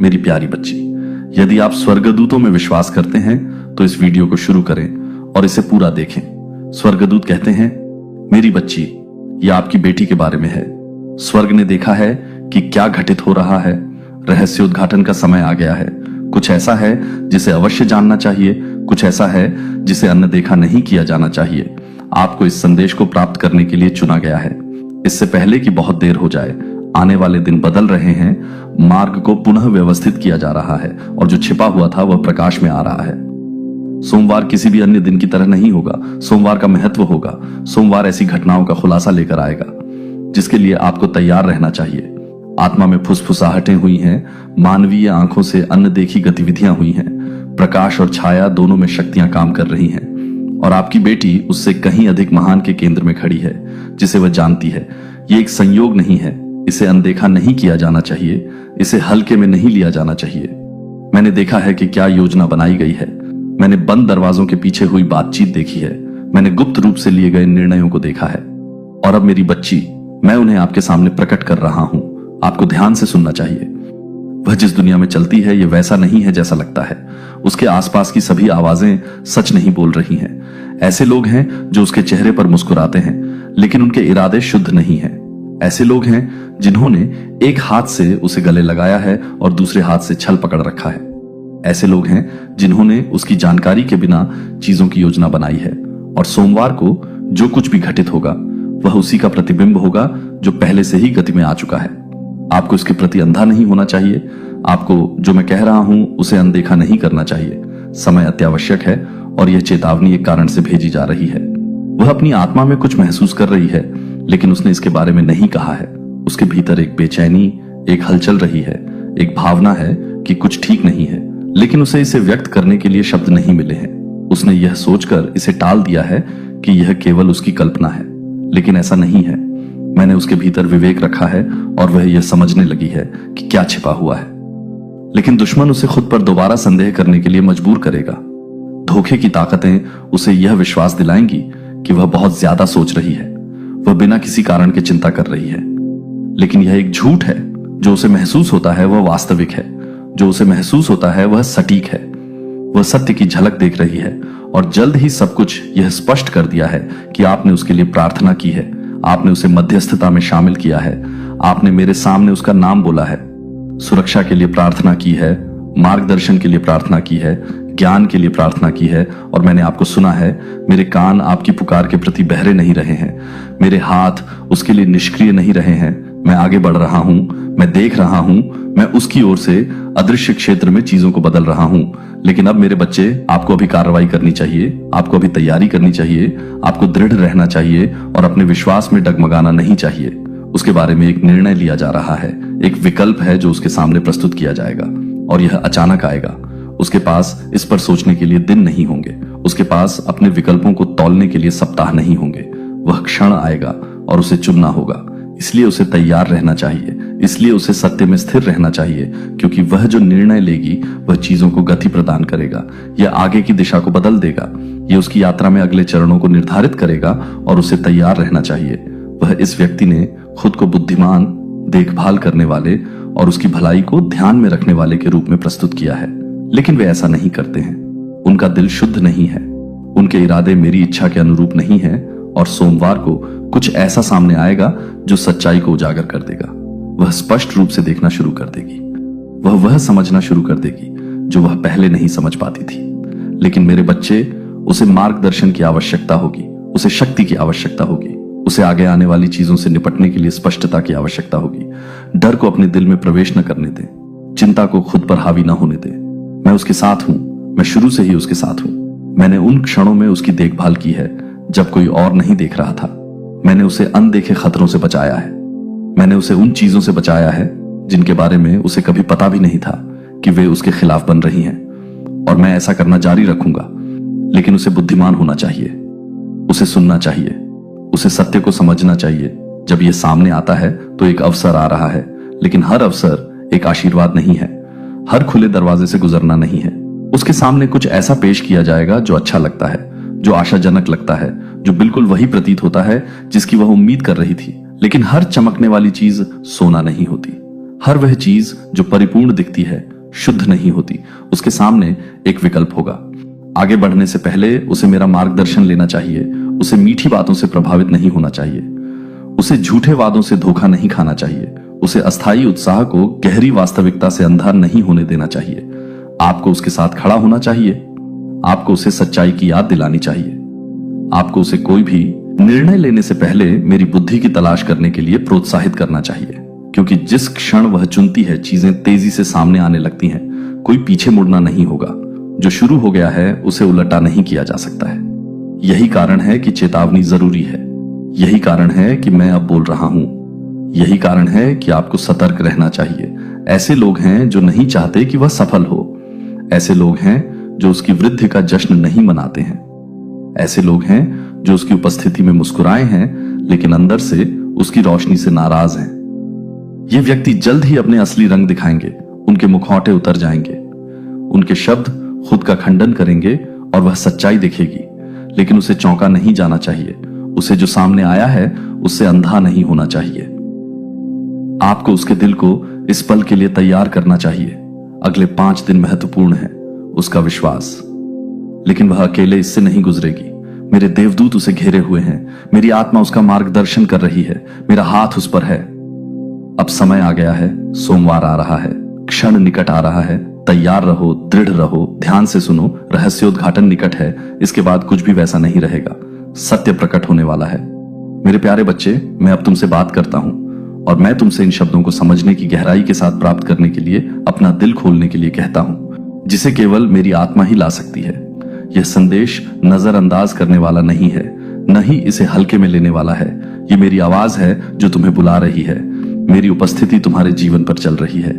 मेरी प्यारी बच्ची, यदि आप स्वर्गदूतों में विश्वास करते हैं तो इस वीडियो को शुरू करें और इसे पूरा देखें। स्वर्गदूत कहते हैं, मेरी बच्ची, यह आपकी बेटी के बारे में है। स्वर्ग ने देखा है कि क्या घटित हो रहा है। रहस्य उद्घाटन का समय आ गया है। कुछ ऐसा है जिसे अवश्य जानना चाहिए, कुछ ऐसा है जिसे अनदेखा नहीं किया जाना चाहिए। आपको इस संदेश को प्राप्त करने के लिए चुना गया है। इससे पहले कि बहुत देर हो जाए, आने वाले दिन बदल रहे हैं। मार्ग को पुनः व्यवस्थित किया जा रहा है और जो छिपा हुआ था वह प्रकाश में आ रहा है। सोमवार किसी भी अन्य दिन की तरह नहीं होगा। सोमवार का महत्व होगा। सोमवार ऐसी घटनाओं का खुलासा लेकर आएगा जिसके लिए आपको तैयार रहना चाहिए। आत्मा में फुसफुसाहटें हुई हैं, मानवीय आंखों से अनदेखी गतिविधियां हुई हैं। प्रकाश और छाया दोनों में शक्तियां काम कर रही हैं और आपकी बेटी उससे कहीं अधिक महान के केंद्र में खड़ी है जिसे वह जानती है। ये एक संयोग नहीं है। इसे अनदेखा नहीं किया जाना चाहिए। इसे हल्के में नहीं लिया जाना चाहिए। मैंने देखा है कि क्या योजना बनाई गई है। मैंने बंद दरवाजों के पीछे हुई बातचीत देखी है। मैंने गुप्त रूप से लिए गए निर्णयों को देखा है और अब मेरी बच्ची, मैं उन्हें आपके सामने प्रकट कर रहा हूं। आपको ध्यान से सुनना चाहिए। वह जिस दुनिया में चलती है यह वैसा नहीं है जैसा लगता है। उसके आसपास की सभी आवाजें सच नहीं बोल रही हैं। ऐसे लोग हैं जो उसके चेहरे पर मुस्कुराते हैं लेकिन उनके इरादे शुद्ध नहीं हैं। ऐसे लोग हैं जिन्होंने एक हाथ से उसे गले लगाया है और दूसरे हाथ से छल पकड़ रखा है। ऐसे लोग हैं जिन्होंने उसकी जानकारी के बिना चीजों की योजना बनाई है और सोमवार को जो कुछ भी घटित होगा वह उसी का प्रतिबिंब होगा जो पहले से ही गति में आ चुका है। आपको इसके प्रति अंधा नहीं होना चाहिए। आपको जो मैं कह रहा हूं उसे अनदेखा नहीं करना चाहिए। समय अत्यावश्यक है और यह चेतावनी एक कारण से भेजी जा रही है। वह अपनी आत्मा में कुछ महसूस कर रही है लेकिन उसने इसके बारे में नहीं कहा है। उसके भीतर एक बेचैनी, एक हलचल रही है, एक भावना है कि कुछ ठीक नहीं है, लेकिन उसे इसे व्यक्त करने के लिए शब्द नहीं मिले हैं। उसने यह सोचकर इसे टाल दिया है कि यह केवल उसकी कल्पना है, लेकिन ऐसा नहीं है। मैंने उसके भीतर विवेक रखा है और वह यह समझने लगी है कि क्या छिपा हुआ है। लेकिन दुश्मन उसे खुद पर दोबारा संदेह करने के लिए मजबूर करेगा। धोखे की ताकतें उसे यह विश्वास दिलाएंगी कि वह बहुत ज्यादा सोच रही है। वह बिना किसी कारण के चिंता कर रही है, लेकिन यह एक झूठ है। जो उसे महसूस होता है वह वास्तविक है। जो उसे महसूस होता है वह सटीक है। वह सत्य की झलक देख रही है और जल्द ही सब कुछ यह स्पष्ट कर दिया है कि आपने उसके लिए प्रार्थना की है। आपने उसे मध्यस्थता में शामिल किया है। आपने मेरे सामने उसका नाम बोला है। सुरक्षा के लिए प्रार्थना की है, मार्गदर्शन के लिए प्रार्थना की है, ज्ञान के लिए प्रार्थना की है और मैंने आपको सुना है। मेरे कान आपकी पुकार के प्रति बहरे नहीं रहे हैं। मेरे हाथ उसके लिए निष्क्रिय नहीं रहे हैं। मैं आगे बढ़ रहा हूं। मैं देख रहा हूं। मैं उसकी ओर से अदृश्य क्षेत्र में चीजों को बदल रहा हूं। लेकिन अब मेरे बच्चे, आपको अभी कार्रवाई करनी चाहिए। आपको अभी तैयारी करनी चाहिए। आपको दृढ़ रहना चाहिए और अपने विश्वास में डगमगाना नहीं चाहिए। उसके बारे में एक निर्णय लिया जा रहा है। एक विकल्प है जो उसके सामने प्रस्तुत किया जाएगा और यह अचानक आएगा। उसके पास इस पर सोचने के लिए दिन नहीं होंगे। उसके पास अपने विकल्पों को तौलने के लिए सप्ताह नहीं होंगे। वह क्षण आएगा और उसे चुनना होगा। इसलिए उसे तैयार रहना चाहिए। इसलिए उसे सत्य में स्थिर रहना चाहिए, क्योंकि वह जो निर्णय लेगी वह चीजों को गति प्रदान करेगा। यह आगे की दिशा को बदल देगा। यह उसकी यात्रा में अगले चरणों को निर्धारित करेगा और उसे तैयार रहना चाहिए। वह इस व्यक्ति ने खुद को बुद्धिमान, देखभाल करने वाले और उसकी भलाई को ध्यान में रखने वाले के रूप में प्रस्तुत किया है, लेकिन वे ऐसा नहीं करते हैं। उनका दिल शुद्ध नहीं है। उनके इरादे मेरी इच्छा के अनुरूप नहीं है और सोमवार को कुछ ऐसा सामने आएगा जो सच्चाई को उजागर कर देगा। वह स्पष्ट रूप से देखना शुरू कर देगी। वह समझना शुरू कर देगी जो वह पहले नहीं समझ पाती थी। लेकिन मेरे बच्चे, उसे मार्गदर्शन की आवश्यकता होगी। उसे शक्ति की आवश्यकता होगी। उसे आगे आने वाली चीजों से निपटने के लिए स्पष्टता की आवश्यकता होगी। डर को अपने दिल में प्रवेश न करने दें। चिंता को खुद पर हावी न होने दें। मैं उसके साथ हूं। मैं शुरू से ही उसके साथ हूं। मैंने उन क्षणों में उसकी देखभाल की है जब कोई और नहीं देख रहा था। मैंने उसे अनदेखे खतरों से बचाया है। मैंने उसे उन चीजों से बचाया है जिनके बारे में उसे कभी पता भी नहीं था कि वे उसके खिलाफ बन रही हैं, और मैं ऐसा करना जारी रखूंगा। लेकिन उसे बुद्धिमान होना चाहिए। उसे सुनना चाहिए। उसे सत्य को समझना चाहिए। जब यह सामने आता है तो एक अवसर आ रहा है, लेकिन हर अवसर एक आशीर्वाद नहीं है। हर खुले दरवाजे से गुजरना नहीं है। उसके सामने कुछ ऐसा पेश किया जाएगा जो अच्छा लगता है, जो आशाजनक लगता है, जो बिल्कुल वही प्रतीत होता है जिसकी वह उम्मीद कर रही थी। लेकिन हर चमकने वाली चीज सोना नहीं होती। हर वह चीज जो परिपूर्ण दिखती है शुद्ध नहीं होती, उसके सामने एक विकल्प होगा। आगे बढ़ने से पहले उसे मेरा मार्गदर्शन लेना चाहिए। उसे मीठी बातों से प्रभावित नहीं होना चाहिए। उसे झूठे वादों से धोखा नहीं खाना चाहिए। उसे अस्थायी उत्साह को गहरी वास्तविकता से अंधा नहीं होने देना चाहिए। आपको उसके साथ खड़ा होना चाहिए। आपको उसे सच्चाई की याद दिलानी चाहिए। आपको उसे कोई भी निर्णय लेने से पहले मेरी बुद्धि की तलाश करने के लिए प्रोत्साहित करना चाहिए, क्योंकि जिस क्षण वह चुनती है चीजें तेजी से सामने आने लगती हैं। कोई पीछे मुड़ना नहीं होगा। जो शुरू हो गया है उसे उलटा नहीं किया जा सकता है। यही कारण है कि चेतावनी जरूरी है। यही कारण है कि मैं अब बोल रहा हूं। यही कारण है कि आपको सतर्क रहना चाहिए। ऐसे लोग हैं जो नहीं चाहते कि वह सफल हो। ऐसे लोग हैं जो उसकी वृद्धि का जश्न नहीं मनाते हैं। ऐसे लोग हैं जो उसकी उपस्थिति में मुस्कुराए हैं लेकिन अंदर से उसकी रोशनी से नाराज हैं। ये व्यक्ति जल्द ही अपने असली रंग दिखाएंगे। उनके मुखौटे उतर जाएंगे। उनके शब्द खुद का खंडन करेंगे और वह सच्चाई दिखेगी। लेकिन उसे चौंका नहीं जाना चाहिए। उसे जो सामने आया है उससे अंधा नहीं होना चाहिए। आपको उसके दिल को इस पल के लिए तैयार करना चाहिए। अगले 5 दिन महत्वपूर्ण है। उसका विश्वास, लेकिन वह अकेले इससे नहीं गुजरेगी। मेरे देवदूत उसे घेरे हुए हैं। मेरी आत्मा उसका मार्गदर्शन कर रही है। मेरा हाथ उस पर है। अब समय आ गया है। सोमवार आ रहा है। क्षण निकट आ रहा है। तैयार रहो, दृढ़ रहो, ध्यान से सुनो। रहस्योद्घाटन निकट है। इसके बाद कुछ भी वैसा नहीं रहेगा। सत्य प्रकट होने वाला है। मेरे प्यारे बच्चे, मैं अब तुमसे बात करता हूं और मैं तुमसे इन शब्दों को समझने की गहराई के साथ प्राप्त करने के लिए अपना दिल खोलने के लिए कहता हूं, जिसे केवल मेरी आत्मा ही ला सकती है। यह संदेश नजरअंदाज करने वाला नहीं है, न ही इसे हल्के में लेने वाला है। यह मेरी आवाज है जो तुम्हें बुला रही है। मेरी उपस्थिति तुम्हारे जीवन पर चल रही है।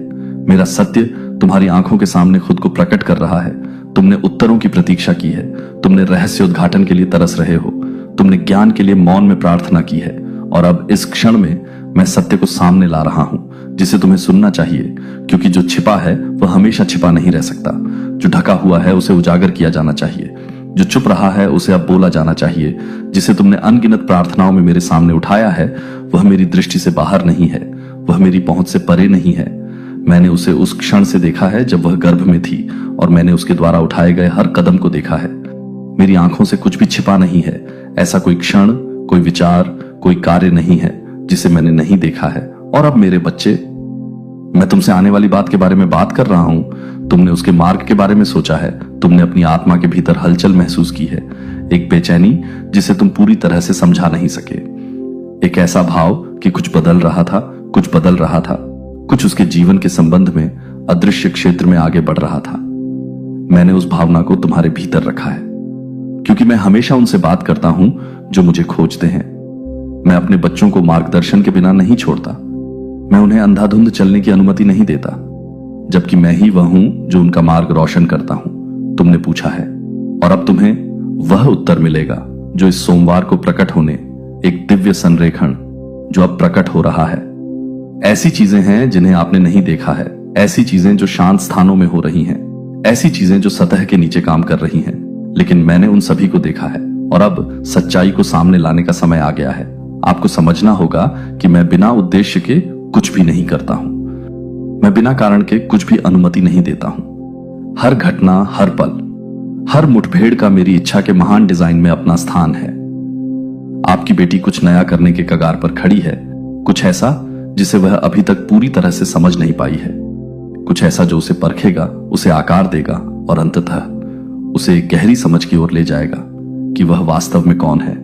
मेरा सत्य तुम्हारी आंखों के सामने खुद को प्रकट कर रहा है। तुमने उत्तरों की प्रतीक्षा की है। तुमने रहस्योद्घाटन के लिए तरस रहे हो। तुमने ज्ञान के लिए मौन में प्रार्थना की है। और अब इस क्षण में मैं सत्य को सामने ला रहा हूं, जिसे तुम्हें सुनना चाहिए, क्योंकि जो छिपा है वह हमेशा छिपा नहीं रह सकता। जो ढका हुआ है उसे उजागर किया जाना चाहिए। जो चुप रहा है उसे अब बोला जाना चाहिए। जिसे तुमने अनगिनत प्रार्थनाओं में मेरे सामने उठाया है वह मेरी दृष्टि से बाहर नहीं है। वह मेरी पहुंच से परे नहीं है। मैंने उसे उस क्षण से देखा है जब वह गर्भ में थी, और मैंने उसके द्वारा उठाए गए हर कदम को देखा है। मेरी आंखों से कुछ भी छिपा नहीं है। ऐसा कोई क्षण, कोई विचार, कोई कार्य नहीं है जिसे मैंने नहीं देखा है। और अब मेरे बच्चे, मैं तुमसे आने वाली बात के बारे में बात कर रहा हूं। तुमने उसके मार्ग के बारे में सोचा है। तुमने अपनी आत्मा के भीतर हलचल महसूस की है। एक बेचैनी जिसे तुम पूरी तरह से समझा नहीं सके। एक ऐसा भाव कि कुछ बदल रहा था, कुछ बदल रहा था, कुछ उसके जीवन के संबंध में अदृश्य क्षेत्र में आगे बढ़ रहा था। मैंने उस भावना को तुम्हारे भीतर रखा है, क्योंकि मैं हमेशा उनसे बात करता हूं जो मुझे खोजते हैं। मैं अपने बच्चों को मार्गदर्शन के बिना नहीं छोड़ता। मैं उन्हें अंधाधुंध चलने की अनुमति नहीं देता, जबकि मैं ही वह हूं जो उनका मार्ग रोशन करता हूं। तुमने पूछा है, और अब तुम्हें वह उत्तर मिलेगा जो इस सोमवार को प्रकट होने, एक दिव्य संरेखण जो अब प्रकट हो रहा है। ऐसी चीजें हैं जिन्हें आपने नहीं देखा है। ऐसी चीजें जो शांत स्थानों में हो रही हैं। ऐसी चीजें जो सतह के नीचे काम कर रही हैं, लेकिन मैंने उन सभी को देखा है। और अब सच्चाई को सामने लाने का समय आ गया है। आपको समझना होगा कि मैं बिना उद्देश्य के कुछ भी नहीं करता हूं। मैं बिना कारण के कुछ भी अनुमति नहीं देता हूं। हर घटना, हर पल, हर मुठभेड़ का मेरी इच्छा के महान डिजाइन में अपना स्थान है। आपकी बेटी कुछ नया करने के कगार पर खड़ी है। कुछ ऐसा जिसे वह अभी तक पूरी तरह से समझ नहीं पाई है। कुछ ऐसा जो उसे परखेगा, उसे आकार देगा और अंततः उसे एक गहरी समझ की ओर ले जाएगा कि वह वास्तव में कौन है।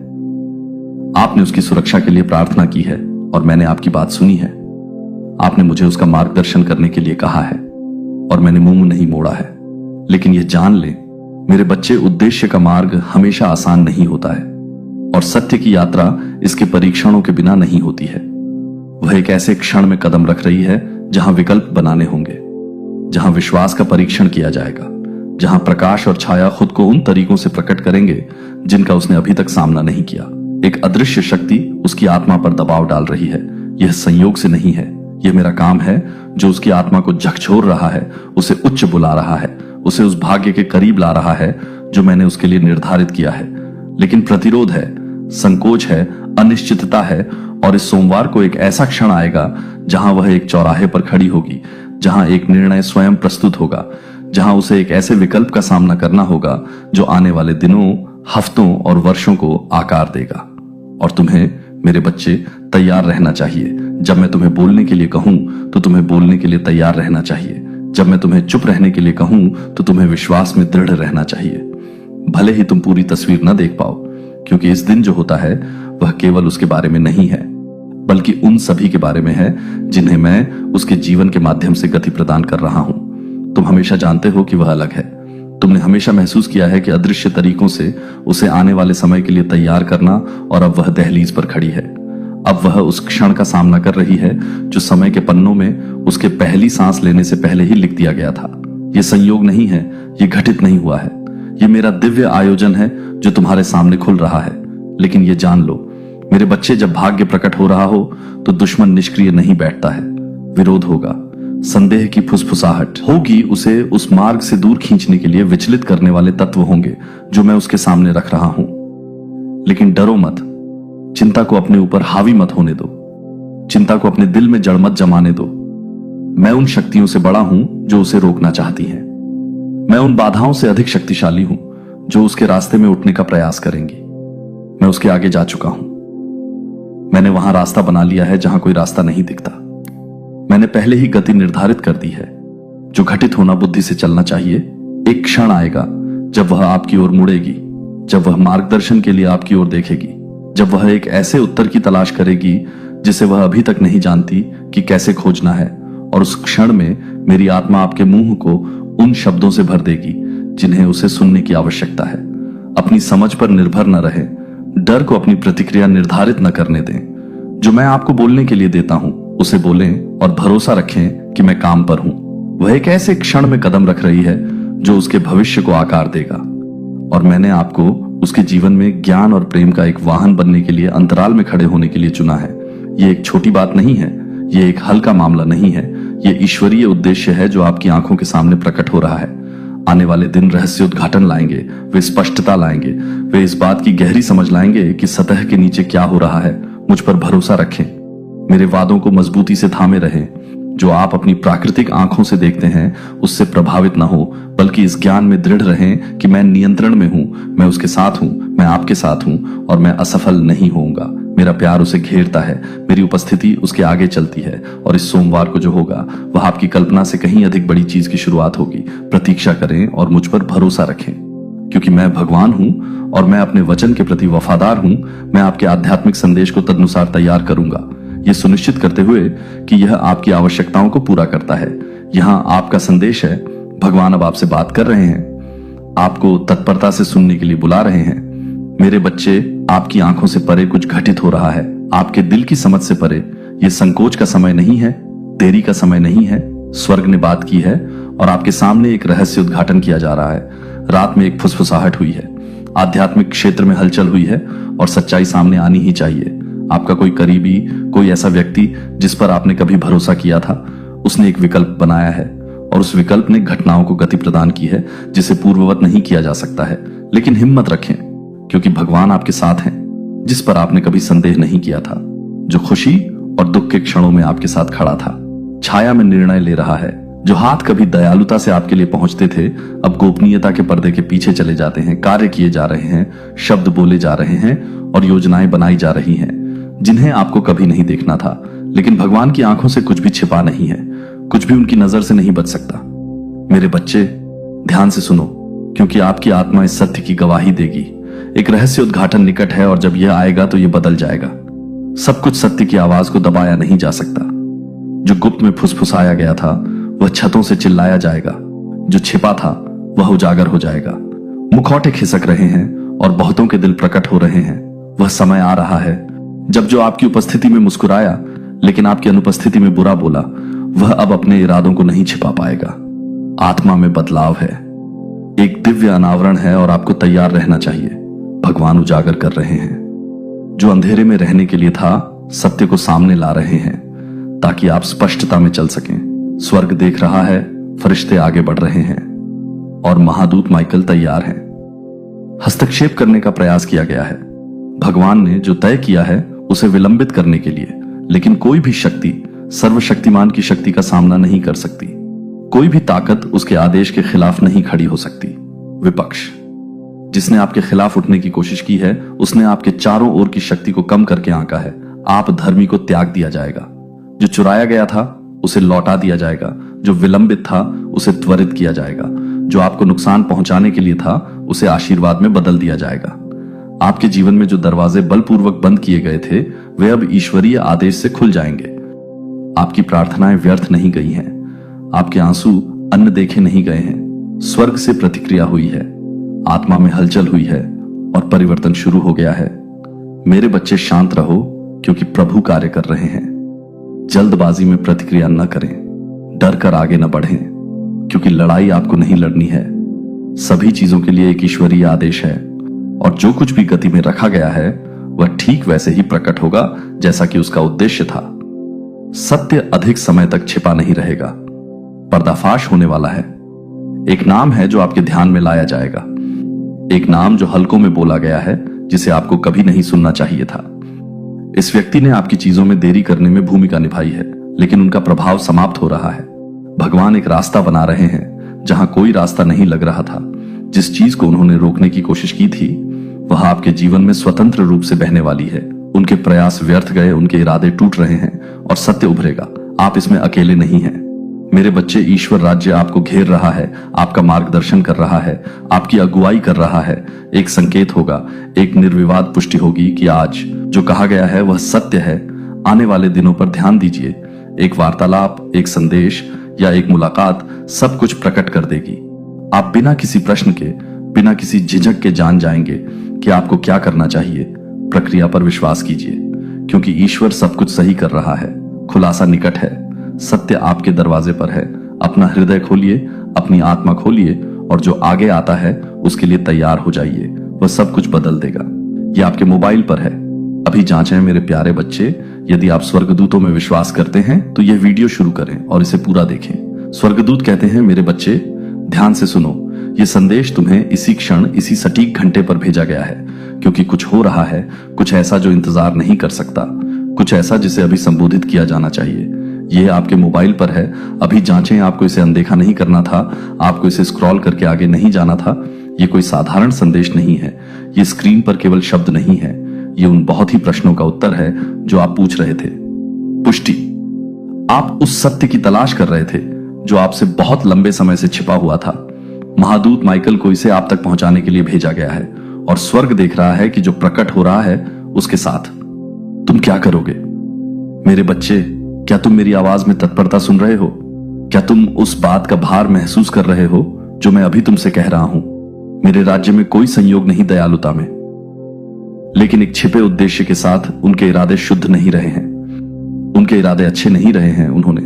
आपने उसकी सुरक्षा के लिए प्रार्थना की है और मैंने आपकी बात सुनी है। आपने मुझे उसका मार्गदर्शन करने के लिए कहा है और मैंने मुंह नहीं मोड़ा है। लेकिन यह जान ले मेरे बच्चे, उद्देश्य का मार्ग हमेशा आसान नहीं होता है, और सत्य की यात्रा इसके परीक्षणों के बिना नहीं होती है। वह एक ऐसे क्षण में कदम रख रही है जहां विकल्प बनाने होंगे, जहां विश्वास का परीक्षण किया जाएगा, जहां प्रकाश और छाया खुद को उन तरीकों से प्रकट करेंगे जिनका उसने अभी तक सामना नहीं किया। एक अदृश्य शक्ति उसकी आत्मा पर दबाव डाल रही है। यह संयोग से नहीं है। यह मेरा काम है जो उसकी आत्मा को झकझोर रहा है, उसे उच्च बुला रहा है, उसे उस भाग्य के करीब ला रहा है जो मैंने उसके लिए निर्धारित किया है। लेकिन प्रतिरोध है, संकोच है, अनिश्चितता है, और इस सोमवार को एक ऐसा क्षण आएगा जहां वह एक चौराहे पर खड़ी होगी, जहां एक निर्णय स्वयं प्रस्तुत होगा, जहां उसे एक ऐसे विकल्प का सामना करना होगा जो आने वाले दिनों, हफ्तों और वर्षों को आकार देगा। और तुम्हें मेरे बच्चे तैयार रहना चाहिए। जब मैं तुम्हें बोलने के लिए कहूं तो तुम्हें बोलने के लिए तैयार रहना चाहिए। जब मैं तुम्हें चुप रहने के लिए कहूं तो तुम्हें विश्वास में दृढ़ रहना चाहिए। भले ही तुम पूरी तस्वीर न देख पाओ, क्योंकि इस दिन जो होता है वह केवल उसके बारे में नहीं है, बल्कि उन सभी के बारे में है जिन्हें मैं उसके जीवन के माध्यम से गति प्रदान कर रहा हूं। तुम हमेशा जानते हो कि वह अलग है। तुमने हमेशा महसूस किया है कि अदृश्य तरीकों से उसे आने वाले समय के लिए तैयार करना, और अब वह दहलीज पर खड़ी है। अब वह उस क्षण का सामना कर रही है जो समय के पन्नों में उसके पहली सांस लेने से पहले ही लिख दिया गया था। यह संयोग नहीं है, यह घटित नहीं हुआ है। यह मेरा दिव्य आयोजन है जो तुम्हारे सामने खुल रहा है। लेकिन यह जान लो मेरे बच्चे, जब भाग्य प्रकट हो रहा हो तो दुश्मन निष्क्रिय नहीं बैठता है। विरोध होगा, संदेह की फुसफुसाहट होगी, उसे उस मार्ग से दूर खींचने के लिए विचलित करने वाले तत्व होंगे जो मैं उसके सामने रख रहा हूं। लेकिन डरो मत, चिंता को अपने ऊपर हावी मत होने दो, चिंता को अपने दिल में जड़ मत जमाने दो। मैं उन शक्तियों से बड़ा हूं जो उसे रोकना चाहती हैं। मैं उन बाधाओं से अधिक शक्तिशाली हूं जो उसके रास्ते में उठने का प्रयास करेंगी। मैं उसके आगे जा चुका हूं। मैंने वहां रास्ता बना लिया है जहां कोई रास्ता नहीं दिखता। मैंने पहले ही गति निर्धारित कर दी है। जो घटित होना बुद्धि से चलना चाहिए, एक क्षण आएगा जब वह आपकी ओर मुड़ेगी, जब वह मार्गदर्शन के लिए आपकी ओर देखेगी, जब वह एक ऐसे उत्तर की तलाश करेगी जिसे वह अभी तक नहीं जानती कि कैसे खोजना है। और उस क्षण में मेरी आत्मा आपके मुंह को उन शब्दों से भर देगी जिन्हें उसे सुनने की आवश्यकता है। अपनी समझ पर निर्भर न रहे, डर को अपनी प्रतिक्रिया निर्धारित न करने दें। जो मैं आपको बोलने के लिए देता हूं उसे बोलें और भरोसा रखें कि मैं काम पर हूं। वह एक ऐसे क्षण में कदम रख रही है जो उसके भविष्य को आकार देगा। और मैंने आपको उसके जीवन में ज्ञान और प्रेम का एक वाहन बनने के लिए अंतराल में खड़े होने के लिए चुना है। यह एक छोटी बात नहीं है, यह एक हल्का मामला नहीं है, यह ईश्वरीय उद्देश्य है जो आपकी आंखों के सामने प्रकट हो रहा है। आने वाले दिन रहस्य उद्घाटन लाएंगे, वे स्पष्टता लाएंगे, वे इस बात की गहरी समझ लाएंगे कि सतह के नीचे क्या हो रहा है। मुझ पर भरोसा रखें, मेरे वादों को मजबूती से थामे रहें। जो आप अपनी प्राकृतिक आंखों से देखते हैं उससे प्रभावित न हो, बल्कि इस ज्ञान में दृढ़ रहें कि मैं नियंत्रण में हूं, मैं उसके साथ हूं, मैं आपके साथ हूं और मैं असफल नहीं होऊंगा। मेरा प्यार उसे घेरता है, मेरी उपस्थिति उसके आगे चलती है। और इस सोमवार को जो होगा वह आपकी कल्पना से कहीं अधिक बड़ी चीज की शुरुआत होगी। प्रतीक्षा करें और मुझ पर भरोसा रखें, क्योंकि मैं भगवान हूं और मैं अपने वचन के प्रति वफादार हूं। मैं आपके आध्यात्मिक संदेश को तदनुसार तैयार करूंगा, यह सुनिश्चित करते हुए कि यह आपकी आवश्यकताओं को पूरा करता है। यहां आपका संदेश है, भगवान अब आपसे बात कर रहे हैं, आपको तत्परता से सुनने के लिए बुला रहे हैं। मेरे बच्चे, आपकी आंखों से परे कुछ घटित हो रहा है, आपके दिल की समझ से परे। यह संकोच का समय नहीं है, देरी का समय नहीं है। स्वर्ग ने बात की है और आपके सामने एक रहस्य उद्घाटन किया जा रहा है। रात में एक फुसफुसाहट हुई है, आध्यात्मिक क्षेत्र में हलचल हुई है और सच्चाई सामने आनी ही चाहिए। आपका कोई करीबी, कोई ऐसा व्यक्ति जिस पर आपने कभी भरोसा किया था, उसने एक विकल्प बनाया है और उस विकल्प ने घटनाओं को गति प्रदान की है जिसे पूर्ववत नहीं किया जा सकता है। लेकिन हिम्मत रखें, क्योंकि भगवान आपके साथ हैं, जिस पर आपने कभी संदेह नहीं किया था, जो खुशी और दुख के क्षणों में आपके साथ खड़ा था, छाया में निर्णय ले रहा है। जो हाथ कभी दयालुता से आपके लिए पहुंचते थे, अब गोपनीयता के पर्दे के पीछे चले जाते हैं। कार्य किए जा रहे हैं, शब्द बोले जा रहे हैं और योजनाएं बनाई जा रही हैं जिन्हें आपको कभी नहीं देखना था। लेकिन भगवान की आंखों से कुछ भी छिपा नहीं है, कुछ भी उनकी नजर से नहीं बच सकता। मेरे बच्चे, ध्यान से सुनो, क्योंकि आपकी आत्मा इस सत्य की गवाही देगी। एक रहस्य उद्घाटन निकट है और जब यह आएगा तो यह बदल जाएगा। सब कुछ सत्य की आवाज को दबाया नहीं जा सकता। जो गुप्त में फुसफुसाया गया था वह छतों से चिल्लाया जाएगा, जो छिपा था वह उजागर हो जाएगा। मुखौटे खिसक रहे हैं और बहुतों के दिल प्रकट हो रहे हैं। वह समय आ रहा है जब जो आपकी उपस्थिति में मुस्कुराया लेकिन आपकी अनुपस्थिति में बुरा बोला, वह अब अपने इरादों को नहीं छिपा पाएगा। आत्मा में बदलाव है, एक दिव्य अनावरण है और आपको तैयार रहना चाहिए। भगवान उजागर कर रहे हैं। जो अंधेरे में रहने के लिए था, सत्य को सामने ला रहे हैं ताकि आप स्पष्टता में चल सकें। स्वर्ग देख रहा है, फरिश्ते आगे बढ़ रहे हैं और महादूत माइकल तैयार हैं। हस्तक्षेप करने का प्रयास किया गया है। भगवान ने जो तय किया है उसे विलंबित करने के लिए, लेकिन कोई भी शक्ति सर्वशक्तिमान की शक्ति का सामना नहीं कर सकती। कोई भी ताकत उसके आदेश के खिलाफ नहीं खड़ी हो सकती। विपक्ष, जिसने आपके खिलाफ उठने की कोशिश की है, उसने आपके चारों ओर की शक्ति को कम करके आंका है। आप धर्मी को त्याग दिया जाएगा। जो चुराया गया था उसे लौटा दिया जाएगा। जो विलंबित था उसे त्वरित किया जाएगा। जो आपको नुकसान पहुंचाने के लिए था उसे आशीर्वाद में बदल दिया जाएगा। आपके जीवन में जो दरवाजे बलपूर्वक बंद किए गए थे वे अब ईश्वरीय आदेश से खुल जाएंगे। आपकी प्रार्थनाएं व्यर्थ नहीं गई हैं। आपके आंसू अन्न देखे नहीं गए हैं। स्वर्ग से प्रतिक्रिया हुई है, आत्मा में हलचल हुई है और परिवर्तन शुरू हो गया है। मेरे बच्चे, शांत रहो क्योंकि प्रभु कार्य कर रहे हैं। जल्दबाजी में प्रतिक्रिया न करें, डर कर आगे न बढ़ें, क्योंकि लड़ाई आपको नहीं लड़नी है। सभी चीजों के लिए एक ईश्वरीय आदेश है और जो कुछ भी गति में रखा गया है वह ठीक वैसे ही प्रकट होगा जैसा कि उसका उद्देश्य था। सत्य अधिक समय तक छिपा नहीं रहेगा, पर्दाफाश होने वाला है। एक नाम है जो आपके ध्यान में लाया जाएगा, एक नाम जो हल्कों में बोला गया है, जिसे आपको कभी नहीं सुनना चाहिए था। इस व्यक्ति ने आपकी चीजों में देरी करने में भूमिका निभाई है, लेकिन उनका प्रभाव समाप्त हो रहा है। भगवान एक रास्ता बना रहे हैं जहां कोई रास्ता नहीं लग रहा था। जिस चीज को उन्होंने रोकने की कोशिश की थी वह आपके जीवन में स्वतंत्र रूप से बहने वाली है। उनके प्रयास व्यर्थ गए, उनके इरादे टूट रहे हैं और सत्य उभरेगा। आप इसमें अकेले नहीं हैं। मेरे बच्चे, ईश्वर राज्य आपको घेर रहा है, आपका मार्गदर्शन कर रहा है, आपकी अगुवाई कर रहा है। एक संकेत होगा, एक निर्विवाद पुष्टि होगी कि आज जो कहा गया है वह सत्य है। आने वाले दिनों पर ध्यान दीजिए। एक वार्तालाप, एक संदेश या एक मुलाकात सब कुछ प्रकट कर देगी। आप बिना किसी प्रश्न के, बिना किसी झिझक के जान जाएंगे कि आपको क्या करना चाहिए। प्रक्रिया पर विश्वास कीजिए क्योंकि ईश्वर सब कुछ सही कर रहा है। खुलासा निकट है, सत्य आपके दरवाजे पर है। अपना हृदय खोलिए, अपनी आत्मा खोलिए और जो आगे आता है उसके लिए तैयार हो जाइए। वह सब कुछ बदल देगा। यह आपके मोबाइल पर है। अभी जांचें मेरे प्यारे बच्चे। यदि आप स्वर्गदूतों में विश्वास करते हैं तो यह वीडियो शुरू करें और इसे पूरा देखें। स्वर्गदूत कहते हैं, मेरे बच्चे ध्यान से सुनो, यह संदेश तुम्हें इसी क्षण, इसी सटीक घंटे पर भेजा गया है, क्योंकि कुछ हो रहा है, कुछ ऐसा जो इंतजार नहीं कर सकता, कुछ ऐसा जिसे अभी संबोधित किया जाना चाहिए। यह आपके मोबाइल पर है। अभी जांचें, आपको इसे अनदेखा नहीं करना था, आपको इसे स्क्रॉल करके आगे नहीं जाना था। यह कोई साधारण संदेश नहीं है। यह स्क्रीन पर केवल शब्द नहीं है, यह उन बहुत ही प्रश्नों का उत्तर है जो आप पूछ रहे थे। पुष्टि, आप उस सत्य की तलाश कर रहे थे जो आपसे बहुत लंबे समय से छिपा हुआ था। महादूत माइकल को इसे आप तक पहुंचाने के लिए भेजा गया है और स्वर्ग देख रहा है कि जो प्रकट हो रहा है उसके साथ तुम क्या करोगे। मेरे बच्चे, क्या तुम मेरी आवाज में तत्परता सुन रहे हो? क्या तुम उस बात का भार महसूस कर रहे हो जो मैं अभी तुमसे कह रहा हूं? मेरे राज्य में कोई संयोग नहीं दयालुता में, लेकिन एक छिपे उद्देश्य के साथ। उनके इरादे शुद्ध नहीं रहे हैं, उनके इरादे अच्छे नहीं रहे हैं। उन्होंने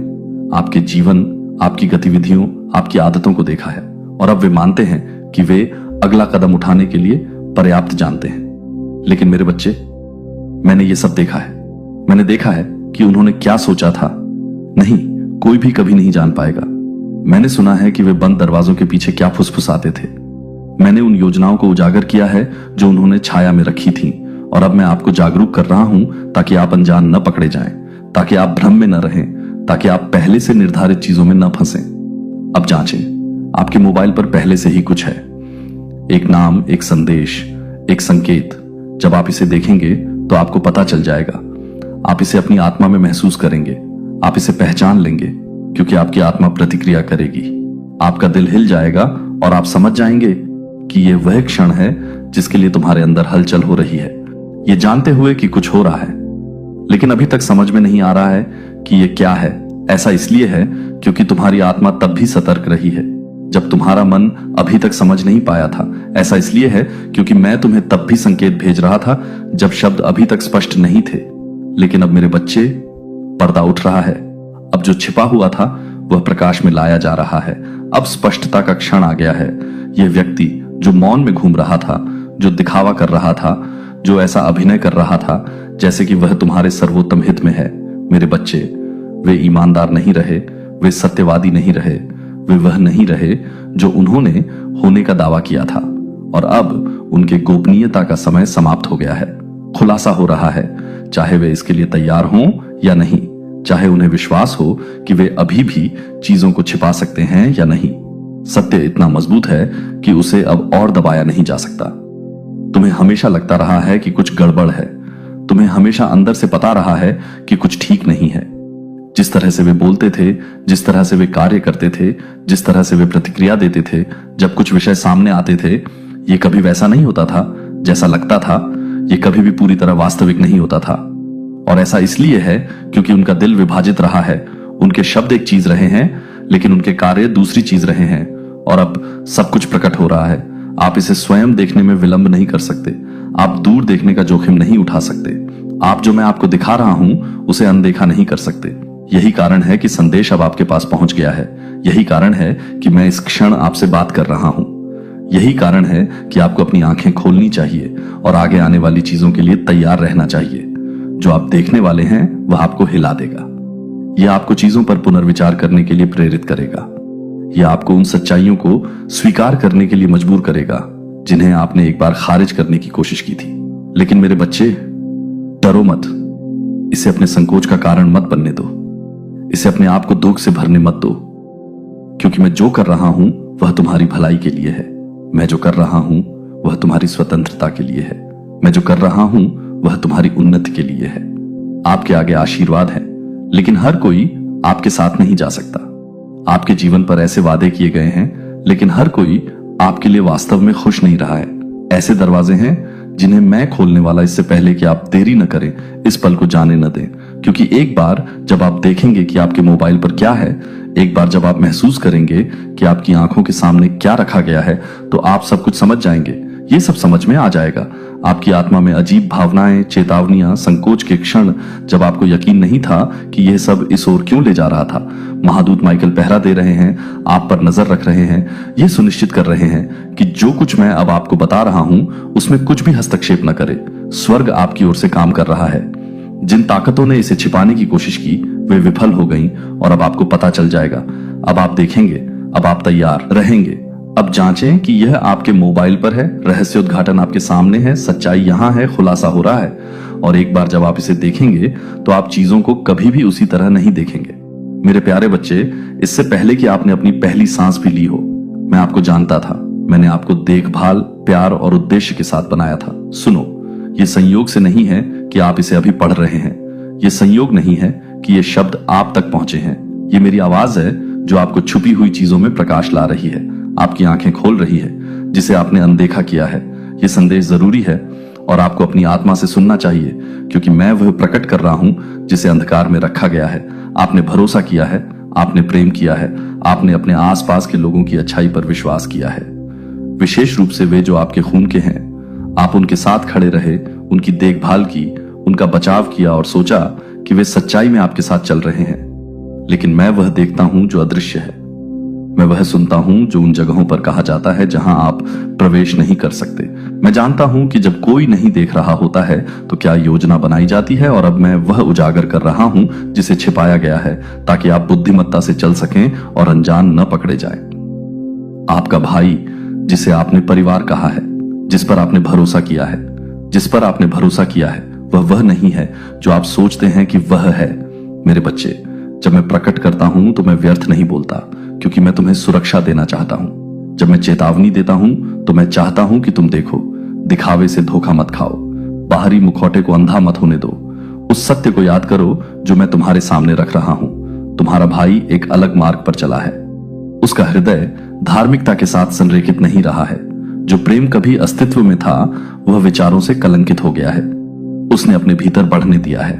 आपके जीवन, आपकी गतिविधियों, आपकी आदतों को देखा है और अब वे मानते हैं कि वे अगला कदम उठाने के लिए पर्याप्त जानते हैं। लेकिन मेरे बच्चे, मैंने ये सब देखा है। मैंने देखा है कि उन्होंने क्या सोचा था। नहीं, कोई भी कभी नहीं जान पाएगा। मैंने सुना है कि वे बंद दरवाजों के पीछे क्या फुसफुसाते थे। मैंने उन योजनाओं को उजागर किया है जो उन्होंने छाया में रखी थी और अब मैं आपको जागरूक कर रहा हूं ताकि आप अनजान न पकड़े जाएं, ताकि आप भ्रम में न रहें, ताकि आप पहले से निर्धारित चीजों में न फंसें। अब जांचें, आपके मोबाइल पर पहले से ही कुछ है। एक नाम, एक संदेश, एक संकेत। जब आप इसे देखेंगे तो आपको पता चल जाएगा। आप इसे अपनी आत्मा में महसूस करेंगे, आप इसे पहचान लेंगे, क्योंकि आपकी आत्मा प्रतिक्रिया करेगी। आपका दिल हिल जाएगा और आप समझ जाएंगे कि यह वह क्षण है जिसके लिए तुम्हारे अंदर हलचल हो रही है। ये जानते हुए कि कुछ हो रहा है, लेकिन अभी तक समझ में नहीं आ रहा है कि यह क्या है। ऐसा इसलिए है क्योंकि तुम्हारी आत्मा तब भी सतर्क रही है जब तुम्हारा मन अभी तक समझ नहीं पाया था। ऐसा इसलिए है क्योंकि मैं तुम्हें तब भी संकेत भेज रहा था जब शब्द अभी तक स्पष्ट नहीं थे। लेकिन अब मेरे बच्चे, पर्दा उठ रहा है। अब जो छिपा हुआ था वह प्रकाश में लाया जा रहा है। अब स्पष्टता का क्षण आ गया है। यह व्यक्ति जो मौन में घूम रहा था, जो दिखावा कर रहा था, जो ऐसा अभिनय कर रहा था जैसे कि वह तुम्हारे सर्वोत्तम हित में है, मेरे बच्चे, वे ईमानदार नहीं रहे, वे सत्यवादी नहीं रहे, वे वह नहीं रहे जो उन्होंने होने का दावा किया था। और अब उनके गोपनीयता का समय समाप्त हो गया है। खुलासा हो रहा है, चाहे वे इसके लिए तैयार हों या नहीं, चाहे उन्हें विश्वास हो कि वे अभी भी चीजों को छिपा सकते हैं या नहीं। सत्य इतना मजबूत है कि उसे अब और दबाया नहीं जा सकता। तुम्हें हमेशा लगता रहा है कि कुछ गड़बड़ है, तुम्हें हमेशा अंदर से पता रहा है कि कुछ ठीक नहीं है। जिस तरह से वे बोलते थे, जिस तरह से वे कार्य करते थे, जिस तरह से वे प्रतिक्रिया देते थे जब कुछ विषय सामने आते थे, ये कभी वैसा नहीं होता था जैसा लगता था। ये कभी भी पूरी तरह वास्तविक नहीं होता था। और ऐसा इसलिए है क्योंकि उनका दिल विभाजित रहा है। उनके शब्द एक चीज रहे हैं लेकिन उनके कार्य दूसरी चीज रहे हैं। और अब सब कुछ प्रकट हो रहा है। आप इसे स्वयं देखने में विलंब नहीं कर सकते। आप दूर देखने का जोखिम नहीं उठा सकते। आप जो मैं आपको दिखा रहा हूं उसे अनदेखा नहीं कर सकते। यही कारण है कि संदेश अब आपके पास पहुंच गया है। यही कारण है कि मैं इस क्षण आपसे बात कर रहा हूं। यही कारण है कि आपको अपनी आंखें खोलनी चाहिए और आगे आने वाली चीजों के लिए तैयार रहना चाहिए। जो आप देखने वाले हैं वह आपको हिला देगा। यह आपको चीजों पर पुनर्विचार करने के लिए प्रेरित करेगा। यह आपको उन सच्चाइयों को स्वीकार करने के लिए मजबूर करेगा जिन्हें आपने एक बार खारिज करने की कोशिश की थी। लेकिन मेरे बच्चे, डरो मत। इसे अपने संकोच का कारण मत बनने दो। इसे अपने आप को दुख से भरने मत दो, क्योंकि मैं जो कर रहा हूं वह तुम्हारी भलाई के लिए है। मैं जो कर रहा हूं वह तुम्हारी स्वतंत्रता के लिए है। मैं जो कर रहा हूं वह तुम्हारी उन्नति के लिए है। आपके आगे आशीर्वाद है, लेकिन हर कोई आपके साथ नहीं जा सकता। आपके जीवन पर ऐसे वादे किए गए हैं, लेकिन हर कोई आपके लिए वास्तव में खुश नहीं रहा है। ऐसे दरवाजे हैं जिन्हें मैं खोलने वाला इससे पहले कि आप देरी न करें, इस पल को जाने न दें। क्योंकि एक बार जब आप देखेंगे कि आपके मोबाइल पर क्या है, एक बार जब आप महसूस करेंगे कि आपकी आंखों के सामने क्या रखा गया है, तो आप सब कुछ समझ जाएंगे। ये सब समझ में आ जाएगा। आपकी आत्मा में अजीब भावनाएं, चेतावनियां, संकोच के क्षण जब आपको यकीन नहीं था कि यह सब इस ओर क्यों ले जा रहा था। महादूत माइकल पहरा दे रहे हैं, आप पर नजर रख रहे हैं, ये सुनिश्चित कर रहे हैं कि जो कुछ मैं अब आपको बता रहा हूं उसमें कुछ भी हस्तक्षेप न करे। स्वर्ग आपकी ओर से काम कर रहा है। जिन ताकतों ने इसे छिपाने की कोशिश की वे विफल हो गईं और अब आपको पता चल जाएगा। अब आप देखेंगे, अब आप तैयार रहेंगे। अब जांचें कि यह आपके मोबाइल पर है, रहस्य उद्घाटन आपके सामने है, सच्चाई यहां है, खुलासा हो रहा है। और एक बार जब आप इसे देखेंगे तो आप चीजों को कभी भी उसी तरह नहीं देखेंगे। मेरे प्यारे बच्चे, इससे पहले कि आपने अपनी पहली सांस भी ली हो, मैं आपको जानता था। मैंने आपको देखभाल, प्यार और उद्देश्य के साथ बनाया था। सुनो, ये संयोग से नहीं है कि आप इसे अभी पढ़ रहे हैं। ये संयोग नहीं है कि ये शब्द आप तक पहुंचे हैं। ये मेरी आवाज है जो आपको छुपी हुई चीजों में प्रकाश ला रही है, आपकी आंखें खोल रही है, जिसे आपने अनदेखा किया है। ये संदेश जरूरी है और आपको अपनी आत्मा से सुनना चाहिए, क्योंकि मैं वह प्रकट कर रहा हूं जिसे अंधकार में रखा गया है। आपने भरोसा किया है, आपने प्रेम किया है, आपने अपने आसपास के लोगों की अच्छाई पर विश्वास किया है, विशेष रूप से वे जो आपके खून के हैं। आप उनके साथ खड़े रहे, उनकी देखभाल की, उनका बचाव किया और सोचा कि वे सच्चाई में आपके साथ चल रहे हैं। लेकिन मैं वह देखता हूं जो अदृश्य है। मैं वह सुनता हूं जो उन जगहों पर कहा जाता है जहां आप प्रवेश नहीं कर सकते। मैं जानता हूं कि जब कोई नहीं देख रहा होता है तो क्या योजना बनाई जाती है, और अब मैं वह उजागर कर रहा हूं जिसे छिपाया गया है, ताकि आप बुद्धिमत्ता से चल सकें और अनजान न पकड़े जाएं। आपका भाई, जिसे आपने परिवार कहा है, जिस पर आपने भरोसा किया है, जिस पर आपने भरोसा किया है, वह नहीं है जो आप सोचते हैं कि वह है। मेरे बच्चे, जब मैं प्रकट करता हूं तो मैं व्यर्थ नहीं बोलता, क्योंकि मैं तुम्हें सुरक्षा देना चाहता हूं। जब मैं चेतावनी देता हूं तो मैं चाहता हूं कि तुम देखो। दिखावे से धोखा मत खाओ, बाहरी मुखौटे को अंधा मत होने दो। उस सत्य को याद करो जो मैं तुम्हारे सामने रख रहा हूं। तुम्हारा भाई एक अलग मार्ग पर चला है। उसका हृदय धार्मिकता के साथ संरेखित नहीं रहा है। जो प्रेम कभी अस्तित्व में था वह विचारों से कलंकित हो गया है। उसने अपने भीतर बढ़ने दिया है।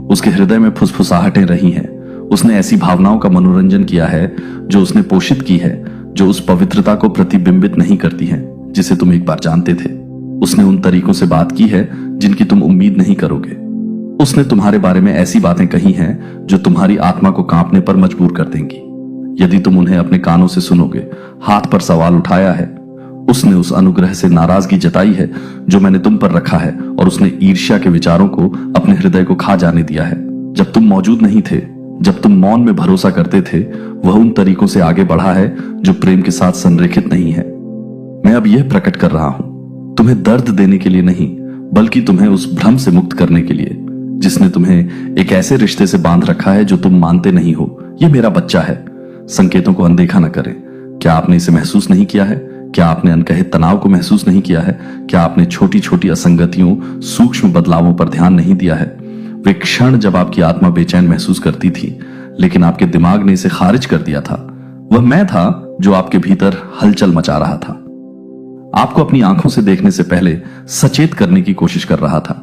उसके हृदय में फुसफुसाहटें रही हैं। उसने ऐसी भावनाओं का मनोरंजन किया है जो उसने पोषित की है, जो उस पवित्रता को प्रतिबिंबित नहीं करती हैं जिसे तुम एक बार जानते थे। उसने उन तरीकों से बात की है जिनकी तुम उम्मीद नहीं करोगे। उसने तुम्हारे बारे में ऐसी बातें कही हैं जो तुम्हारी आत्मा को कांपने पर मजबूर कर देंगी, यदि तुम उन्हें अपने कानों से सुनोगे। हाथ पर सवाल उठाया है। उसने उस अनुग्रह से नाराजगी जताई है जो मैंने तुम पर रखा है, और उसने ईर्ष्या के विचारों को अपने हृदय को खा जाने दिया है। जब तुम मौजूद नहीं थे, जब तुम मौन में भरोसा करते थे, वह उन तरीकों से आगे बढ़ा है जो प्रेम के साथ संरेखित नहीं है। मैं अब यह प्रकट कर रहा हूं, तुम्हें दर्द देने के लिए नहीं, बल्कि तुम्हें उस भ्रम से मुक्त करने के लिए जिसने तुम्हें एक ऐसे रिश्ते से बांध रखा है जो तुम मानते नहीं हो। ये मेरा बच्चा है। संकेतों को अनदेखा न करें। क्या आपने इसे महसूस नहीं किया है? क्या आपने अनकहे तनाव को महसूस नहीं किया है? क्या आपने छोटी छोटी असंगतियों, सूक्ष्म बदलावों पर ध्यान नहीं दिया है? वे क्षण जब आपकी आत्मा बेचैन महसूस करती थी, लेकिन आपके दिमाग ने इसे खारिज कर दिया था। वह मैं था जो आपके भीतर हलचल मचा रहा था। आपको अपनी आंखों से देखने से पहले सचेत करने की कोशिश कर रहा था।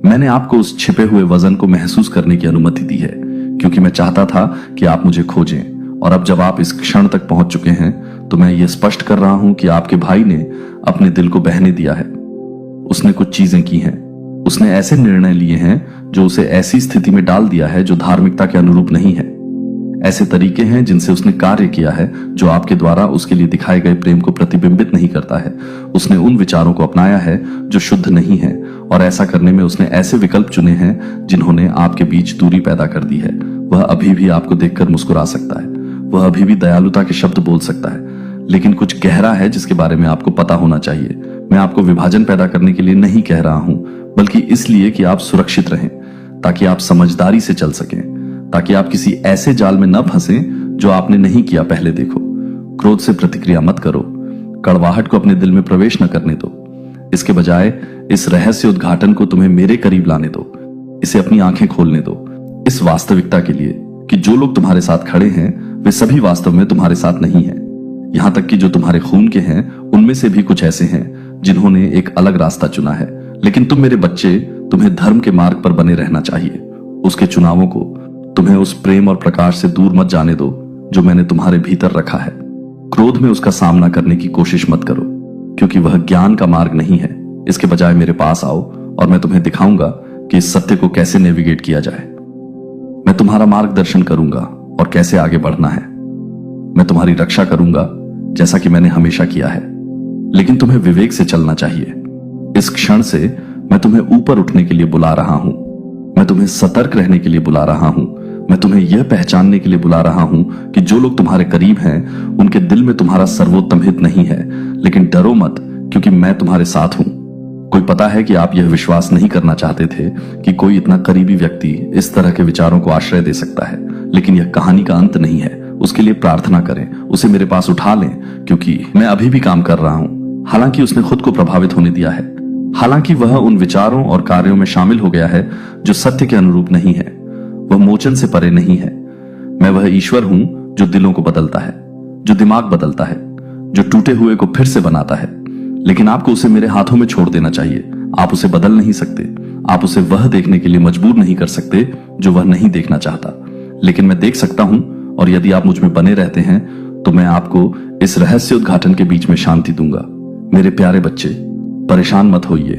मैंने आपको उस छिपे हुए वजन को महसूस करने की अनुमति दी है, क्योंकि मैं चाहता था कि आप मुझे खोजें। और अब जब आप इस क्षण तक पहुंच चुके हैं, तो मैं ये स्पष्ट कर रहा हूं कि आपके भाई ने अपने दिल को बहने दिया है। उसने कुछ चीजें की हैं। उसने ऐसे निर्णय लिए हैं जो उसे ऐसी स्थिति में डाल दिया है जो धार्मिकता के अनुरूप नहीं है। ऐसे तरीके हैं जिनसे उसने कार्य किया है जो आपके द्वारा उसके लिए दिखाए गए प्रेम को प्रतिबिंबित नहीं करता है। उसने उन विचारों को अपनाया है जो शुद्ध नहीं है, और ऐसा करने में उसने ऐसे विकल्प चुने हैं जिन्होंने आपके बीच दूरी पैदा कर दी है। वह अभी भी आपको देखकर मुस्कुरा सकता है, वह अभी भी दयालुता के शब्द बोल सकता है, लेकिन कुछ गहरा है जिसके बारे में आपको पता होना चाहिए। मैं आपको विभाजन पैदा करने के लिए नहीं कह रहा हूं, बल्कि इसलिए कि आप सुरक्षित रहें, ताकि आप समझदारी से चल सकें, ताकि आप किसी ऐसे जाल में न फंसें जो आपने नहीं किया। पहले देखो, क्रोध से प्रतिक्रिया मत करो, कड़वाहट को अपने दिल में प्रवेश न करने दो। इसके बजाय इस रहस्य उद्घाटन को तुम्हें मेरे करीब लाने दो, इसे अपनी आंखें खोलने दो, इस वास्तविकता के लिए कि जो लोग तुम्हारे साथ खड़े हैं वे सभी वास्तव में तुम्हारे साथ नहीं हैं। यहां तक कि जो तुम्हारे खून के हैं उनमें से भी कुछ ऐसे हैं जिन्होंने एक अलग रास्ता चुना है। लेकिन तुम मेरे बच्चे, तुम्हें धर्म के मार्ग पर बने रहना चाहिए। उसके चुनावों को, तुम्हें उस प्रेम और प्रकाश से दूर मत जाने दो जो मैंने तुम्हारे भीतर रखा है। क्रोध में उसका सामना करने की कोशिश मत करो, क्योंकि वह ज्ञान का मार्ग नहीं है। इसके बजाय मेरे पास आओ और मैं तुम्हें दिखाऊंगा कि इस सत्य को कैसे नेविगेट किया जाए। मैं तुम्हारा मार्गदर्शन करूंगा और कैसे आगे बढ़ना है। मैं तुम्हारी रक्षा करूंगा जैसा कि मैंने हमेशा किया है, लेकिन तुम्हें विवेक से चलना चाहिए। इस क्षण से मैं तुम्हें ऊपर उठने के लिए बुला रहा हूं। मैं तुम्हें सतर्क रहने के लिए बुला रहा हूं। मैं तुम्हें यह पहचानने के लिए बुला रहा हूं कि जो लोग तुम्हारे करीब हैं उनके दिल में तुम्हारा सर्वोत्तम हित नहीं है। लेकिन डरो मत, क्योंकि मैं तुम्हारे साथ हूं। कोई पता है कि आप यह विश्वास नहीं करना चाहते थे कि कोई इतना करीबी व्यक्ति इस तरह के विचारों को आश्रय दे सकता है, लेकिन यह कहानी का अंत नहीं है। उसके लिए प्रार्थना करें, उसे मेरे पास उठा लें, क्योंकि मैं अभी भी काम कर रहा हूं। हालांकि उसने खुद को प्रभावित होने दिया है, हालांकि वह उन विचारों और कार्यों में शामिल हो गया है जो सत्य के अनुरूप नहीं है, वह मोचन से परे नहीं है। मैं वह ईश्वर हूं जो दिलों को बदलता है, जो दिमाग बदलता है, जो टूटे हुए को फिर से बनाता है। लेकिन आपको उसे मेरे हाथों में छोड़ देना चाहिए। आप उसे बदल नहीं सकते, आप उसे वह देखने के लिए मजबूर नहीं कर सकते जो वह नहीं देखना चाहता। लेकिन मैं देख सकता हूं, और यदि आप मुझ में बने रहते हैं तो मैं आपको इस रहस्य उद्घाटन के बीच में शांति दूंगा। मेरे प्यारे बच्चे, परेशान मत होइए।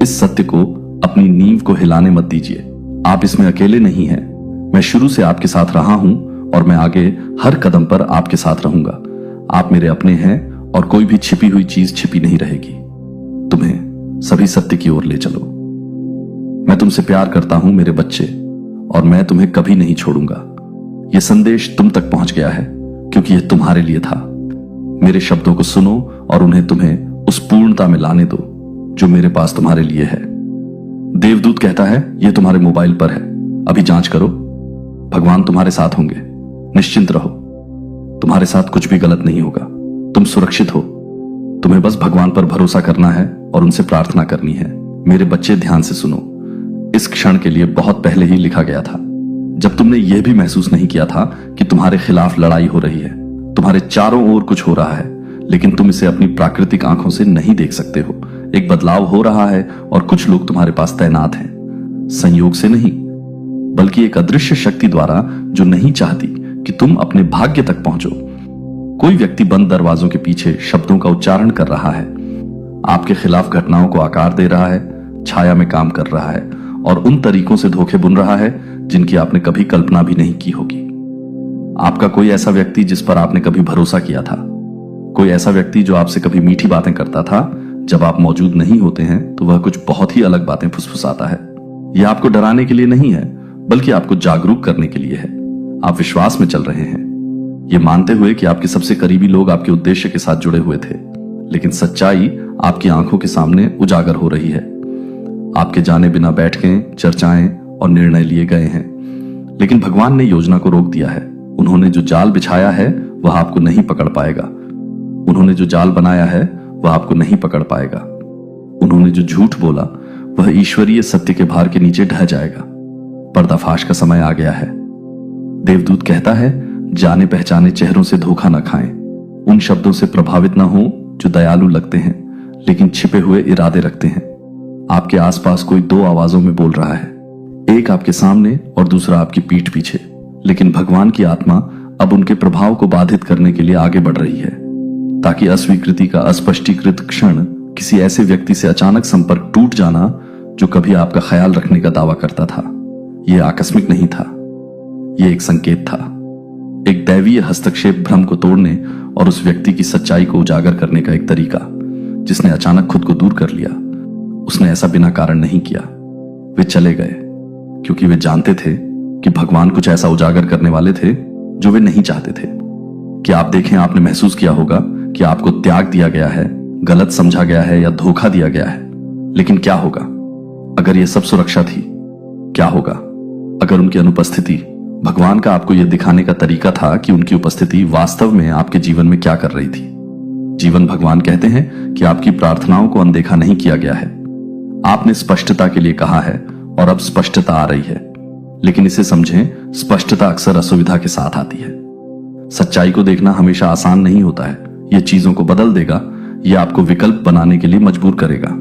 इस सत्य को, अपनी नींव को हिलाने मत दीजिए। आप इसमें अकेले नहीं हैं। मैं शुरू से आपके साथ रहा हूं और मैं आगे हर कदम पर आपके साथ रहूंगा। आप मेरे अपने हैं और कोई भी छिपी हुई चीज छिपी नहीं रहेगी। तुम्हें सभी सत्य की ओर ले चलो। मैं तुमसे प्यार करता हूं मेरे बच्चे, और मैं तुम्हें कभी नहीं छोड़ूंगा। यह संदेश तुम तक पहुंच गया है क्योंकि यह तुम्हारे लिए था। मेरे शब्दों को सुनो और उन्हें तुम्हें उस पूर्णता में लाने दो जो मेरे पास तुम्हारे लिए है। देवदूत कहता है यह तुम्हारे मोबाइल पर है, अभी जांच करो। भगवान तुम्हारे साथ होंगे, निश्चिंत रहो। तुम्हारे साथ कुछ भी गलत नहीं होगा, तुम सुरक्षित हो। तुम्हें बस भगवान पर भरोसा करना है और उनसे प्रार्थना करनी है। मेरे बच्चे, ध्यान से सुनो। इस क्षण के लिए बहुत पहले ही लिखा गया था, जब तुमने यह भी महसूस नहीं किया था कि तुम्हारे खिलाफ लड़ाई हो रही है। तुम्हारे चारों ओर कुछ हो रहा है, लेकिन तुम इसे अपनी प्राकृतिक आंखों से नहीं देख सकते हो। एक बदलाव हो रहा है और कुछ लोग तुम्हारे पास तैनात हैं, संयोग से नहीं, बल्कि एक अदृश्य शक्ति द्वारा जो नहीं चाहती कि तुम अपने भाग्य तक पहुंचो। कोई व्यक्ति बंद दरवाजों के पीछे शब्दों का उच्चारण कर रहा है, आपके खिलाफ घटनाओं को आकार दे रहा है, छाया में काम कर रहा है और उन तरीकों से धोखे बुन रहा है जिनकी आपने कभी कल्पना भी नहीं की होगी। आपका कोई ऐसा व्यक्ति जिस पर आपने कभी भरोसा किया था, कोई ऐसा व्यक्ति जो आपसे कभी मीठी बातें करता था, जब आप मौजूद नहीं होते हैं तो वह कुछ बहुत ही अलग बातें फुसफुसाता है। यह आपको डराने के लिए नहीं है, बल्कि आपको जागरूक करने के लिए है। आप विश्वास में चल रहे हैं, ये मानते हुए कि आपके सबसे करीबी लोग आपके उद्देश्य के साथ जुड़े हुए थे, लेकिन सच्चाई आपकी आंखों के सामने उजागर हो रही है। आपके जाने बिना बैठकें, चर्चाएं और निर्णय लिए गए हैं, लेकिन भगवान ने योजना को रोक दिया है। उन्होंने जो जाल बिछाया है वह आपको नहीं पकड़ पाएगा। उन्होंने जो जाल बनाया है वह आपको नहीं पकड़ पाएगा। उन्होंने जो झूठ बोला वह ईश्वरीय सत्य के भार के नीचे ढह जाएगा। पर्दाफाश का समय आ गया है। देवदूत कहता है, जाने पहचाने चेहरों से धोखा न खाएं। उन शब्दों से प्रभावित न हो जो दयालु लगते हैं लेकिन छिपे हुए इरादे रखते हैं। आपके आसपास कोई दो आवाजों में बोल रहा है, एक आपके सामने और दूसरा आपकी पीठ पीछे, लेकिन भगवान की आत्मा अब उनके प्रभाव को बाधित करने के लिए आगे बढ़ रही है, ताकि अस्वीकृति का अस्पष्टीकृत क्षण किसी ऐसे व्यक्ति से अचानक संपर्क टूट जाना जो कभी आपका ख्याल रखने का दावा करता था। यह आकस्मिक नहीं था, यह एक संकेत था, एक दैवीय हस्तक्षेप भ्रम को तोड़ने और उस व्यक्ति की सच्चाई को उजागर करने का एक तरीका, जिसने अचानक खुद को दूर कर लिया। उसने ऐसा बिना कारण नहीं किया। वे चले गए क्योंकि वे जानते थे कि भगवान कुछ ऐसा उजागर करने वाले थे जो वे नहीं चाहते थे। कि आप देखें, आपने महसूस किया होगा कि आपको त्याग दिया गया है, गलत समझा गया है या धोखा दिया गया है। लेकिन क्या होगा अगर यह सब सुरक्षा थी? क्या होगा अगर उनकी अनुपस्थिति भगवान का आपको यह दिखाने का तरीका था कि उनकी उपस्थिति वास्तव में आपके जीवन में क्या कर रही थी? जीवन भगवान कहते हैं कि आपकी प्रार्थनाओं को अनदेखा नहीं किया गया है। आपने स्पष्टता के लिए कहा है और अब स्पष्टता आ रही है। लेकिन इसे समझें, स्पष्टता अक्सर असुविधा के साथ आती है। सच्चाई को देखना हमेशा आसान नहीं होता है। यह चीजों को बदल देगा, यह आपको विकल्प बनाने के लिए मजबूर करेगा।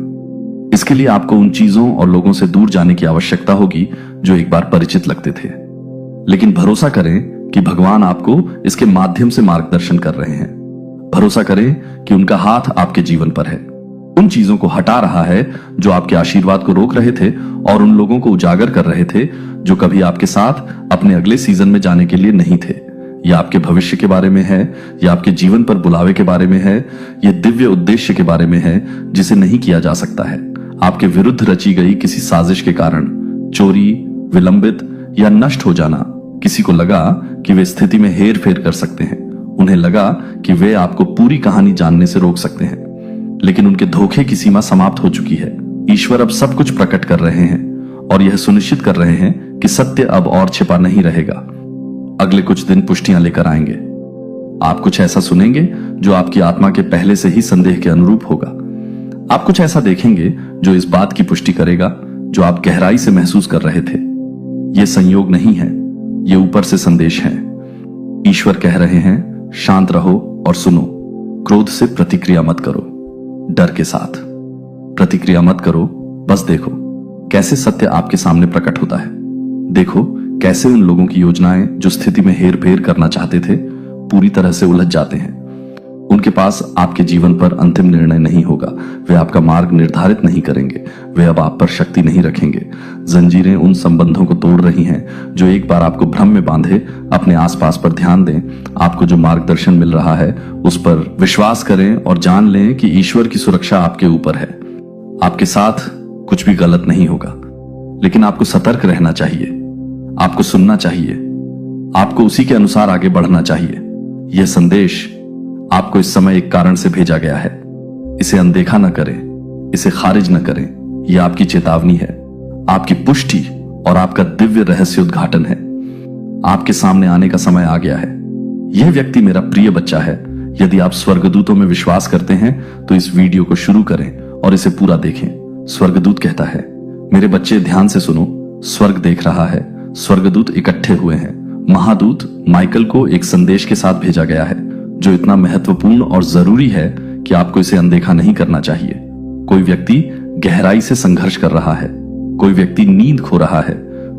इसके लिए आपको उन चीजों और लोगों से दूर जाने की आवश्यकता होगी जो एक बार परिचित लगते थे। लेकिन भरोसा करें कि भगवान आपको इसके माध्यम से मार्गदर्शन कर रहे हैं। भरोसा करें कि उनका हाथ आपके जीवन पर है। उन चीजों को हटा रहा है जो आपके आशीर्वाद को रोक रहे थे और उन लोगों को उजागर कर रहे थे जो कभी आपके साथ अपने अगले सीजन में जाने के लिए नहीं थे। यह आपके भविष्य के बारे में है, यह आपके जीवन पर बुलावे के बारे में है, यह दिव्य उद्देश्य के बारे में है जिसे नहीं किया जा सकता है। आपके विरुद्ध रची गई किसी साजिश के कारण चोरी, विलंबित या नष्ट हो जाना। किसी को लगा कि वे स्थिति में हेर फेर कर सकते हैं। उन्हें लगा कि वे आपको पूरी कहानी जानने से रोक सकते हैं, लेकिन उनके धोखे की सीमा समाप्त हो चुकी है। ईश्वर अब सब कुछ प्रकट कर रहे हैं और यह सुनिश्चित कर रहे हैं कि सत्य अब और छिपा नहीं रहेगा। अगले कुछ दिन पुष्टियां लेकर आएंगे। आप कुछ ऐसा सुनेंगे जो आपकी आत्मा के पहले से ही संदेह के अनुरूप होगा। आप कुछ ऐसा देखेंगे जो इस बात की पुष्टि करेगा जो आप गहराई से महसूस कर रहे थे। यह संयोग नहीं है, यह ऊपर से संदेश है। ईश्वर कह रहे हैं, शांत रहो और सुनो। क्रोध से प्रतिक्रिया मत करो, डर के साथ प्रतिक्रिया मत करो। बस देखो कैसे सत्य आपके सामने प्रकट होता है। देखो कैसे उन लोगों की योजनाएं जो स्थिति में हेर फेर करना चाहते थे पूरी तरह से उलझ जाते हैं। उनके पास आपके जीवन पर अंतिम निर्णय नहीं होगा। वे आपका मार्ग निर्धारित नहीं करेंगे। वे अब आप पर शक्ति नहीं रखेंगे। जंजीरें उन संबंधों को तोड़ रही हैं जो एक बार आपको भ्रम में बांधे। अपने आसपास पर ध्यान दें। आपको जो मार्गदर्शन मिल रहा है उस पर विश्वास करें और जान लें कि ईश्वर की सुरक्षा आपके ऊपर है। आपके साथ कुछ भी गलत नहीं होगा, लेकिन आपको सतर्क रहना चाहिए। आपको सुनना चाहिए। आपको उसी के अनुसार आगे बढ़ना चाहिए। यह संदेश आपको इस समय एक कारण से भेजा गया है। इसे अनदेखा न करें, इसे खारिज न करें। यह आपकी चेतावनी है, आपकी पुष्टि और आपका दिव्य रहस्य उद्घाटन है। आपके सामने आने का समय आ गया है। यह व्यक्ति मेरा प्रिय बच्चा है। यदि आप स्वर्गदूतों में विश्वास करते हैं तो इस वीडियो को शुरू करें और इसे पूरा देखें। स्वर्गदूत कहता है, मेरे बच्चे ध्यान से सुनो। स्वर्ग देख रहा है। स्वर्गदूत इकट्ठे हुए हैं। महादूत माइकल को एक संदेश के साथ भेजा गया है जो इतना महत्वपूर्ण और जरूरी है कि आपको इसे अनदेखा नहीं करना चाहिए। कोई व्यक्ति गहराई से संघर्ष कर रहा है। कोई व्यक्ति नींद खो रहा है।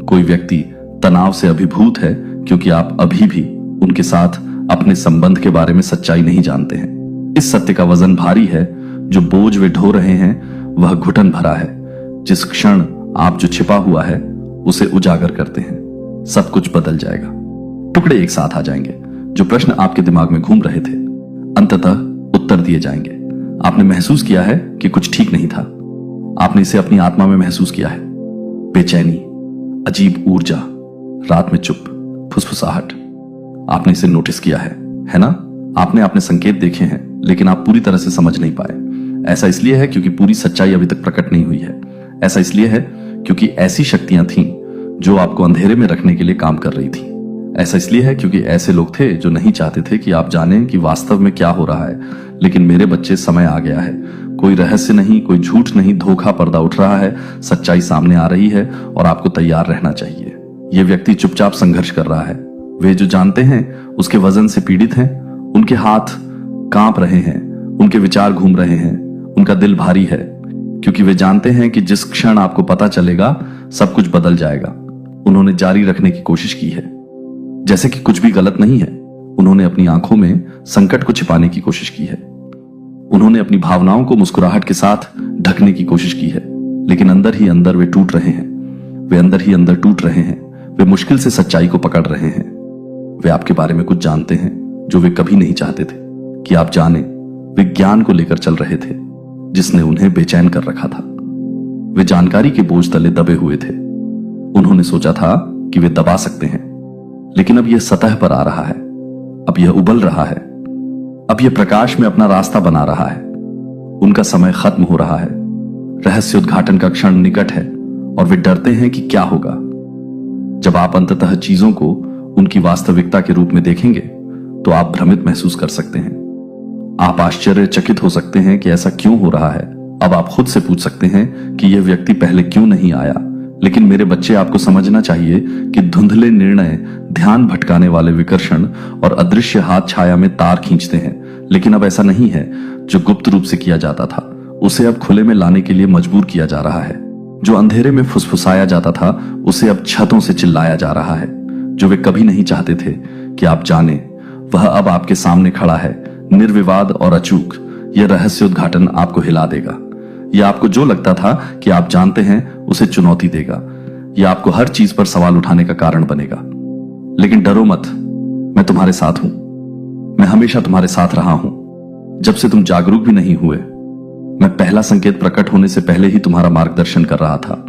कोई व्यक्ति तनाव से अभिभूत है क्योंकि आप अभी भी उनके साथ अपने संबंध के बारे में सच्चाई नहीं जानते हैं। इस सत्य का वजन भारी है। जो बोझ वे ढो रहे हैं वह घुटन भरा है। जिस क्षण आप जो छिपा हुआ है उसे उजागर करते हैं, सब कुछ बदल जाएगा। टुकड़े एक साथ आ जाएंगे। जो प्रश्न आपके दिमाग में घूम रहे थे अंततः उत्तर दिए जाएंगे। आपने महसूस किया है कि कुछ ठीक नहीं था। आपने इसे अपनी आत्मा में महसूस किया है। बेचैनी, अजीब ऊर्जा, रात में चुप, फुसफुसाहट। आपने इसे नोटिस किया है ना? आपने अपने संकेत देखे हैं लेकिन आप पूरी तरह से समझ नहीं पाए। ऐसा इसलिए है क्योंकि पूरी सच्चाई अभी तक प्रकट नहीं हुई है। ऐसा इसलिए है क्योंकि ऐसी शक्तियां थीं जो आपको अंधेरे में रखने के लिए काम कर रही थी। ऐसा इसलिए है क्योंकि ऐसे लोग थे जो नहीं चाहते थे कि आप जानें कि वास्तव में क्या हो रहा है। लेकिन मेरे बच्चे, समय आ गया है। कोई रहस्य नहीं, कोई झूठ नहीं, धोखा पर्दा उठ रहा है, सच्चाई सामने आ रही है और आपको तैयार रहना चाहिए। ये व्यक्ति चुपचाप संघर्ष कर रहा है। वे जो जानते हैं उसके वजन से पीड़ित हैं, उनके हाथ कांप रहे हैं, उनके विचार घूम रहे हैं, उनका दिल भारी है, क्योंकि वे जानते हैं कि जिस क्षण आपको पता चलेगा सब कुछ बदल जाएगा। उन्होंने जारी रखने की कोशिश की है, जैसे कि कुछ भी गलत नहीं है। उन्होंने अपनी आंखों में संकट को छिपाने की कोशिश की है। उन्होंने अपनी भावनाओं को मुस्कुराहट के साथ ढकने की कोशिश की है, लेकिन अंदर ही अंदर वे टूट रहे हैं। वे अंदर ही अंदर टूट रहे हैं। वे मुश्किल से सच्चाई को पकड़ रहे हैं। वे आपके बारे में कुछ जानते हैं जो वे कभी नहीं चाहते थे कि आप जाने। वे ज्ञान को लेकर चल रहे थे जिसने उन्हें बेचैन कर रखा था। वे जानकारी के बोझ तले दबे हुए थे। उन्होंने सोचा था कि वे दबा सकते हैं, लेकिन अब यह सतह पर आ रहा है। अब यह उबल रहा है। अब यह प्रकाश में अपना रास्ता बना रहा है। उनका समय खत्म हो रहा है। रहस्य उद्घाटन का क्षण निकट है और वे डरते हैं कि क्या होगा। जब आप अंततः चीजों को उनकी वास्तविकता के रूप में देखेंगे तो आप भ्रमित महसूस कर सकते हैं। आप आश्चर्यचकित हो सकते हैं कि ऐसा क्यों हो रहा है। अब आप खुद से पूछ सकते हैं कि यह व्यक्ति पहले क्यों नहीं आया। लेकिन मेरे बच्चे, आपको समझना चाहिए कि धुंधले निर्णय, ध्यान भटकाने वाले विकर्षण और अदृश्य हाथ छाया में तार खींचते हैं। लेकिन अब ऐसा नहीं है। जो गुप्त रूप से किया जाता था उसे अब खुले में लाने के लिए मजबूर किया जा रहा है। जो अंधेरे में फुसफुसाया जाता था उसे अब छतों से चिल्लाया जा रहा है। जो वे कभी नहीं चाहते थे कि आप जाने, वह अब आपके सामने खड़ा है, निर्विवाद और अचूक। यह रहस्य उद्घाटन आपको हिला देगा। यह आपको जो लगता था कि आप जानते हैं उसे चुनौती देगा। यह आपको हर चीज पर सवाल उठाने का कारण बनेगा। लेकिन डरो मत, मैं तुम्हारे साथ हूं। मैं हमेशा तुम्हारे साथ रहा हूं। जब से तुम जागरूक भी नहीं हुए, मैं पहला संकेत प्रकट होने से पहले ही तुम्हारा मार्गदर्शन कर रहा था।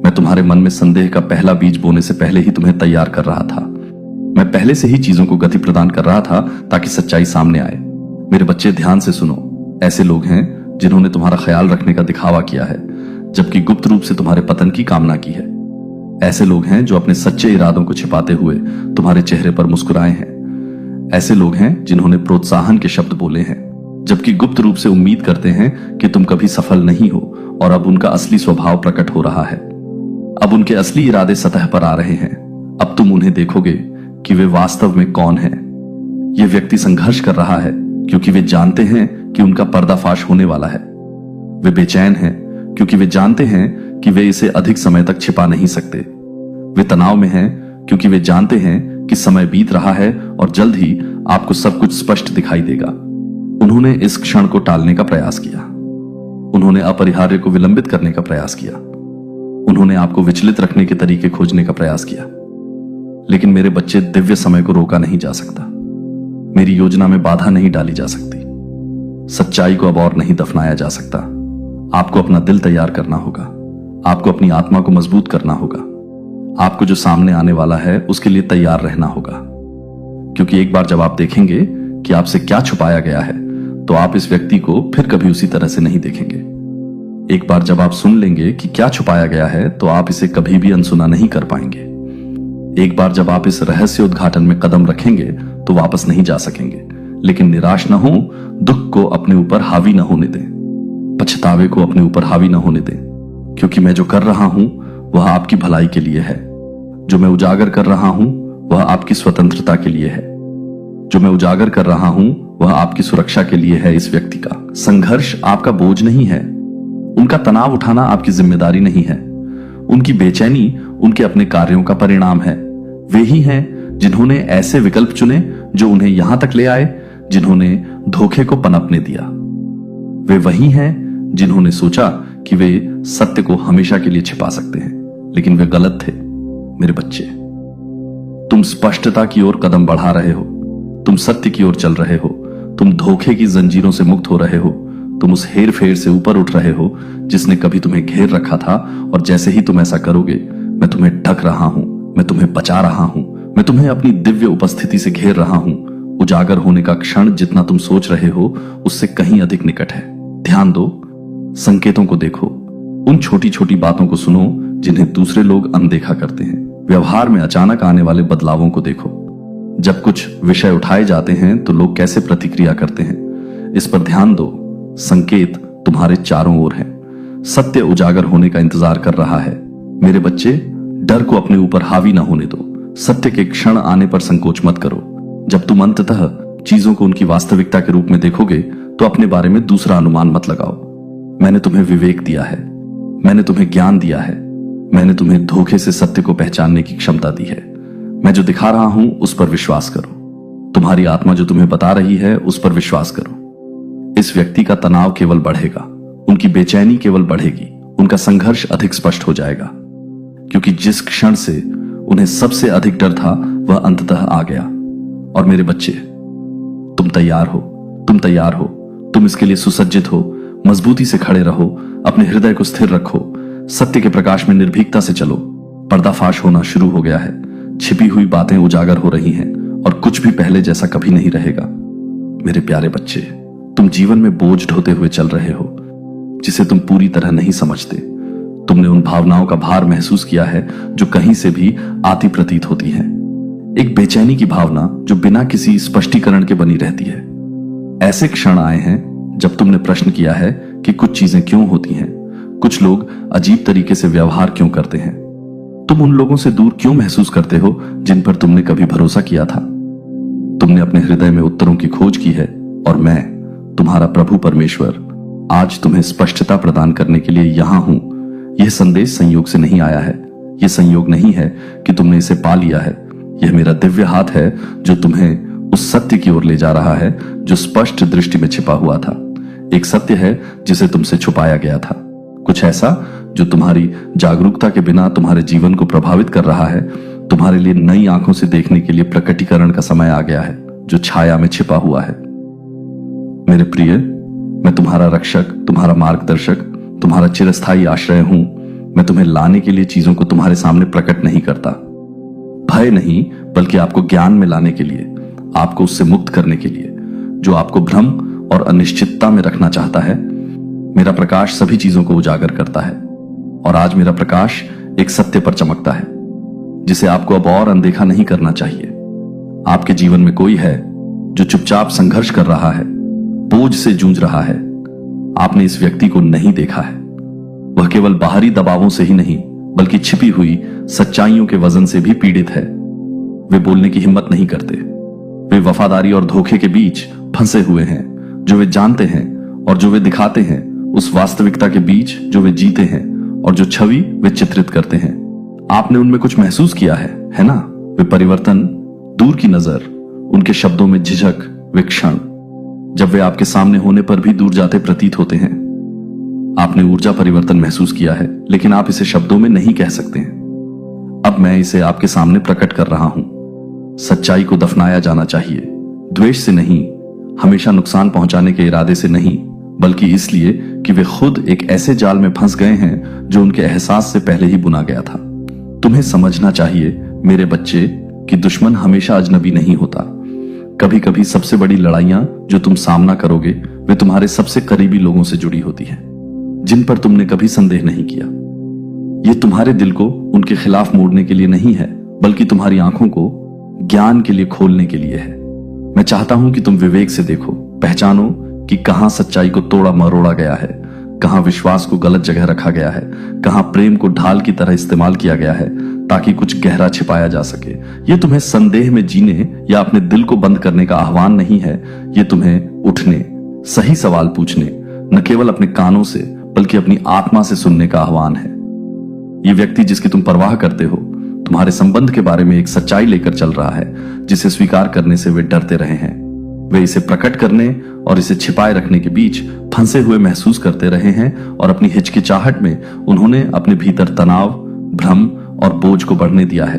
मैं तुम्हारे मन में संदेह का पहला बीज बोने से पहले ही तुम्हें तैयार कर रहा था। मैं पहले से ही चीजों को गति प्रदान कर रहा था ताकि सच्चाई सामने आए। मेरे बच्चे, ध्यान से सुनो। ऐसे लोग हैं जिन्होंने तुम्हारा ख्याल रखने का दिखावा किया है, जबकि गुप्त रूप से तुम्हारे पतन की कामना की है। ऐसे लोग हैं जो अपने सच्चे इरादों को छिपाते हुए तुम्हारे चेहरे पर मुस्कुराए हैं। ऐसे लोग हैं जिन्होंने प्रोत्साहन के शब्द बोले हैं, जबकि गुप्त रूप से उम्मीद करते हैं कि तुम कभी सफल नहीं हो। और अब उनका असली स्वभाव प्रकट हो रहा है। अब उनके असली इरादे सतह पर आ रहे हैं। अब तुम उन्हें देखोगे कि वे वास्तव में कौन हैं। यह व्यक्ति संघर्ष कर रहा है क्योंकि वे जानते हैं कि उनका पर्दाफाश होने वाला है। वे बेचैन हैं क्योंकि वे जानते हैं कि वे इसे अधिक समय तक छिपा नहीं सकते। वे तनाव में हैं क्योंकि वे जानते हैं कि समय बीत रहा है और जल्द ही आपको सब कुछ स्पष्ट दिखाई देगा। उन्होंने इस क्षण को टालने का प्रयास किया। उन्होंने अपरिहार्य को विलंबित करने का प्रयास किया। उन्होंने आपको विचलित रखने के तरीके खोजने का प्रयास किया। लेकिन मेरे बच्चे, दिव्य समय को रोका नहीं जा सकता। मेरी योजना में बाधा नहीं डाली जा सकती। सच्चाई को अब और नहीं दफनाया जा सकता। आपको अपना दिल तैयार करना होगा। आपको अपनी आत्मा को मजबूत करना होगा। आपको जो सामने आने वाला है उसके लिए तैयार रहना होगा, क्योंकि एक बार जब आप देखेंगे कि आपसे क्या छुपाया गया है तो आप इस व्यक्ति को फिर कभी उसी तरह से नहीं देखेंगे। एक बार जब आप सुन लेंगे कि क्या छुपाया गया है तो आप इसे कभी भी अनसुना नहीं कर पाएंगे। एक बार जब आप इस रहस्य उद्घाटन में कदम रखेंगे तो वापस नहीं जा सकेंगे। लेकिन निराश न हो, दुख को अपने ऊपर हावी न होने दें, पछतावे को अपने ऊपर हावी न होने दें, क्योंकि मैं जो कर रहा हूं वह आपकी भलाई के लिए है। जो मैं उजागर कर रहा हूं वह आपकी स्वतंत्रता के लिए है। जो मैं उजागर कर रहा हूं वह आपकी सुरक्षा के लिए है। इस व्यक्ति का संघर्ष आपका बोझ नहीं है। उनका तनाव उठाना आपकी जिम्मेदारी नहीं है। उनकी बेचैनी उनके अपने कार्यों का परिणाम है। वे ही हैं जिन्होंने ऐसे विकल्प चुने जो उन्हें यहां तक ले आए, जिन्होंने धोखे को पनपने दिया। वे वही हैं जिन्होंने सोचा कि वे सत्य को हमेशा के लिए छिपा सकते हैं, लेकिन वे गलत थे। मेरे बच्चे, तुम स्पष्टता की ओर कदम बढ़ा रहे हो। तुम सत्य की ओर चल रहे हो। तुम धोखे की जंजीरों से मुक्त हो रहे हो। तुम उस हेर फेर से ऊपर उठ रहे हो जिसने कभी तुम्हें घेर रखा था। और जैसे ही तुम ऐसा करोगे, मैं तुम्हें ढक रहा हूं, मैं तुम्हें बचा रहा हूं, मैं तुम्हें अपनी दिव्य उपस्थिति से घेर रहा हूं। उजागर होने का क्षण जितना तुम सोच रहे हो उससे कहीं अधिक निकट है। ध्यान दो, संकेतों को देखो, उन छोटी छोटी बातों को सुनो जिन्हें दूसरे लोग अनदेखा करते हैं। व्यवहार में अचानक आने वाले बदलावों को देखो। जब कुछ विषय उठाए जाते हैं तो लोग कैसे प्रतिक्रिया करते हैं, इस पर ध्यान दो। संकेत तुम्हारे चारों ओर हैं। सत्य उजागर होने का इंतजार कर रहा है। मेरे बच्चे, डर को अपने ऊपर हावी ना होने दो। सत्य के क्षण आने पर संकोच मत करो। जब तुम अंततः चीजों को उनकी वास्तविकता के रूप में देखोगे तो अपने बारे में दूसरा अनुमान मत लगाओ। मैंने तुम्हें विवेक दिया है, मैंने तुम्हें ज्ञान दिया है, मैंने तुम्हें धोखे से सत्य को पहचानने की क्षमता दी है। मैं जो दिखा रहा हूं उस पर विश्वास करो। तुम्हारी आत्मा जो तुम्हें बता रही है उस पर विश्वास करो। इस व्यक्ति का तनाव केवल बढ़ेगा, उनकी बेचैनी केवल बढ़ेगी, उनका संघर्ष अधिक स्पष्ट हो जाएगा, क्योंकि जिस क्षण से उन्हें सबसे अधिक डर था वह अंततः आ गया। और मेरे बच्चे, तुम तैयार हो, तुम तैयार हो, तुम इसके लिए सुसज्जित हो। मजबूती से खड़े रहो, अपने हृदय को स्थिर रखो, सत्य के प्रकाश में निर्भीकता से चलो। पर्दाफाश होना शुरू हो गया है, छिपी हुई बातें उजागर हो रही हैं और कुछ भी पहले जैसा कभी नहीं रहेगा। मेरे प्यारे बच्चे, तुम जीवन में बोझ ढोते हुए चल रहे हो जिसे तुम पूरी तरह नहीं समझते। तुमने उन भावनाओं का भार महसूस किया है जो कहीं से भी आती प्रतीत होती हैं। एक बेचैनी की भावना जो बिना किसी स्पष्टीकरण के बनी रहती है। ऐसे क्षण आए हैं जब तुमने प्रश्न किया है कि कुछ चीजें क्यों होती हैं, कुछ लोग अजीब तरीके से व्यवहार क्यों करते हैं। तुम उन लोगों से दूर क्यों महसूस करते हो जिन पर तुमने कभी भरोसा किया था। तुमने अपने हृदय में उत्तरों की खोज की है और मैं, तुम्हारा प्रभु परमेश्वर, आज तुम्हें स्पष्टता प्रदान करने के लिए यहां हूं। यह संदेश संयोग से नहीं आया है। यह संयोग नहीं है कि तुमने इसे पा लिया है। यह मेरा दिव्य हाथ है जो तुम्हें उस सत्य की ओर ले जा रहा है जो स्पष्ट दृष्टि में छिपा हुआ था। एक सत्य है जिसे तुमसे छुपाया गया था, कुछ ऐसा जो तुम्हारी जागरूकता के बिना तुम्हारे जीवन को प्रभावित कर रहा है। तुम्हारे लिए नई आंखों से देखने के लिए प्रकटीकरण का समय आ गया है जो छाया में छिपा हुआ है। मेरे प्रिय, मैं तुम्हारा रक्षक, तुम्हारा मार्गदर्शक, तुम्हारा चिरस्थायी आश्रय हूं। मैं तुम्हें लाने के लिए चीजों को तुम्हारे सामने प्रकट नहीं करता, भय नहीं, बल्कि आपको ज्ञान में लाने के लिए, आपको उससे मुक्त करने के लिए जो आपको भ्रम और अनिश्चितता में रखना चाहता है। मेरा प्रकाश सभी चीजों को उजागर करता है और आज मेरा प्रकाश एक सत्य पर चमकता है जिसे आपको अब और अनदेखा नहीं करना चाहिए। आपके जीवन में कोई है जो चुपचाप संघर्ष कर रहा है, बोझ से जूझ रहा है। आपने इस व्यक्ति को नहीं देखा है। वह केवल बाहरी दबावों से ही नहीं बल्कि छिपी हुई सच्चाइयों के वजन से भी पीड़ित है। वे बोलने की हिम्मत नहीं करते। वे वफादारी और धोखे के बीच फंसे हुए हैं जो वे जानते हैं और जो वे दिखाते हैं, उस वास्तविकता के बीच जो वे जीते हैं और जो छवि वे चित्रित करते हैं। आपने उनमें कुछ महसूस किया है ना? वे परिवर्तन, दूर की नजर, उनके शब्दों में झिझक, वे क्षण जब वे आपके सामने होने पर भी दूर जाते प्रतीत होते हैं। आपने ऊर्जा परिवर्तन महसूस किया है, लेकिन आप इसे शब्दों में नहीं कह सकते हैं। अब मैं इसे आपके सामने प्रकट कर रहा हूं। सच्चाई को दफनाया जाना चाहिए, द्वेष से नहीं, हमेशा नुकसान पहुंचाने के इरादे से नहीं, बल्कि इसलिए कि वे खुद एक ऐसे जाल में फंस गए हैं जो उनके एहसास से पहले ही बुना गया था। तुम्हें समझना चाहिए मेरे बच्चे कि दुश्मन हमेशा अजनबी नहीं होता। कभी कभी सबसे बड़ी लड़ाइयां जो तुम सामना करोगे वे तुम्हारे सबसे करीबी लोगों से जुड़ी होती हैं, जिन पर तुमने कभी संदेह नहीं किया। यह तुम्हारे दिल को उनके खिलाफ मोड़ने के लिए नहीं है, बल्कि तुम्हारी आंखों को ज्ञान के लिए खोलने के लिए है। मैं चाहता हूं कि तुम विवेक से देखो, पहचानो कि कहां सच्चाई को तोड़ा मरोड़ा गया है, कहां विश्वास को गलत जगह रखा गया है, कहां प्रेम को ढाल की तरह इस्तेमाल किया गया है ताकि कुछ गहरा छिपाया जा सके। यह तुम्हें संदेह में जीने या अपने दिल को बंद करने का आह्वान नहीं है। यह तुम्हें उठने, सही सवाल पूछने, न केवल अपने कानों से बल्कि अपनी आत्मा से सुनने का आह्वान है। यह व्यक्ति जिसकी तुम परवाह करते हो तुम्हारे संबंध के बारे में एक सच्चाई लेकर चल रहा है जिसे स्वीकार करने से वे डरते रहे हैं। वे इसे प्रकट करने और इसे छिपाए रखने के बीच फंसे हुए महसूस करते रहे हैं और अपनी हिचकिचाहट में उन्होंने अपने भीतर तनाव, भ्रम और बोझ को बढ़ने दिया है।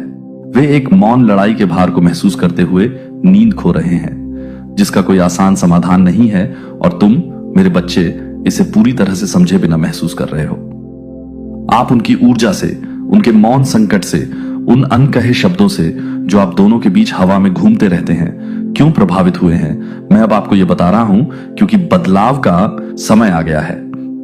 वे एक मौन लड़ाई के भार को महसूस करते हुए नींद खो रहे हैं जिसका कोई आसान समाधान नहीं है, और तुम मेरे बच्चे इसे पूरी तरह से समझे बिना महसूस कर रहे हो। आप उनकी ऊर्जा से, उनके मौन संकट से, उन अनकहे शब्दों से जो आप दोनों के बीच हवा में घूमते रहते हैं, क्यों प्रभावित हुए हैं। मैं अब आपको यह बता रहा हूं क्योंकि बदलाव का समय आ गया है।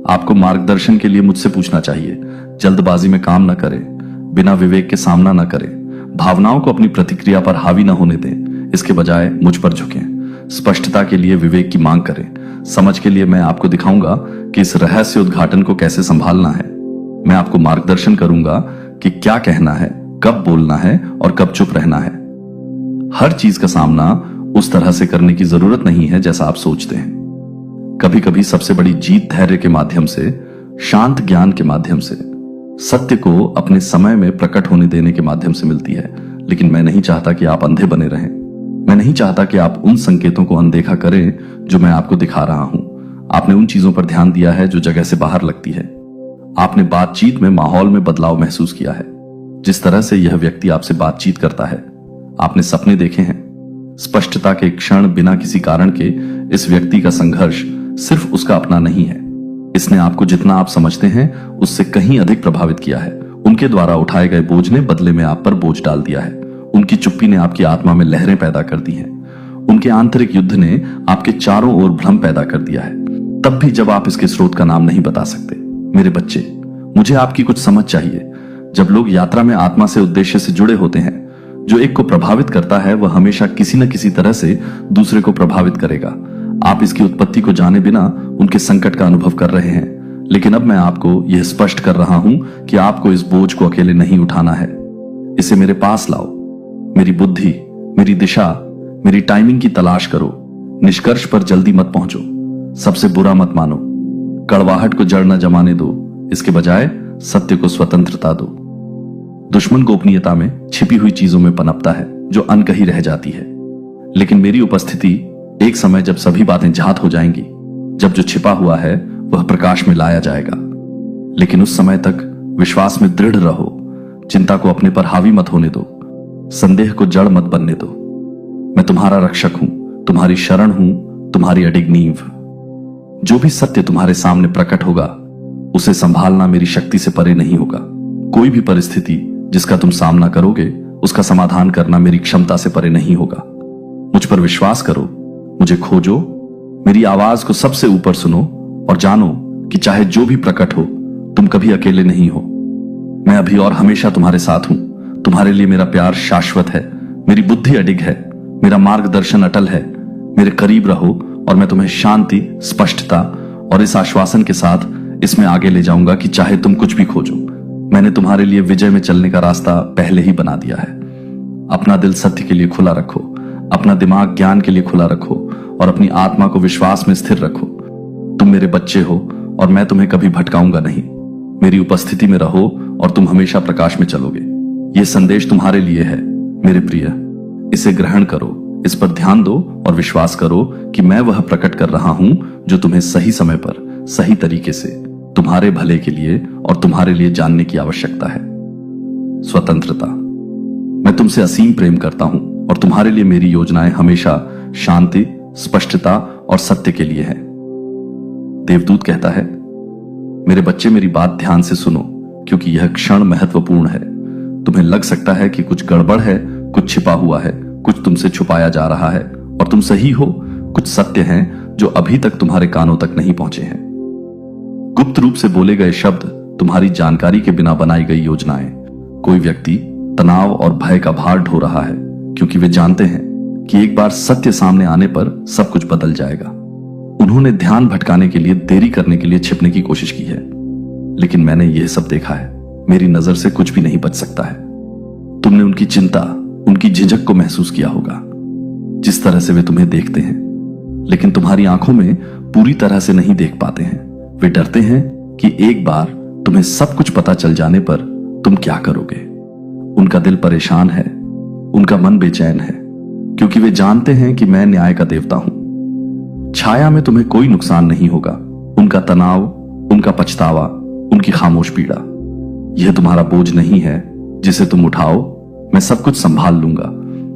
आपको मार्गदर्शन के लिए मुझसे पूछना चाहिए। जल्दबाजी में काम न करें, बिना विवेक के सामना न करें, भावनाओं को अपनी प्रतिक्रिया पर हावी न होने दें, इसके बजाय मुझ पर झुकें। स्पष्टता के लिए विवेक की मांग करें। समझ के लिए मैं आपको दिखाऊंगा कि इस रहस्य उद्घाटन को कैसे संभालना है। मैं आपको मार्गदर्शन करूंगा कि क्या कहना है, कब बोलना है और कब चुप रहना है। हर चीज का सामना उस तरह से करने की जरूरत नहीं है जैसा आप सोचते हैं। कभी कभी सबसे बड़ी जीत धैर्य के माध्यम से, शांत ज्ञान के माध्यम से, सत्य को अपने समय में प्रकट होने देने के माध्यम से मिलती है। लेकिन मैं नहीं चाहता कि आप अंधे बने रहें। मैं नहीं चाहता कि आप उन संकेतों को अनदेखा करें जो मैं आपको दिखा रहा हूं। आपने उन चीजों पर ध्यान दिया है जो जगह से बाहर लगती है। आपने बातचीत में माहौल में बदलाव महसूस किया है। जिस तरह से यह व्यक्ति आपसे बातचीत करता है, आपने सपने देखे हैं। स्पष्टता के क्षण बिना किसी कारण के इस व्यक्ति का संघर्ष सिर्फ उसका अपना नहीं है। इसने आपको जितना आप समझते हैं उससे कहीं अधिक प्रभावित किया है। उनके द्वारा उठाए गए बोझ ने बदले में आप पर बोझ डाल दिया है। उनकी चुप्पी ने आपकी आत्मा में लहरें पैदा कर दी हैं। उनके आंतरिक युद्ध ने आपके चारों ओर भ्रम पैदा कर दिया है, तब भी जब आप इसके स्रोत का नाम नहीं बता सकते। मेरे बच्चे, मुझे आपकी कुछ समझ चाहिए। जब लोग यात्रा में आत्मा से, उद्देश्य से जुड़े होते हैं, जो एक को प्रभावित करता है वह हमेशा किसी न किसी तरह से दूसरे को प्रभावित करेगा। आप इसकी उत्पत्ति को जाने बिना उनके संकट का अनुभव कर रहे हैं, लेकिन अब मैं आपको यह स्पष्ट कर रहा हूं कि आपको इस बोझ को अकेले नहीं उठाना है। इसे मेरे पास लाओ। मेरी बुद्धि, मेरी दिशा, मेरी टाइमिंग की तलाश करो। निष्कर्ष पर जल्दी मत पहुंचो। सबसे बुरा मत मानो। कड़वाहट को जड़ न जमाने दो। इसके बजाय सत्य को स्वतंत्रता दो। दुश्मन गोपनीयता में छिपी हुई चीजों में पनपता है जो अनकही रह जाती है। लेकिन मेरी उपस्थिति एक समय जब सभी बातें झात हो जाएंगी, जब जो छिपा हुआ है वह प्रकाश में लाया जाएगा। लेकिन उस समय तक विश्वास में दृढ़ रहो। चिंता को अपने पर हावी मत होने दो। संदेह को जड़ मत बनने दो। मैं तुम्हारा रक्षक हूं, तुम्हारी शरण हूं, तुम्हारी अडिग नींव। जो भी सत्य तुम्हारे सामने प्रकट होगा उसे संभालना मेरी शक्ति से परे नहीं होगा। कोई भी परिस्थिति जिसका तुम सामना करोगे उसका समाधान करना मेरी क्षमता से परे नहीं होगा। मुझ पर विश्वास करो, मुझे खोजो, मेरी आवाज को सबसे ऊपर सुनो और जानो कि चाहे जो भी प्रकट हो तुम कभी अकेले नहीं हो। मैं अभी और हमेशा तुम्हारे साथ हूं। तुम्हारे लिए मेरा प्यार शाश्वत है, मेरी बुद्धि अडिग है, मेरा मार्गदर्शन अटल है। मेरे करीब रहो और मैं तुम्हें शांति, स्पष्टता और इस आश्वासन के साथ इसमें आगे ले जाऊंगा कि चाहे तुम कुछ भी खोजो, मैंने तुम्हारे लिए विजय में चलने का रास्ता पहले ही बना दिया है। अपना दिल सत्य के लिए खुला रखो, अपना दिमाग ज्ञान के लिए खुला रखो और अपनी आत्मा को विश्वास में स्थिर रखो। तुम मेरे बच्चे हो और मैं तुम्हें कभी भटकाऊंगा नहीं। मेरी उपस्थिति में रहो और तुम हमेशा प्रकाश में चलोगे। यह संदेश तुम्हारे लिए है मेरे प्रिय। इसे ग्रहण करो, इस पर ध्यान दो और विश्वास करो कि मैं वह प्रकट कर रहा हूं जो तुम्हें सही समय पर, सही तरीके से, तुम्हारे भले के लिए और तुम्हारे लिए जानने की आवश्यकता है। स्वतंत्रता। मैं तुमसे असीम प्रेम करता हूं और तुम्हारे लिए मेरी योजनाएं हमेशा शांति, स्पष्टता और सत्य के लिए है। देवदूत कहता है, मेरे बच्चे मेरी बात ध्यान से सुनो क्योंकि यह क्षण महत्वपूर्ण है। तुम्हें लग सकता है कि कुछ गड़बड़ है, कुछ छिपा हुआ है, कुछ तुमसे छुपाया जा रहा है और तुम सही हो। कुछ सत्य हैं जो अभी तक तुम्हारे कानों तक नहीं पहुंचे हैं। गुप्त रूप से बोले गए शब्द, तुम्हारी जानकारी के बिना बनाई गई योजनाएं। कोई व्यक्ति तनाव और भय का भार ढो रहा है क्योंकि वे जानते हैं कि एक बार सत्य सामने आने पर सब कुछ बदल जाएगा। उन्होंने ध्यान भटकाने के लिए, देरी करने के लिए छिपने की कोशिश की है, लेकिन मैंने यह सब देखा है। मेरी नजर से कुछ भी नहीं बच सकता है। तुमने उनकी चिंता, उनकी झिझक को महसूस किया होगा, जिस तरह से वे तुम्हें देखते हैं, लेकिन तुम्हारी आंखों में पूरी तरह से नहीं देख पाते हैं। वे डरते हैं कि एक बार तुम्हें सब कुछ पता चल जाने पर तुम क्या करोगे। उनका दिल परेशान है, उनका मन बेचैन है, क्योंकि वे जानते हैं कि मैं न्याय का देवता हूं। छाया में तुम्हें कोई नुकसान नहीं होगा। उनका तनाव, उनका पछतावा, उनकी खामोश पीड़ा, यह तुम्हारा बोझ नहीं है जिसे तुम उठाओ। मैं सब कुछ संभाल लूंगा।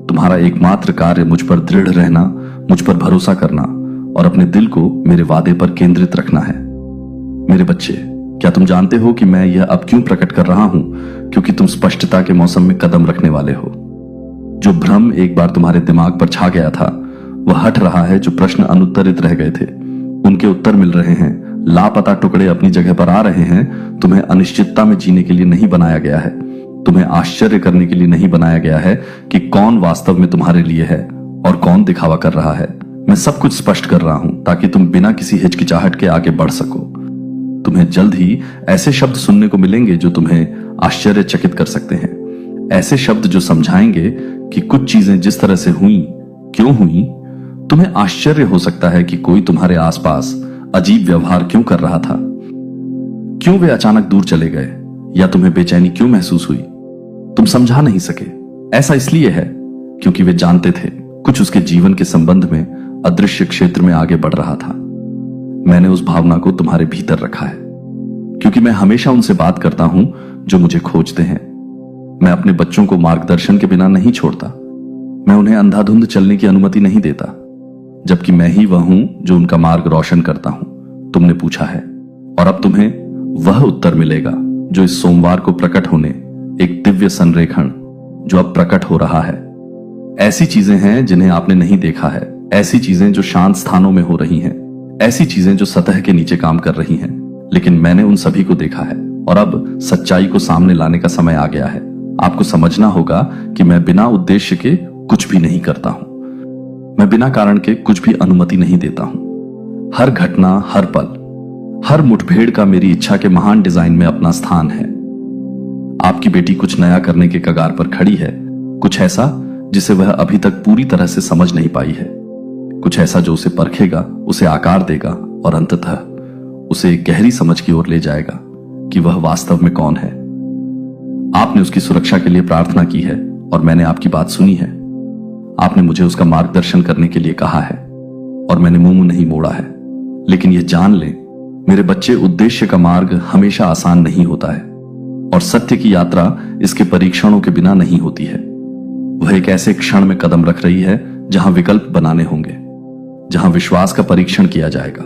तुम्हारा एकमात्र कार्य मुझ पर दृढ़ रहना, मुझ पर भरोसा करना और अपने दिल को मेरे वादे पर केंद्रित रखना है। मेरे बच्चे, क्या तुम जानते हो कि मैं यह अब क्यों प्रकट कर रहा हूं? क्योंकि तुम स्पष्टता के मौसम में कदम रखने वाले हो। जो भ्रम एक बार तुम्हारे दिमाग पर छा गया था वह हट रहा है। जो प्रश्न अनुत्तरित रह गए थे उनके उत्तर मिल रहे हैं। लापता टुकड़े अपनी जगह पर आ रहे हैं, तुम्हें अनिश्चितता में जीने के लिए नहीं बनाया गया है। तुम्हें आश्चर्य करने के लिए नहीं बनाया गया है कि कौन वास्तव में तुम्हारे लिए है और कौन दिखावा कर रहा है। मैं सब कुछ स्पष्ट कर रहा हूं ताकि तुम बिना किसी हिचकिचाहट के आगे बढ़ सको। तुम्हें जल्द ही ऐसे शब्द सुनने को मिलेंगे जो तुम्हें आश्चर्यचकित कर सकते हैं। ऐसे शब्द जो समझाएंगे कि कुछ चीजें जिस तरह से हुई क्यों हुई। तुम्हें आश्चर्य हो सकता है कि कोई तुम्हारे आसपास अजीब व्यवहार क्यों कर रहा था, क्यों वे अचानक दूर चले गए, या तुम्हें बेचैनी क्यों महसूस हुई। तुम समझा नहीं सके। ऐसा इसलिए है क्योंकि वे जानते थे कुछ उसके जीवन के संबंध में अदृश्य क्षेत्र में आगे बढ़ रहा था। मैंने उस भावना को तुम्हारे भीतर रखा है क्योंकि मैं हमेशा उनसे बात करता हूं जो मुझे खोजते हैं। मैं अपने बच्चों को मार्गदर्शन के बिना नहीं छोड़ता। मैं उन्हें अंधाधुंध चलने की अनुमति नहीं देता, जबकि मैं ही वह हूं जो उनका मार्ग रोशन करता हूं। तुमने पूछा है और अब तुम्हें वह उत्तर मिलेगा जो इस सोमवार को प्रकट होने, एक दिव्य संरेखण जो अब प्रकट हो रहा है। ऐसी चीजें हैं जिन्हें आपने नहीं देखा है, ऐसी चीजें जो शांत स्थानों में हो रही हैं, ऐसी चीजें जो सतह के नीचे काम कर रही हैं, लेकिन मैंने उन सभी को देखा है और अब सच्चाई को सामने लाने का समय आ गया है। आपको समझना होगा कि मैं बिना उद्देश्य के कुछ भी नहीं करता हूं। मैं बिना कारण के कुछ भी अनुमति नहीं देता हूं। हर घटना, हर पल, हर मुठभेड़ का मेरी इच्छा के महान डिजाइन में अपना स्थान है। आपकी बेटी कुछ नया करने के कगार पर खड़ी है, कुछ ऐसा जिसे वह अभी तक पूरी तरह से समझ नहीं पाई है, कुछ ऐसा जो उसे परखेगा, उसे आकार देगा और अंततः उसे एक गहरी समझ की ओर ले जाएगा कि वह वास्तव में कौन है। आपने उसकी सुरक्षा के लिए प्रार्थना की है और मैंने आपकी बात सुनी है। आपने मुझे उसका मार्गदर्शन करने के लिए कहा है और मैंने मुंह नहीं मोड़ा है। लेकिन यह जान ले मेरे बच्चे, उद्देश्य का मार्ग हमेशा आसान नहीं होता है और सत्य की यात्रा इसके परीक्षणों के बिना नहीं होती है। वह एक ऐसे क्षण में कदम रख रही है जहां विकल्प बनाने होंगे, जहां विश्वास का परीक्षण किया जाएगा,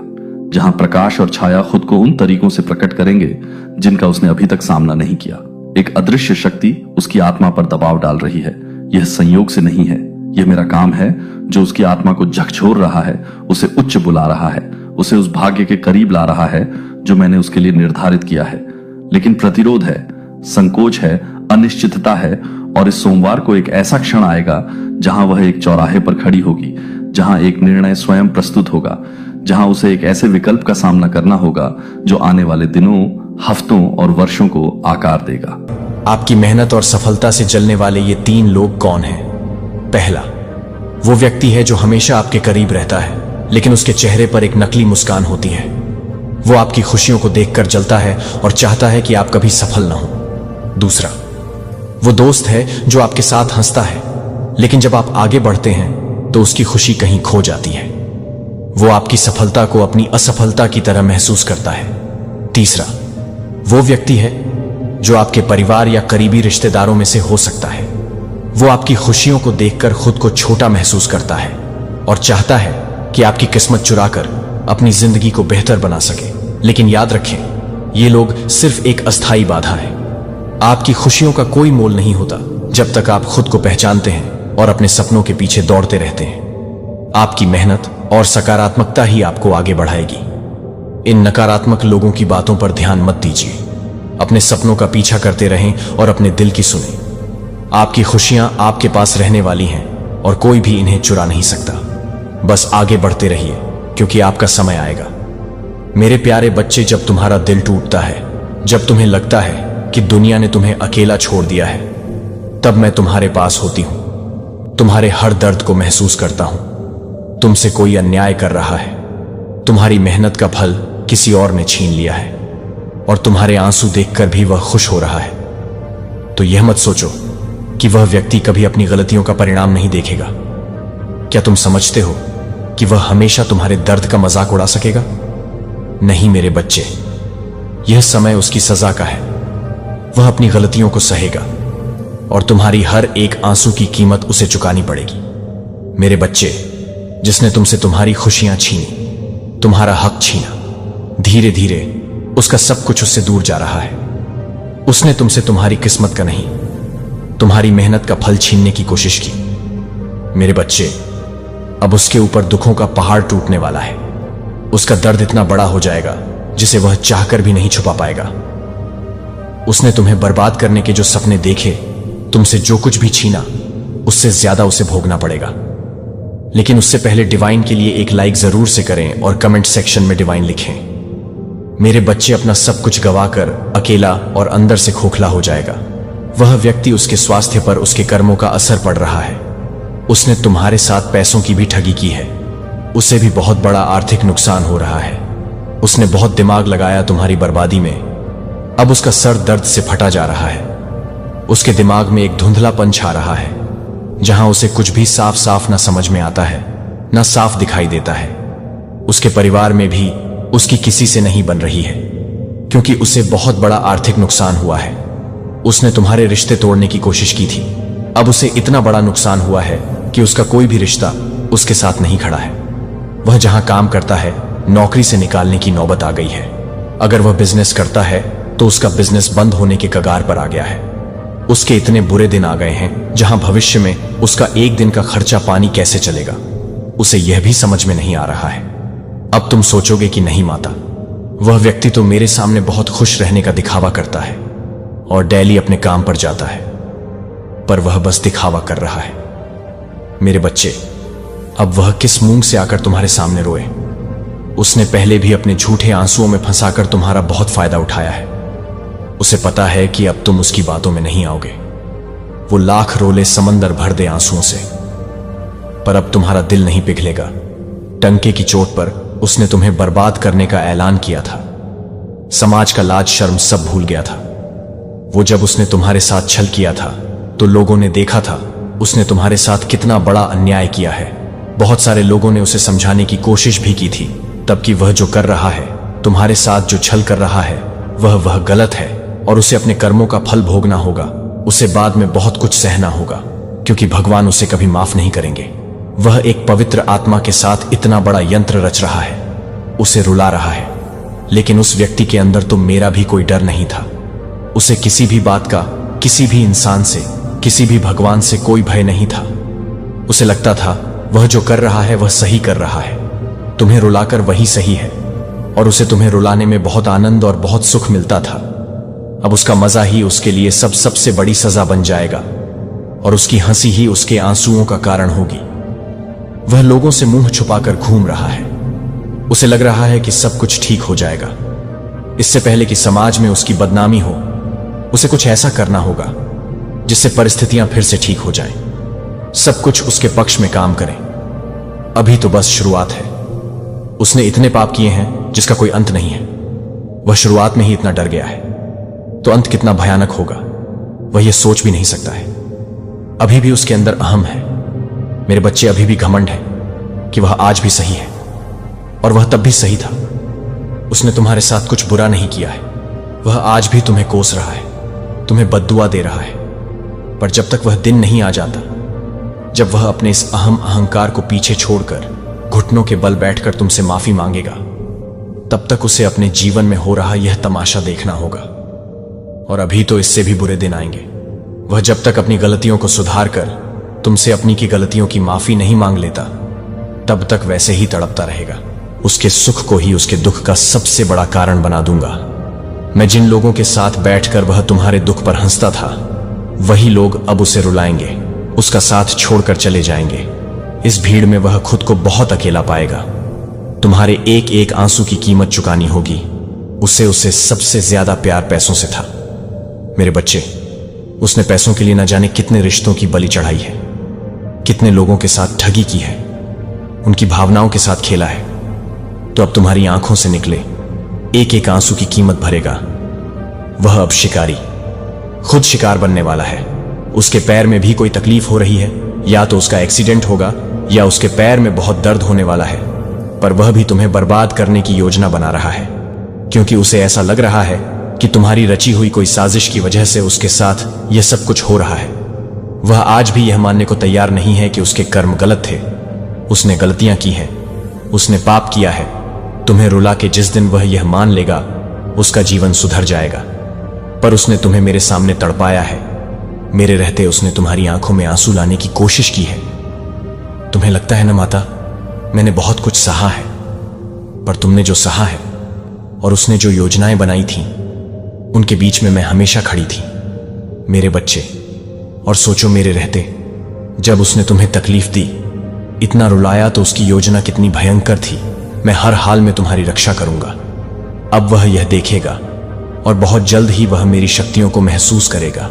जहां प्रकाश और छाया खुद को उन तरीकों से प्रकट करेंगे जिनका उसने अभी तक सामना नहीं किया। एक अदृश्य शक्ति उसकी आत्मा पर दबाव डाल रही है। यह संयोग से नहीं है, यह मेरा काम है जो उसकी आत्मा को झकझोर रहा है, उसे उच्च बुला रहा है, उसे उस भाग्य के करीब ला रहा है जो मैंने उसके लिए निर्धारित किया है। लेकिन प्रतिरोध है, संकोच है, अनिश्चितता है और इस सोमवार को एक ऐसा क्षण आएगा जहां वह एक चौराहे पर खड़ी होगी, जहां एक निर्णय स्वयं प्रस्तुत होगा, जहां उसे एक ऐसे विकल्प का सामना करना होगा जो आने वाले दिनों, हफ्तों और वर्षों को आकार देगा। आपकी मेहनत और सफलता से जलने वाले ये 3 लोग कौन हैं? पहला, वो व्यक्ति है जो हमेशा आपके करीब रहता है लेकिन उसके चेहरे पर एक नकली मुस्कान होती है। वो आपकी खुशियों को देखकर जलता है और चाहता है कि आप कभी सफल ना हो। दूसरा, वो दोस्त है जो आपके साथ हंसता है लेकिन जब आप आगे बढ़ते हैं तो उसकी खुशी कहीं खो जाती है। वो आपकी सफलता को अपनी असफलता की तरह महसूस करता है। तीसरा, वो व्यक्ति है जो आपके परिवार या करीबी रिश्तेदारों में से हो सकता है। वो आपकी खुशियों को देखकर खुद को छोटा महसूस करता है और चाहता है कि आपकी किस्मत चुराकर अपनी जिंदगी को बेहतर बना सके। लेकिन याद रखें, ये लोग सिर्फ एक अस्थायी बाधा है। आपकी खुशियों का कोई मोल नहीं होता जब तक आप खुद को पहचानते हैं और अपने सपनों के पीछे दौड़ते रहते हैं। आपकी मेहनत और सकारात्मकता ही आपको आगे बढ़ाएगी। इन नकारात्मक लोगों की बातों पर ध्यान मत दीजिए। अपने सपनों का पीछा करते रहें और अपने दिल की सुनें। आपकी खुशियां आपके पास रहने वाली हैं और कोई भी इन्हें चुरा नहीं सकता। बस आगे बढ़ते रहिए क्योंकि आपका समय आएगा। मेरे प्यारे बच्चे, जब तुम्हारा दिल टूटता है, जब तुम्हें लगता है कि दुनिया ने तुम्हें अकेला छोड़ दिया है, तब मैं तुम्हारे पास होती हूं। तुम्हारे हर दर्द को महसूस करता हूं। तुमसे कोई अन्याय कर रहा है, तुम्हारी मेहनत का फल किसी और ने छीन लिया है और तुम्हारे आंसू देखकर भी वह खुश हो रहा है। तो यह मत सोचो कि वह व्यक्ति कभी अपनी गलतियों का परिणाम नहीं देखेगा। क्या तुम समझते हो कि वह हमेशा तुम्हारे दर्द का मजाक उड़ा सकेगा? नहीं मेरे बच्चे, यह समय उसकी सजा का है। वह अपनी गलतियों को सहेगा और तुम्हारी हर एक आंसू की कीमत उसे चुकानी पड़ेगी। मेरे बच्चे, जिसने तुमसे तुम्हारी खुशियां छीनी, तुम्हारा हक छीना, धीरे धीरे उसका सब कुछ उससे दूर जा रहा है। उसने तुमसे तुम्हारी किस्मत का नहीं, तुम्हारी मेहनत का फल छीनने की कोशिश की। मेरे बच्चे, अब उसके ऊपर दुखों का पहाड़ टूटने वाला है। उसका दर्द इतना बड़ा हो जाएगा जिसे वह चाहकर भी नहीं छुपा पाएगा। उसने तुम्हें बर्बाद करने के जो सपने देखे, तुमसे जो कुछ भी छीना, उससे ज्यादा उसे भोगना पड़ेगा। लेकिन उससे पहले डिवाइन के लिए एक लाइक जरूर से करें और कमेंट सेक्शन में डिवाइन लिखें। मेरे बच्चे अपना सब कुछ गवाकर अकेला और अंदर से खोखला हो जाएगा। वह व्यक्ति, उसके स्वास्थ्य पर उसके कर्मों का असर पड़ रहा है। उसने तुम्हारे साथ पैसों की भी ठगी की है। उसे भी बहुत बड़ा आर्थिक नुकसान हो रहा है। उसने बहुत दिमाग लगाया तुम्हारी बर्बादी में। अब उसका सर दर्द से फटा जा रहा है। उसके दिमाग में एक धुंधलापन छा रहा है, जहां उसे कुछ भी साफ साफ ना समझ में आता है, ना साफ दिखाई देता है। उसके परिवार में भी उसकी किसी से नहीं बन रही है, क्योंकि उसे बहुत बड़ा आर्थिक नुकसान हुआ है। उसने तुम्हारे रिश्ते तोड़ने की कोशिश की थी। अब उसे इतना बड़ा नुकसान हुआ है कि उसका कोई भी रिश्ता उसके साथ नहीं खड़ा है। वह जहां काम करता है, नौकरी से निकालने की नौबत आ गई है। अगर वह बिजनेस करता है तो उसका बिजनेस बंद होने के कगार पर आ गया है। उसके इतने बुरे दिन आ गए हैं जहां भविष्य में उसका एक दिन का खर्चा पानी कैसे चलेगा, उसे यह भी समझ में नहीं आ रहा है। अब तुम सोचोगे कि नहीं माता, वह व्यक्ति तो मेरे सामने बहुत खुश रहने का दिखावा करता है और डेली अपने काम पर जाता है, पर वह बस दिखावा कर रहा है। मेरे बच्चे, अब वह किस मूंग से आकर तुम्हारे सामने रोए? उसने पहले भी अपने झूठे आंसुओं में फंसाकर तुम्हारा बहुत फायदा उठाया है। उसे पता है कि अब तुम उसकी बातों में नहीं आओगे। वो लाख रोले समंदर भर दे आंसुओं से, पर अब तुम्हारा दिल नहीं पिघलेगा। टंके की चोट पर उसने तुम्हें बर्बाद करने का ऐलान किया था। समाज का लाज शर्म सब भूल गया था। वो जब उसने तुम्हारे साथ छल किया था तो लोगों ने देखा था उसने तुम्हारे साथ कितना बड़ा अन्याय किया है। बहुत सारे लोगों ने उसे समझाने की कोशिश भी की थी तब कि वह जो कर रहा है, तुम्हारे साथ जो छल कर रहा है, वह गलत है और उसे अपने कर्मों का फल भोगना होगा। उसे बाद में बहुत कुछ सहना होगा, क्योंकि भगवान उसे कभी माफ नहीं करेंगे। वह एक पवित्र आत्मा के साथ इतना बड़ा यंत्र रच रहा है, उसे रुला रहा है। लेकिन उस व्यक्ति के अंदर तो मेरा भी कोई डर नहीं था। उसे किसी भी बात का, किसी भी इंसान से, किसी भी भगवान से कोई भय नहीं था। उसे लगता था वह जो कर रहा है वह सही कर रहा है। तुम्हें रुलाकर वही सही है, और उसे तुम्हें रुलाने में बहुत आनंद और बहुत सुख मिलता था। अब उसका मजा ही उसके लिए सबसे बड़ी सजा बन जाएगा, और उसकी हंसी ही उसके आंसुओं का कारण होगी। वह लोगों से मुंह छुपाकर घूम रहा है। उसे लग रहा है कि सब कुछ ठीक हो जाएगा। इससे पहले कि समाज में उसकी बदनामी हो, उसे कुछ ऐसा करना होगा जिससे परिस्थितियां फिर से ठीक हो जाएं, सब कुछ उसके पक्ष में काम करें। अभी तो बस शुरुआत है। उसने इतने पाप किए हैं जिसका कोई अंत नहीं है। वह शुरुआत में ही इतना डर गया है, तो अंत कितना भयानक होगा वह यह सोच भी नहीं सकता है। अभी भी उसके अंदर अहम है। मेरे बच्चे, अभी भी घमंड है कि वह आज भी सही है, और वह तब भी सही था। उसने तुम्हारे साथ कुछ बुरा नहीं किया है। वह आज भी तुम्हें कोस रहा है, तुम्हें बद्दुआ दे रहा है। पर जब तक वह दिन नहीं आ जाता जब वह अपने इस अहंकार को पीछे छोड़कर घुटनों के बल बैठकर तुमसे माफी मांगेगा, तब तक उसे अपने जीवन में हो रहा यह तमाशा देखना होगा। और अभी तो इससे भी बुरे दिन आएंगे। वह जब तक अपनी गलतियों को सुधार कर तुमसे अपनी की गलतियों की माफी नहीं मांग लेता, तब तक वैसे ही तड़पता रहेगा। उसके सुख को ही उसके दुख का सबसे बड़ा कारण बना दूंगा। मैं जिन लोगों के साथ बैठकर वह तुम्हारे दुख पर हंसता था, वही लोग अब उसे रुलाएंगे, उसका साथ छोड़कर चले जाएंगे। इस भीड़ में वह खुद को बहुत अकेला पाएगा। तुम्हारे एक एक आंसू की कीमत चुकानी होगी। उसे सबसे ज्यादा प्यार पैसों से था। मेरे बच्चे, उसने पैसों के लिए न जाने कितने रिश्तों की बलि चढ़ाई है, कितने लोगों के साथ ठगी की है, उनकी भावनाओं के साथ खेला है। तो अब तुम्हारी आंखों से निकले एक एक आंसू की कीमत भरेगा। वह अब शिकारी, खुद शिकार बनने वाला है। उसके पैर में भी कोई तकलीफ हो रही है, या तो उसका एक्सीडेंट होगा या उसके पैर में बहुत दर्द होने वाला है, पर वह भी तुम्हें बर्बाद करने की योजना बना रहा है, क्योंकि उसे ऐसा लग रहा है कि तुम्हारी रची हुई कोई साजिश की वजह से उसके साथ यह सब कुछ हो रहा है। वह आज भी यह मानने को तैयार नहीं है कि उसके कर्म गलत थे। उसने गलतियां की हैं, उसने पाप किया है। तुम्हें रुला के जिस दिन वह यह मान लेगा, उसका जीवन सुधर जाएगा। पर उसने तुम्हें मेरे सामने तड़पाया है। मेरे रहते उसने तुम्हारी आंखों में आंसू लाने की कोशिश की है। तुम्हें लगता है ना माता, मैंने बहुत कुछ सहा है, पर तुमने जो सहा है और उसने जो योजनाएं बनाई थीं, उनके बीच में मैं हमेशा खड़ी थी, मेरे बच्चे। और सोचो मेरे रहते जब उसने तुम्हें तकलीफ दी, इतना रुलाया, तो उसकी योजना कितनी भयंकर थी। मैं हर हाल में तुम्हारी रक्षा करूंगा। अब वह यह देखेगा और बहुत जल्द ही वह मेरी शक्तियों को महसूस करेगा।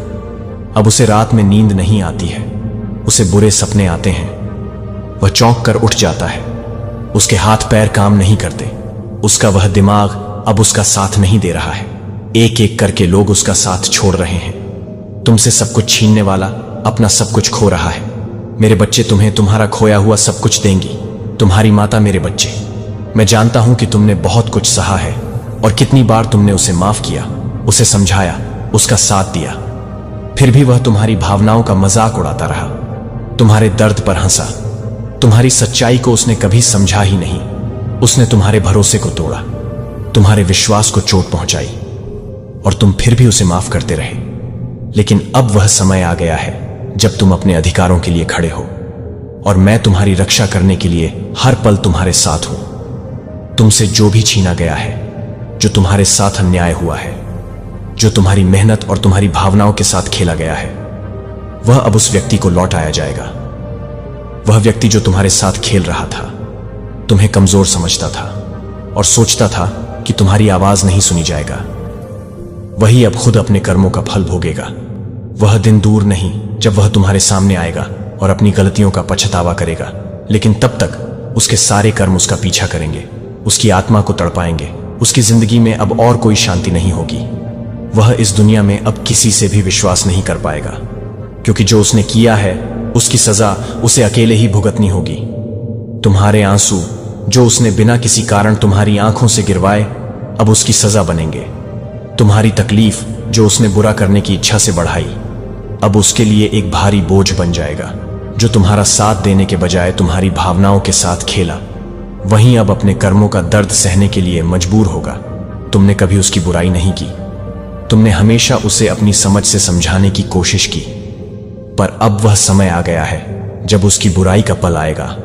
अब उसे रात में नींद नहीं आती है, उसे बुरे सपने आते हैं। वह चौंक कर उठ जाता है, उसके हाथ पैर काम नहीं करते, उसका वह दिमाग अब उसका साथ नहीं दे रहा है। एक एक करके लोग उसका साथ छोड़ रहे हैं। तुमसे सब कुछ छीनने वाला अपना सब कुछ खो रहा है। मेरे बच्चे तुम्हें तुम्हारा खोया हुआ सब कुछ देंगी, तुम्हारी माता। मेरे बच्चे, मैं जानता हूं कि तुमने बहुत कुछ सहा है और कितनी बार तुमने उसे माफ किया, उसे समझाया, उसका साथ दिया। फिर भी वह तुम्हारी भावनाओं का मजाक उड़ाता रहा, तुम्हारे दर्द पर हंसा। तुम्हारी सच्चाई को उसने कभी समझा ही नहीं। उसने तुम्हारे भरोसे को तोड़ा, तुम्हारे विश्वास को चोट पहुंचाई, और तुम फिर भी उसे माफ करते रहे। लेकिन अब वह समय आ गया है जब तुम अपने अधिकारों के लिए खड़े हो, और मैं तुम्हारी रक्षा करने के लिए हर पल तुम्हारे साथ हूं। तुमसे जो भी छीना गया है, जो तुम्हारे साथ अन्याय हुआ है, जो तुम्हारी मेहनत और तुम्हारी भावनाओं के साथ खेला गया है, वह अब उस व्यक्ति को लौटाया जाएगा। वह व्यक्ति जो तुम्हारे साथ खेल रहा था, तुम्हें कमजोर समझता था और सोचता था कि तुम्हारी आवाज नहीं सुनी जाएगा, वही अब खुद अपने कर्मों का फल भोगेगा। वह दिन दूर नहीं जब वह तुम्हारे सामने आएगा और अपनी गलतियों का पछतावा करेगा। लेकिन तब तक उसके सारे कर्म उसका पीछा करेंगे, उसकी आत्मा को तड़पाएंगे। उसकी जिंदगी में अब और कोई शांति नहीं होगी। वह इस दुनिया में अब किसी से भी विश्वास नहीं कर पाएगा, क्योंकि जो उसने किया है उसकी सजा उसे अकेले ही भुगतनी होगी। तुम्हारे आंसू जो उसने बिना किसी कारण तुम्हारी आंखों से गिरवाए, अब उसकी सजा बनेंगे। तुम्हारी तकलीफ जो उसने बुरा करने की इच्छा से बढ़ाई, अब उसके लिए एक भारी बोझ बन जाएगा। जो तुम्हारा साथ देने के बजाय तुम्हारी भावनाओं के साथ खेला, वहीं अब अपने कर्मों का दर्द सहने के लिए मजबूर होगा। तुमने कभी उसकी बुराई नहीं की, तुमने हमेशा उसे अपनी समझ से समझाने की कोशिश की, पर अब वह समय आ गया है जब उसकी बुराई का पल आएगा।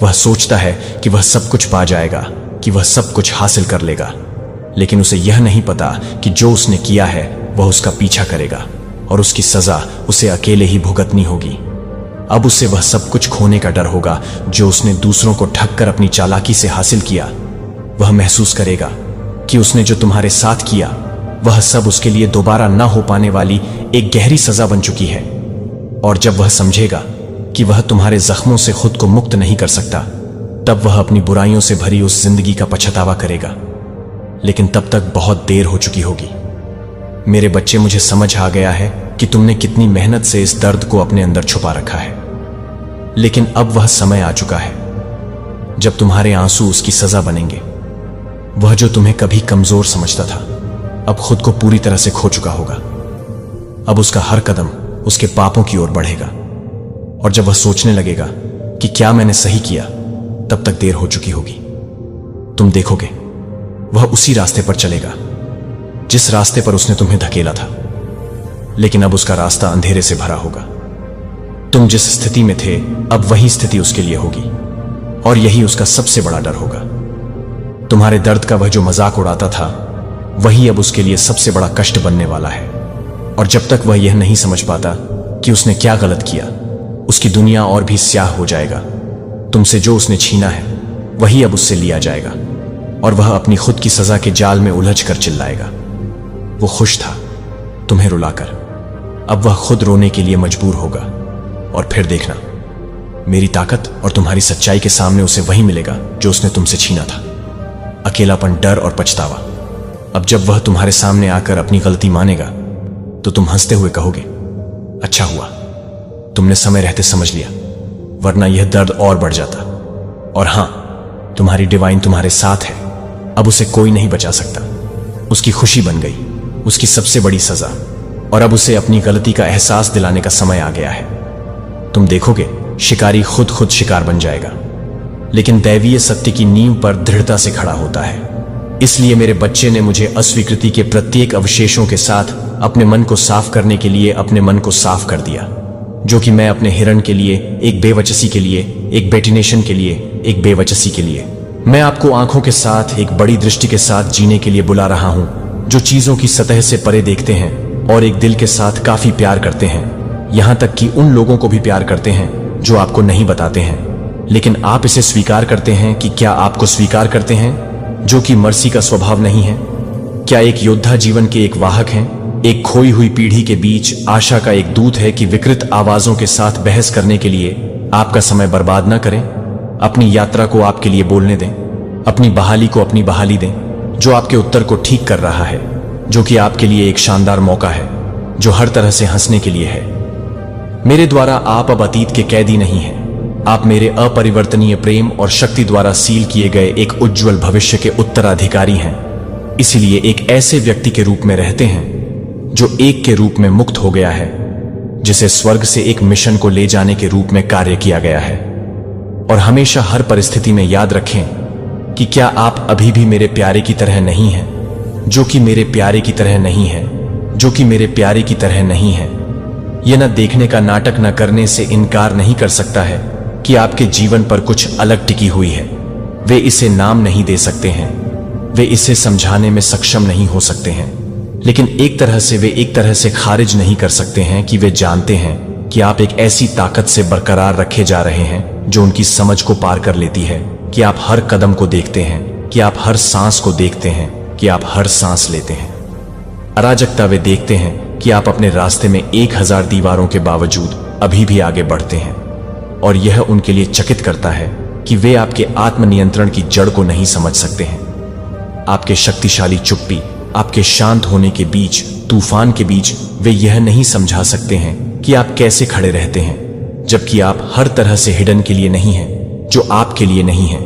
वह सोचता है कि वह सब कुछ पा जाएगा, कि वह सब कुछ हासिल कर लेगा, लेकिन उसे यह नहीं पता कि जो उसने किया है वह उसका पीछा करेगा और उसकी सजा उसे अकेले ही भुगतनी होगी। अब उसे वह सब कुछ खोने का डर होगा जो उसने दूसरों को ठग कर अपनी चालाकी से हासिल किया। वह महसूस करेगा कि उसने जो तुम्हारे साथ किया, वह सब उसके लिए दोबारा न हो पाने वाली एक गहरी सजा बन चुकी है। और जब वह समझेगा कि वह तुम्हारे जख्मों से खुद को मुक्त नहीं कर सकता, तब वह अपनी बुराइयों से भरी उस जिंदगी का पछतावा करेगा। लेकिन तब तक बहुत देर हो चुकी होगी। मेरे बच्चे, मुझे समझ आ गया है कि तुमने कितनी मेहनत से इस दर्द को अपने अंदर छुपा रखा है, लेकिन अब वह समय आ चुका है जब तुम्हारे आंसू उसकी सजा बनेंगे। वह जो तुम्हें कभी कमजोर समझता था, अब खुद को पूरी तरह से खो चुका होगा। अब उसका हर कदम उसके पापों की ओर बढ़ेगा, और जब वह सोचने लगेगा कि क्या मैंने सही किया, तब तक देर हो चुकी होगी। तुम देखोगे वह उसी रास्ते पर चलेगा जिस रास्ते पर उसने तुम्हें धकेला था, लेकिन अब उसका रास्ता अंधेरे से भरा होगा। तुम जिस स्थिति में थे, अब वही स्थिति उसके लिए होगी, और यही उसका सबसे बड़ा डर होगा। तुम्हारे दर्द का वह जो मजाक उड़ाता था, वही अब उसके लिए सबसे बड़ा कष्ट बनने वाला है। और जब तक वह यह नहीं समझ पाता कि उसने क्या गलत किया, उसकी दुनिया और भी स्याह हो जाएगा। तुमसे जो उसने छीना है, वही अब उससे लिया जाएगा, और वह अपनी खुद की सजा के जाल में उलझ कर चिल्लाएगा। वो खुश था तुम्हें रुलाकर, अब वह खुद रोने के लिए मजबूर होगा। और फिर देखना, मेरी ताकत और तुम्हारी सच्चाई के सामने उसे वही मिलेगा जो उसने तुमसे छीना था, अकेलापन, डर और पछतावा। अब जब वह तुम्हारे सामने आकर अपनी गलती मानेगा, तो तुम हंसते हुए कहोगे, अच्छा हुआ तुमने समय रहते समझ लिया, वरना यह दर्द और बढ़ जाता। और हां, तुम्हारी डिवाइन तुम्हारे साथ है, अब उसे कोई नहीं बचा सकता। उसकी खुशी बन गई उसकी सबसे बड़ी सजा, और अब उसे अपनी गलती का एहसास दिलाने का समय आ गया है। तुम देखोगे शिकारी खुद शिकार बन जाएगा, लेकिन दैवीय सत्य की नींव पर दृढ़ता से खड़ा होता है। इसलिए मेरे बच्चे ने मुझे अस्वीकृति के प्रत्येक अवशेषों के साथ अपने मन को साफ करने के लिए अपने मन को साफ कर दिया, जो कि मैं अपने हिरण के लिए एक बेवचसी के लिए, एक बेटिनेशन के लिए एक बेवचसी के लिए, मैं आपको आंखों के साथ एक बड़ी दृष्टि के साथ जीने के लिए बुला रहा हूं, जो चीजों की सतह से परे देखते हैं और एक दिल के साथ काफी प्यार करते हैं, यहां तक कि उन लोगों को भी प्यार करते हैं जो आपको नहीं बताते हैं, लेकिन आप इसे स्वीकार करते हैं। कि क्या आपको स्वीकार करते हैं जो कि मर्सी का स्वभाव नहीं है? क्या एक योद्धा जीवन के एक वाहक हैं, एक खोई हुई पीढ़ी के बीच आशा का एक दूत है कि विकृत आवाजों के साथ बहस करने के लिए आपका समय बर्बाद न करें, अपनी यात्रा को आपके लिए बोलने दें, अपनी बहाली को अपनी बहाली दें, जो आपके उत्तर को ठीक कर रहा है, जो कि आपके लिए एक शानदार मौका है, जो हर तरह से हंसने के लिए है। मेरे द्वारा आप अब अतीत के कैदी नहीं हैं, आप मेरे अपरिवर्तनीय प्रेम और शक्ति द्वारा सील किए गए एक उज्जवल भविष्य के उत्तराधिकारी हैं। इसलिए एक ऐसे व्यक्ति के रूप में रहते हैं जो एक के रूप में मुक्त हो गया है, जिसे स्वर्ग से एक मिशन को ले जाने के रूप में कार्य किया गया है। और हमेशा हर परिस्थिति में याद रखें कि क्या आप अभी भी मेरे प्यारे की तरह नहीं हैं, जो कि मेरे प्यारे की तरह नहीं है, जो कि मेरे प्यारे की तरह नहीं है। यह न देखने का नाटक न करने से इनकार नहीं कर सकता है कि आपके जीवन पर कुछ अलग टिकी हुई है। वे इसे नाम नहीं दे सकते हैं, वे इसे समझाने में सक्षम नहीं हो सकते हैं, लेकिन एक तरह से वे एक तरह से खारिज नहीं कर सकते हैं कि वे जानते हैं कि आप एक ऐसी ताकत से बरकरार रखे जा रहे हैं जो उनकी समझ को पार कर लेती है, कि आप हर कदम को देखते हैं, कि आप हर सांस को देखते हैं, कि आप हर सांस लेते हैं। अराजकता वे देखते हैं कि आप अपने रास्ते में 1000 दीवारों के बावजूद अभी भी आगे बढ़ते हैं, और यह उनके लिए चकित करता है कि वे आपके आत्मनियंत्रण की जड़ को नहीं समझ सकते हैं। आपके शक्तिशाली चुप्पी, आपके शांत होने के बीच, तूफान के बीच वे यह नहीं समझा सकते हैं कि आप कैसे खड़े रहते हैं, जबकि आप हर तरह से हिडन के लिए नहीं हैं, जो आपके लिए नहीं है,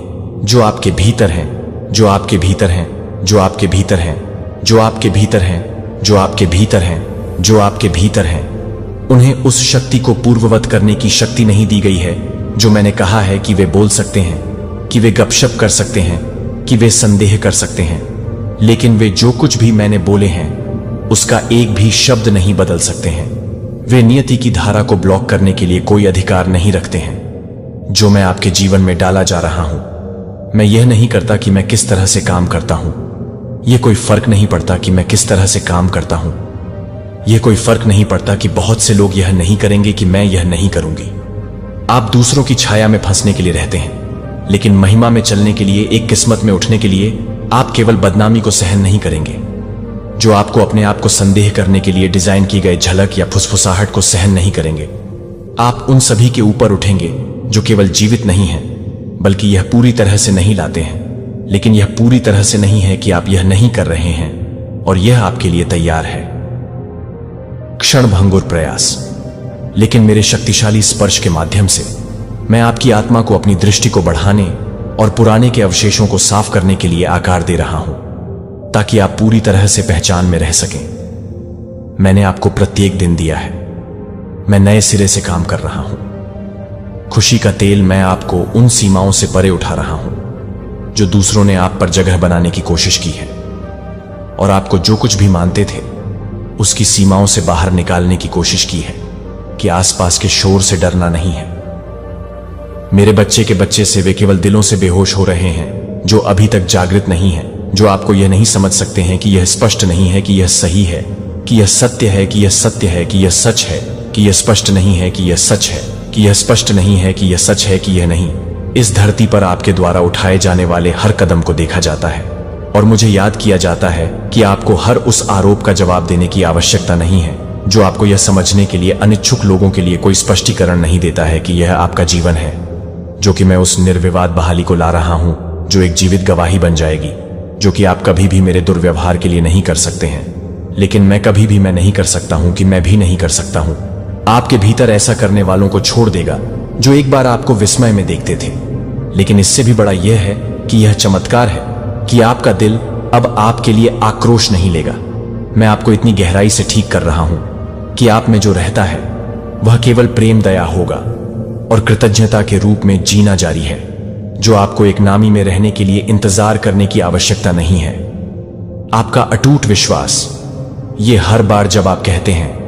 जो आपके भीतर हैं, जो आपके भीतर हैं, जो आपके भीतर हैं, जो आपके भीतर हैं, जो आपके भीतर हैं, जो आपके भीतर हैं। उन्हें उस शक्ति को पूर्ववत करने की शक्ति नहीं दी गई है जो मैंने कहा है कि वे बोल सकते हैं, कि वे गपशप कर सकते हैं, कि वे संदेह कर सकते हैं, लेकिन वे जो कुछ भी मैंने बोले हैं उसका एक भी शब्द नहीं बदल सकते हैं। वे नियति की धारा को ब्लॉक करने के लिए कोई अधिकार नहीं रखते हैं। जो मैं आपके जीवन में डाला जा रहा हूं, मैं यह नहीं करता कि मैं किस तरह से काम करता हूं। यह कोई फर्क नहीं पड़ता कि मैं किस तरह से काम करता हूं। यह कोई फर्क नहीं पड़ता कि बहुत से लोग यह नहीं करेंगे कि मैं यह नहीं करूंगी। आप दूसरों की छाया में फंसने के लिए रहते हैं, लेकिन महिमा में चलने के लिए, एक किस्मत में उठने के लिए आप केवल बदनामी को सहन नहीं करेंगे। जो आपको अपने आप को संदेह करने के लिए डिजाइन की गई झलक या फुसफुसाहट को सहन नहीं करेंगे। आप उन सभी के ऊपर उठेंगे जो केवल जीवित नहीं हैं, बल्कि यह पूरी तरह से नहीं लाते हैं। लेकिन यह पूरी तरह से नहीं है कि आप यह नहीं कर रहे हैं, और यह आपके लिए तैयार है। क्षणभंगुर प्रयास, लेकिन मेरे शक्तिशाली स्पर्श के माध्यम से मैं आपकी आत्मा को अपनी दृष्टि को बढ़ाने और पुराने के अवशेषों को साफ करने के लिए आकार दे रहा हूं, ताकि आप पूरी तरह से पहचान में रह सकें। मैंने आपको प्रत्येक दिन दिया है, मैं नए सिरे से काम कर रहा हूं। खुशी का तेल मैं आपको उन सीमाओं से परे उठा रहा हूं जो दूसरों ने आप पर जगह बनाने की कोशिश की है, और आपको जो कुछ भी मानते थे उसकी सीमाओं से बाहर निकालने की कोशिश की है, कि आसपास के शोर से डरना नहीं है। मेरे बच्चे के बच्चे से वे केवल दिलों से बेहोश हो रहे हैं जो अभी तक जागृत नहीं है, जो आपको यह नहीं समझ सकते हैं कि यह स्पष्ट नहीं है कि यह सही है, कि यह सत्य है, कि यह सत्य है, कि यह सच है, कि यह स्पष्ट नहीं है कि यह सच है, कि यह स्पष्ट नहीं है कि यह सच है, कि यह नहीं। इस धरती पर आपके द्वारा उठाए जाने वाले हर कदम को देखा जाता है, और मुझे याद किया जाता है कि आपको हर उस आरोप का जवाब देने की आवश्यकता नहीं है जो आपको यह समझने के लिए अनिच्छुक लोगों के लिए कोई स्पष्टीकरण नहीं देता है कि यह आपका जीवन है, जो कि मैं उस निर्विवाद बहाली को ला रहा हूं जो एक जीवित गवाही बन जाएगी, जो कि आप कभी भी मेरे दुर्व्यवहार के लिए नहीं कर सकते हैं, लेकिन मैं कभी भी मैं नहीं कर सकता हूं कि मैं भी नहीं कर सकता हूं। आपके भीतर ऐसा करने वालों को छोड़ देगा जो एक बार आपको विस्मय में देखते थे, लेकिन इससे भी बड़ा यह है कि यह चमत्कार है कि आपका दिल अब आपके लिए आक्रोश नहीं लेगा। मैं आपको इतनी गहराई से ठीक कर रहा हूं कि आप में जो रहता है वह केवल प्रेम दया होगा और कृतज्ञता के रूप में जीना जारी है, जो आपको एक नामी में रहने के लिए इंतजार करने की आवश्यकता नहीं है। आपका अटूट विश्वास, ये हर बार जब आप कहते हैं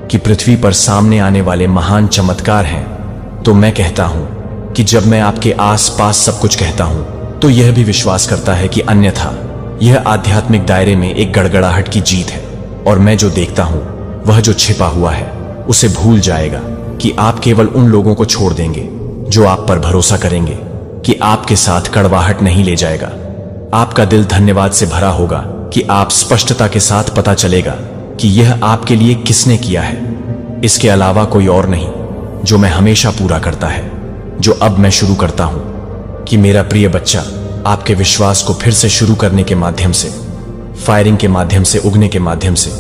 कि पृथ्वी पर सामने आने वाले महान चमत्कार हैं, तो मैं कहता हूं कि जब मैं आपके आस पास सब कुछ कहता हूं तो यह भी विश्वास करता है कि अन्यथा यह आध्यात्मिक दायरे में एक गड़गड़ाहट की जीत है और मैं जो देखता हूं वह जो छिपा हुआ है उसे भूल जाएगा कि आप केवल उन लोगों को छोड़ देंगे जो आप पर भरोसा करेंगे कि आपके साथ कड़वाहट नहीं ले जाएगा। आपका दिल धन्यवाद से भरा होगा कि आप स्पष्टता के साथ पता चलेगा कि यह आपके लिए किसने किया है। इसके अलावा कोई और नहीं जो मैं हमेशा पूरा करता है, जो अब मैं शुरू करता हूं कि मेरा प्रिय बच्चा आपके विश्वास को फिर से शुरू करने के माध्यम से, फायरिंग के माध्यम से, उगने के माध्यम से,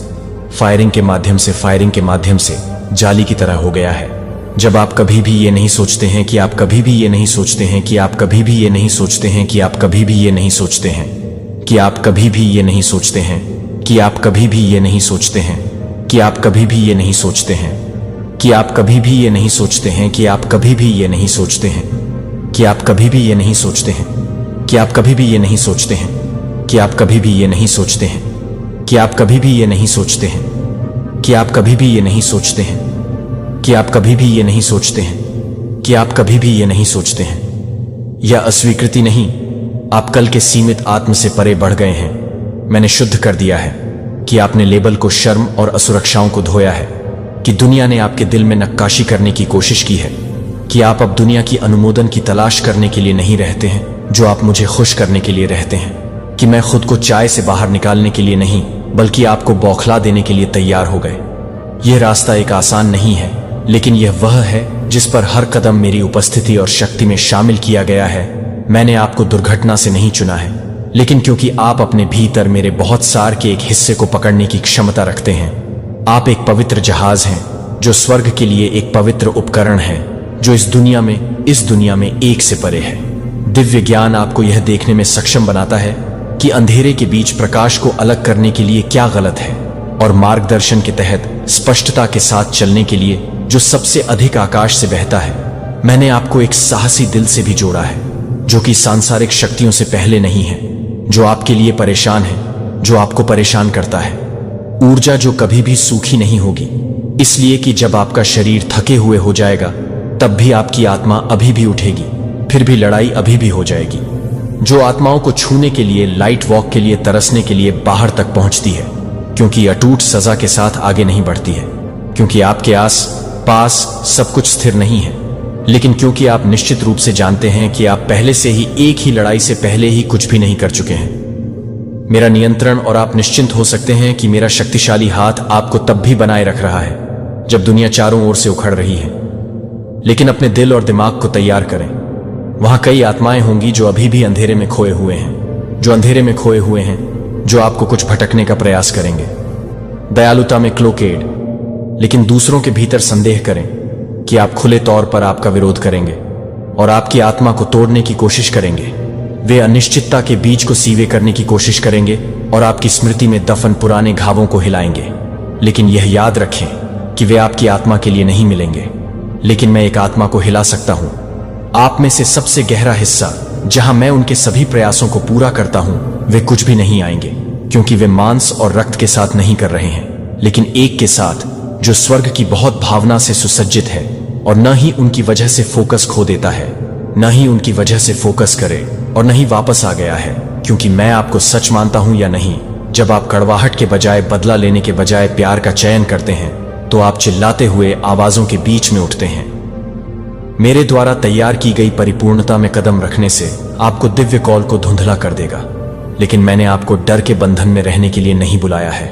फायरिंग के माध्यम से, फायरिंग के माध्यम से जाली की तरह हो गया है। जब आप कभी भी ये नहीं सोचते हैं कि आप कभी भी ये नहीं सोचते हैं कि आप कभी भी ये नहीं सोचते हैं कि आप कभी भी ये नहीं सोचते हैं कि आप कभी भी ये नहीं सोचते हैं कि आप कभी भी ये नहीं सोचते हैं कि आप कभी भी ये नहीं सोचते हैं कि आप कभी भी ये नहीं सोचते हैं कि आप कभी भी ये नहीं सोचते हैं कि आप कभी भी ये नहीं सोचते हैं कि आप कभी भी ये नहीं सोचते हैं कि आप कभी भी ये नहीं सोचते हैं कि आप कभी भी ये नहीं सोचते हैं कि आप कभी भी ये नहीं सोचते हैं कि आप कभी भी ये नहीं सोचते हैं कि आप कभी भी ये नहीं सोचते हैं। यह अस्वीकृति नहीं, आप कल के सीमित आत्म से परे बढ़ गए हैं। मैंने शुद्ध कर दिया है कि आपने लेबल को शर्म और असुरक्षाओं को धोया है, कि दुनिया ने आपके दिल में नक्काशी करने की कोशिश की है, कि आप अब दुनिया की अनुमोदन की तलाश करने के लिए नहीं रहते हैं जो आप मुझे खुश करने के लिए रहते हैं, कि मैं खुद को चाय से बाहर निकालने के लिए नहीं बल्कि आपको बौखला देने के लिए तैयार हो गए। यह रास्ता एक आसान नहीं है, लेकिन यह वह है जिस पर हर कदम मेरी उपस्थिति और शक्ति में शामिल किया गया है। मैंने आपको दुर्घटना से नहीं चुना है, लेकिन क्योंकि आप अपने भीतर मेरे बहुत सार के एक हिस्से को पकड़ने की क्षमता रखते हैं। आप एक पवित्र जहाज हैं जो स्वर्ग के लिए एक पवित्र उपकरण है, जो इस दुनिया में एक से परे है। दिव्य ज्ञान आपको यह देखने में सक्षम बनाता है कि अंधेरे के बीच प्रकाश को अलग करने के लिए क्या गलत है, और मार्गदर्शन के तहत स्पष्टता के साथ चलने के लिए जो सबसे अधिक आकाश से बहता है। मैंने आपको एक साहसी दिल से भी जोड़ा है, जो कि सांसारिक शक्तियों से पहले नहीं है, जो आपके लिए परेशान है, जो आपको परेशान करता है। ऊर्जा जो कभी भी सूखी नहीं होगी, इसलिए कि जब आपका शरीर थके हुए हो जाएगा तब भी आपकी आत्मा अभी भी उठेगी, फिर भी लड़ाई अभी भी हो जाएगी। जो आत्माओं को छूने के लिए, लाइट वॉक के लिए, तरसने के लिए बाहर तक पहुंचती है, क्योंकि अटूट सजा के साथ आगे नहीं बढ़ती है, क्योंकि आपके आस पास सब कुछ स्थिर नहीं है, लेकिन क्योंकि आप निश्चित रूप से जानते हैं कि आप पहले से ही एक ही लड़ाई से पहले ही कुछ भी नहीं कर चुके हैं। मेरा नियंत्रण, और आप निश्चिंत हो सकते हैं कि मेरा शक्तिशाली हाथ आपको तब भी बनाए रख रहा है जब दुनिया चारों ओर से उखड़ रही है। लेकिन अपने दिल और दिमाग को तैयार करें, वहां कई आत्माएं होंगी जो अभी भी अंधेरे में खोए हुए हैं, जो अंधेरे में खोए हुए हैं, जो आपको कुछ भटकने का प्रयास करेंगे। दयालुता में क्लोकेड, लेकिन दूसरों के भीतर संदेह करें कि आप खुले तौर पर आपका विरोध करेंगे और आपकी आत्मा को तोड़ने की कोशिश करेंगे। वे अनिश्चितता के बीज को सीवे करने की कोशिश करेंगे और आपकी स्मृति में दफन पुराने घावों को हिलाएंगे। लेकिन यह याद रखें कि वे आपकी आत्मा के लिए नहीं मिलेंगे, लेकिन मैं एक आत्मा को हिला सकता हूं। आप में से सबसे गहरा हिस्सा, जहां मैं उनके सभी प्रयासों को पूरा करता हूं, वे कुछ भी नहीं आएंगे, क्योंकि वे मांस और रक्त के साथ नहीं कर रहे हैं, लेकिन एक के साथ जो स्वर्ग की बहुत भावना से सुसज्जित है, और न ही उनकी वजह से फोकस खो देता है, न ही उनकी वजह से फोकस करे और न ही वापस आ गया है। क्योंकि मैं आपको सच मानता हूं या नहीं, जब आप कड़वाहट के बजाय, बदला लेने के बजाय प्यार का चयन करते हैं, तो आप चिल्लाते हुए आवाजों के बीच में उठते हैं। मेरे द्वारा तैयार की गई परिपूर्णता में कदम रखने से आपको दिव्य कॉल को धुंधला कर देगा, लेकिन मैंने आपको डर के बंधन में रहने के लिए नहीं बुलाया है।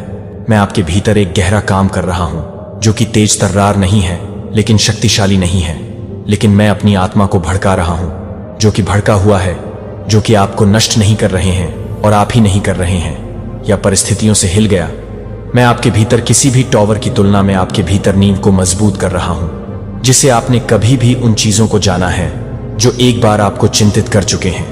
मैं आपके भीतर एक गहरा काम कर रहा हूं, जो कि तेज तर्रार नहीं है, लेकिन शक्तिशाली नहीं है। लेकिन मैं अपनी आत्मा को भड़का रहा हूं, जो कि भड़का हुआ है, जो कि आपको नष्ट नहीं कर रहे हैं और आप ही नहीं कर रहे हैं, या परिस्थितियों से हिल गया। मैं आपके भीतर किसी भी टॉवर की तुलना में आपके भीतर नींव को मजबूत कर रहा हूं, जिसे आपने कभी भी उन चीजों को जाना है जो एक बार आपको चिंतित कर चुके हैं,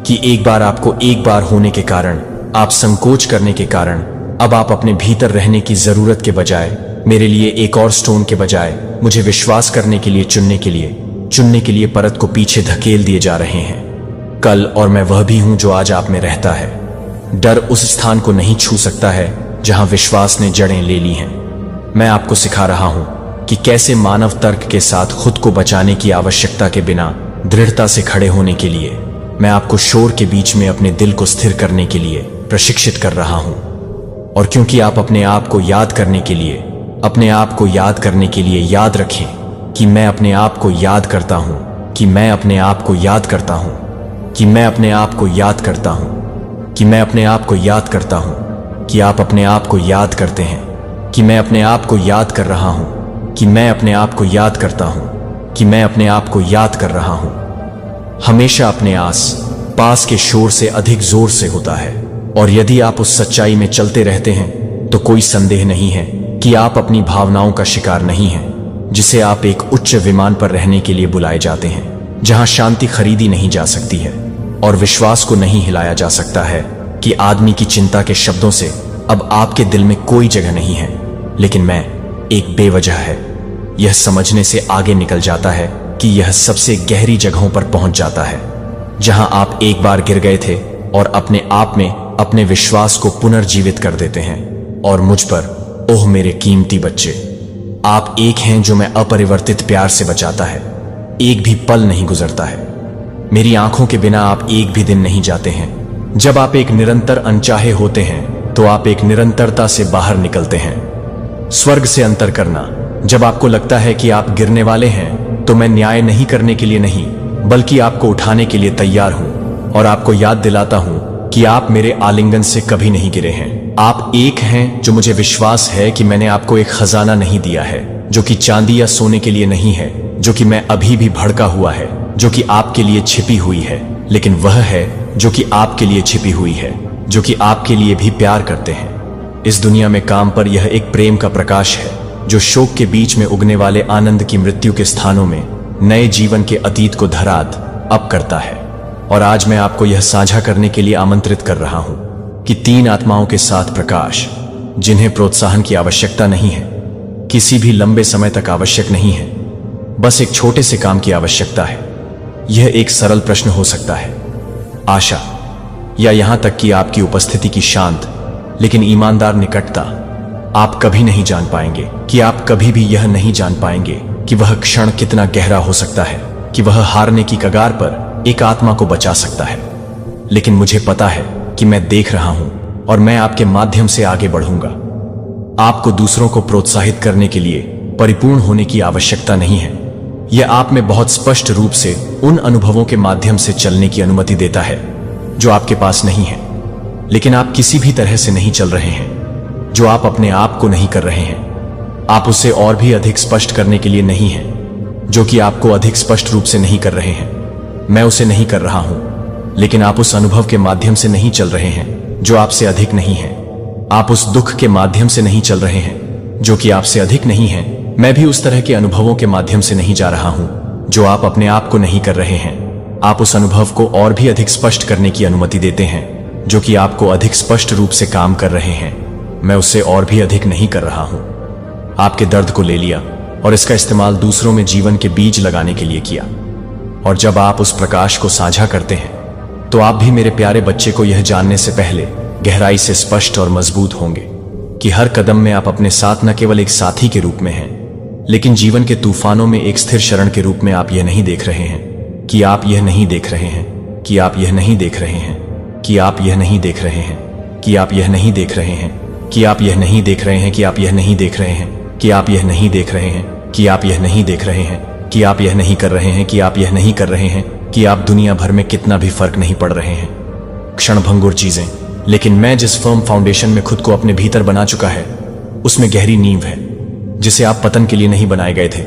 कि एक बार आपको एक बार होने के कारण, आप संकोच करने के कारण, अब आप अपने भीतर रहने की जरूरत के बजाय, मेरे लिए एक और स्टोन के बजाय, मुझे विश्वास करने के लिए, चुनने के लिए परत को पीछे धकेल दिए जा रहे हैं। कल, और मैं वह भी हूं जो आज आप में रहता है। डर उस स्थान को नहीं छू सकता है जहां विश्वास ने जड़ें ले ली हैं। मैं आपको सिखा रहा हूं कि कैसे मानव तर्क के साथ खुद को बचाने की आवश्यकता के बिना दृढ़ता से खड़े होने के लिए मैं आपको शोर के बीच में अपने दिल को स्थिर करने के लिए प्रशिक्षित कर रहा हूं। और क्योंकि आप अपने आप को याद करने के लिए याद रखें कि मैं अपने आप को याद करता हूं, कि मैं अपने आप को याद करता हूं, कि मैं अपने आप को याद करता हूं, कि मैं अपने आप को याद करता हूं, कि आप अपने आप को याद करते हैं, कि मैं अपने आप को याद कर रहा हूं, कि मैं अपने आप को याद करता हूं, कि मैं अपने आप को याद कर रहा हूं। हमेशा अपने आस पास के शोर से अधिक जोर से होता है। और यदि आप उस सच्चाई में चलते रहते हैं तो कोई संदेह नहीं है कि आप अपनी भावनाओं का शिकार नहीं हैं, जिसे आप एक उच्च विमान पर रहने के लिए बुलाए जाते हैं, जहां शांति खरीदी नहीं जा सकती है और विश्वास को नहीं हिलाया जा सकता है कि आदमी की चिंता के शब्दों से अब आपके दिल में कोई जगह नहीं है। लेकिन मैं एक बेवजह है यह समझने से आगे निकल जाता है कि यह सबसे गहरी जगहों पर पहुंच जाता है, जहां आप एक बार गिर गए थे और अपने आप में अपने विश्वास को पुनर्जीवित कर देते हैं। और मुझ पर, ओह मेरे कीमती बच्चे, आप एक हैं जो मैं अपरिवर्तित प्यार से बचाता है। एक भी पल नहीं गुजरता है मेरी आंखों के बिना, आप एक भी दिन नहीं जाते हैं। जब आप एक निरंतर अनचाहे होते हैं तो आप एक निरंतरता से बाहर निकलते हैं। स्वर्ग से अंतर करना। जब आपको लगता है कि आप गिरने वाले हैं तो मैं न्याय नहीं करने के लिए नहीं, बल्कि आपको उठाने के लिए तैयार हूं और आपको याद दिलाता हूं कि आप मेरे आलिंगन से कभी नहीं गिरे हैं। आप एक हैं जो मुझे विश्वास है कि मैंने आपको एक खजाना नहीं दिया है जो कि चांदी या सोने के लिए नहीं है, जो कि मैं अभी भी भड़का हुआ है, जो कि आपके लिए छिपी हुई है, लेकिन वह है जो कि आपके लिए छिपी हुई है, जो कि आपके लिए भी प्यार करते हैं। इस दुनिया में काम पर यह एक प्रेम का प्रकाश है जो शोक के बीच में उगने वाले आनंद की मृत्यु के स्थानों में नए जीवन के अतीत को धरात अब करता है। और आज मैं आपको यह साझा करने के लिए आमंत्रित कर रहा हूं कि 3 आत्माओं के साथ प्रकाश, जिन्हें प्रोत्साहन की आवश्यकता नहीं है, किसी भी लंबे समय तक आवश्यक नहीं है, बस एक छोटे से काम की आवश्यकता है। यह एक सरल प्रश्न हो सकता है, आशा, या यहां तक कि आपकी उपस्थिति की शांत लेकिन ईमानदार निकटता। आप कभी नहीं जान पाएंगे कि आप कभी भी यह नहीं जान पाएंगे कि वह क्षण कितना गहरा हो सकता है, कि वह हारने की कगार पर एक आत्मा को बचा सकता है। लेकिन मुझे पता है कि मैं देख रहा हूं और मैं आपके माध्यम से आगे बढ़ूंगा। आपको दूसरों को प्रोत्साहित करने के लिए परिपूर्ण होने की आवश्यकता नहीं है। यह आप में बहुत स्पष्ट रूप से उन अनुभवों के माध्यम से चलने की अनुमति देता है जो आपके पास नहीं है। लेकिन आप किसी भी तरह से नहीं चल रहे हैं जो आप अपने आप को नहीं कर रहे हैं। आप उसे और भी अधिक स्पष्ट करने के लिए नहीं हैं, जो कि आपको अधिक स्पष्ट रूप से नहीं कर रहे हैं। मैं उसे नहीं कर रहा हूं, लेकिन आप उस अनुभव के माध्यम से नहीं चल रहे हैं जो आपसे अधिक नहीं है। आप उस दुख के माध्यम से नहीं चल रहे हैं जो कि आपसे अधिक नहीं है। मैं भी उस तरह के अनुभवों के माध्यम से नहीं जा रहा हूं जो आप अपने आप को नहीं कर रहे हैं। आप उस अनुभव को और भी अधिक स्पष्ट करने की अनुमति देते हैं जो कि आपको अधिक स्पष्ट रूप से काम कर रहे हैं। मैं उससे और भी अधिक नहीं कर रहा हूं। आपके दर्द को ले लिया और इसका इस्तेमाल दूसरों में जीवन के बीज लगाने के लिए किया। और जब आप उस प्रकाश को साझा करते हैं तो आप भी मेरे प्यारे बच्चे को यह जानने से पहले गहराई से स्पष्ट और मजबूत होंगे कि हर कदम में आप अपने साथ न केवल एक साथी के रूप में हैं, लेकिन जीवन के तूफानों में एक स्थिर शरण के रूप में। आप यह नहीं देख रहे हैं कि आप यह नहीं देख रहे हैं कि आप यह नहीं देख रहे हैं कि आप यह नहीं देख रहे हैं कि आप यह नहीं देख रहे हैं कि आप यह नहीं देख रहे हैं कि आप यह नहीं देख रहे हैं कि आप यह नहीं देख रहे हैं कि आप यह नहीं देख रहे हैं कि आप यह नहीं कर रहे हैं कि आप यह नहीं कर रहे हैं कि आप दुनिया भर में कितना भी फर्क नहीं पड़ रहे हैं। क्षणभंगुर चीजें, लेकिन मैं जिस फर्म फाउंडेशन में खुद को अपने भीतर बना चुका है उसमें गहरी नींव है, जिसे आप पतन के लिए नहीं बनाए गए थे,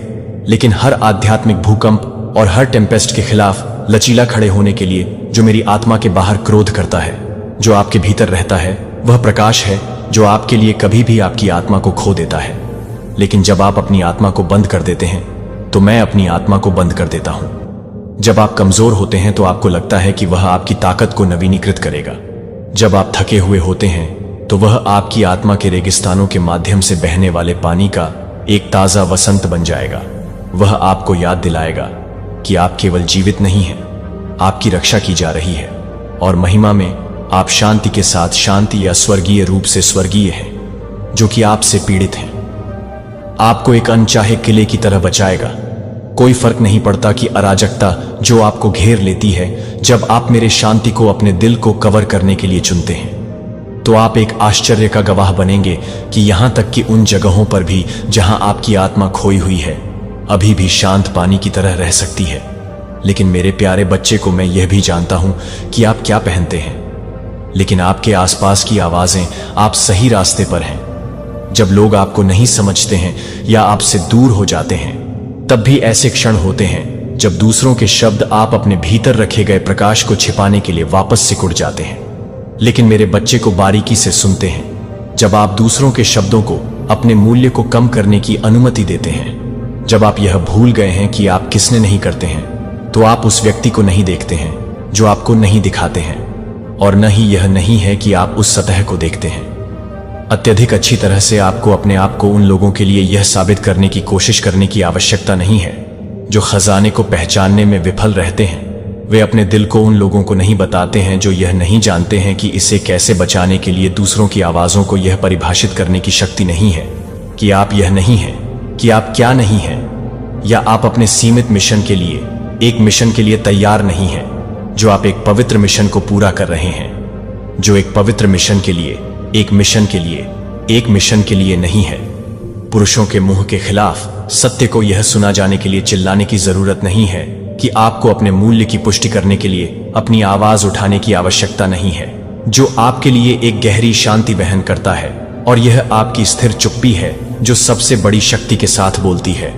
लेकिन हर आध्यात्मिक भूकंप और हर टेम्पेस्ट के खिलाफ लचीला खड़े होने के लिए, जो मेरी आत्मा के बाहर क्रोध करता है। जो आपके भीतर रहता है वह प्रकाश है जो आपके लिए कभी भी आपकी आत्मा को खो देता है। लेकिन जब आप अपनी आत्मा को बंद कर देते हैं तो मैं अपनी आत्मा को बंद कर देता हूं। जब आप कमजोर होते हैं तो आपको लगता है कि वह आपकी ताकत को नवीनीकृत करेगा। जब आप थके हुए होते हैं तो वह आपकी आत्मा के रेगिस्तानों के माध्यम से बहने वाले पानी का एक ताजा वसंत बन जाएगा। वह आपको याद दिलाएगा कि आप केवल जीवित नहीं हैं, आपकी रक्षा की जा रही है, और महिमा में आप शांति के साथ शांति या स्वर्गीय रूप से स्वर्गीय हैं, जो कि आपसे पीड़ित हैं। आपको एक अनचाहे किले की तरह बचाएगा कोई फर्क नहीं पड़ता कि अराजकता जो आपको घेर लेती है जब आप मेरे शांति को अपने दिल को कवर करने के लिए चुनते हैं, तो आप एक आश्चर्य का गवाह बनेंगे कि यहां तक कि उन जगहों पर भी जहां आपकी आत्मा खोई हुई है अभी भी शांत पानी की तरह रह सकती है। लेकिन मेरे प्यारे बच्चे को मैं यह भी जानता हूं कि आप क्या पहनते हैं, लेकिन आपके आसपास की आवाजें आप सही रास्ते पर हैं। जब लोग आपको नहीं समझते हैं या आपसे दूर हो जाते हैं, तब भी ऐसे क्षण होते हैं जब दूसरों के शब्द आप अपने भीतर रखे गए प्रकाश को छिपाने के लिए वापस सिकुड़ जाते हैं। लेकिन मेरे बच्चे को बारीकी से सुनते हैं। जब आप दूसरों के शब्दों को अपने मूल्य को कम करने की अनुमति देते हैं, जब आप यह भूल गए हैं कि आप किसने नहीं करते हैं, तो आप उस व्यक्ति को नहीं देखते हैं जो आपको नहीं दिखाते हैं, और न ही यह नहीं है कि आप उस सतह को देखते हैं। अत्यधिक अच्छी तरह से आपको अपने आप को उन लोगों के लिए यह साबित करने की कोशिश करने की आवश्यकता नहीं है जो खजाने को पहचानने में विफल रहते हैं। वे अपने दिल को उन लोगों को नहीं बताते हैं जो यह नहीं जानते हैं कि इसे कैसे बचाने के लिए दूसरों की आवाजों को यह परिभाषित करने की शक्ति नहीं है कि आप यह नहीं हैं, कि आप क्या नहीं हैं, या आप अपने सीमित मिशन के लिए एक मिशन के लिए तैयार नहीं हैं जो आप एक पवित्र मिशन को पूरा कर रहे हैं, जो एक पवित्र मिशन के लिए एक मिशन के लिए एक मिशन के लिए नहीं है। पुरुषों के मुंह के खिलाफ सत्य को यह सुना जाने के लिए चिल्लाने की जरूरत नहीं है कि आपको अपने मूल्य की पुष्टि करने के लिए अपनी आवाज उठाने की आवश्यकता नहीं है, जो आपके लिए एक गहरी शांति वहन करता है। और यह आपकी स्थिर चुप्पी है जो सबसे बड़ी शक्ति के साथ बोलती है।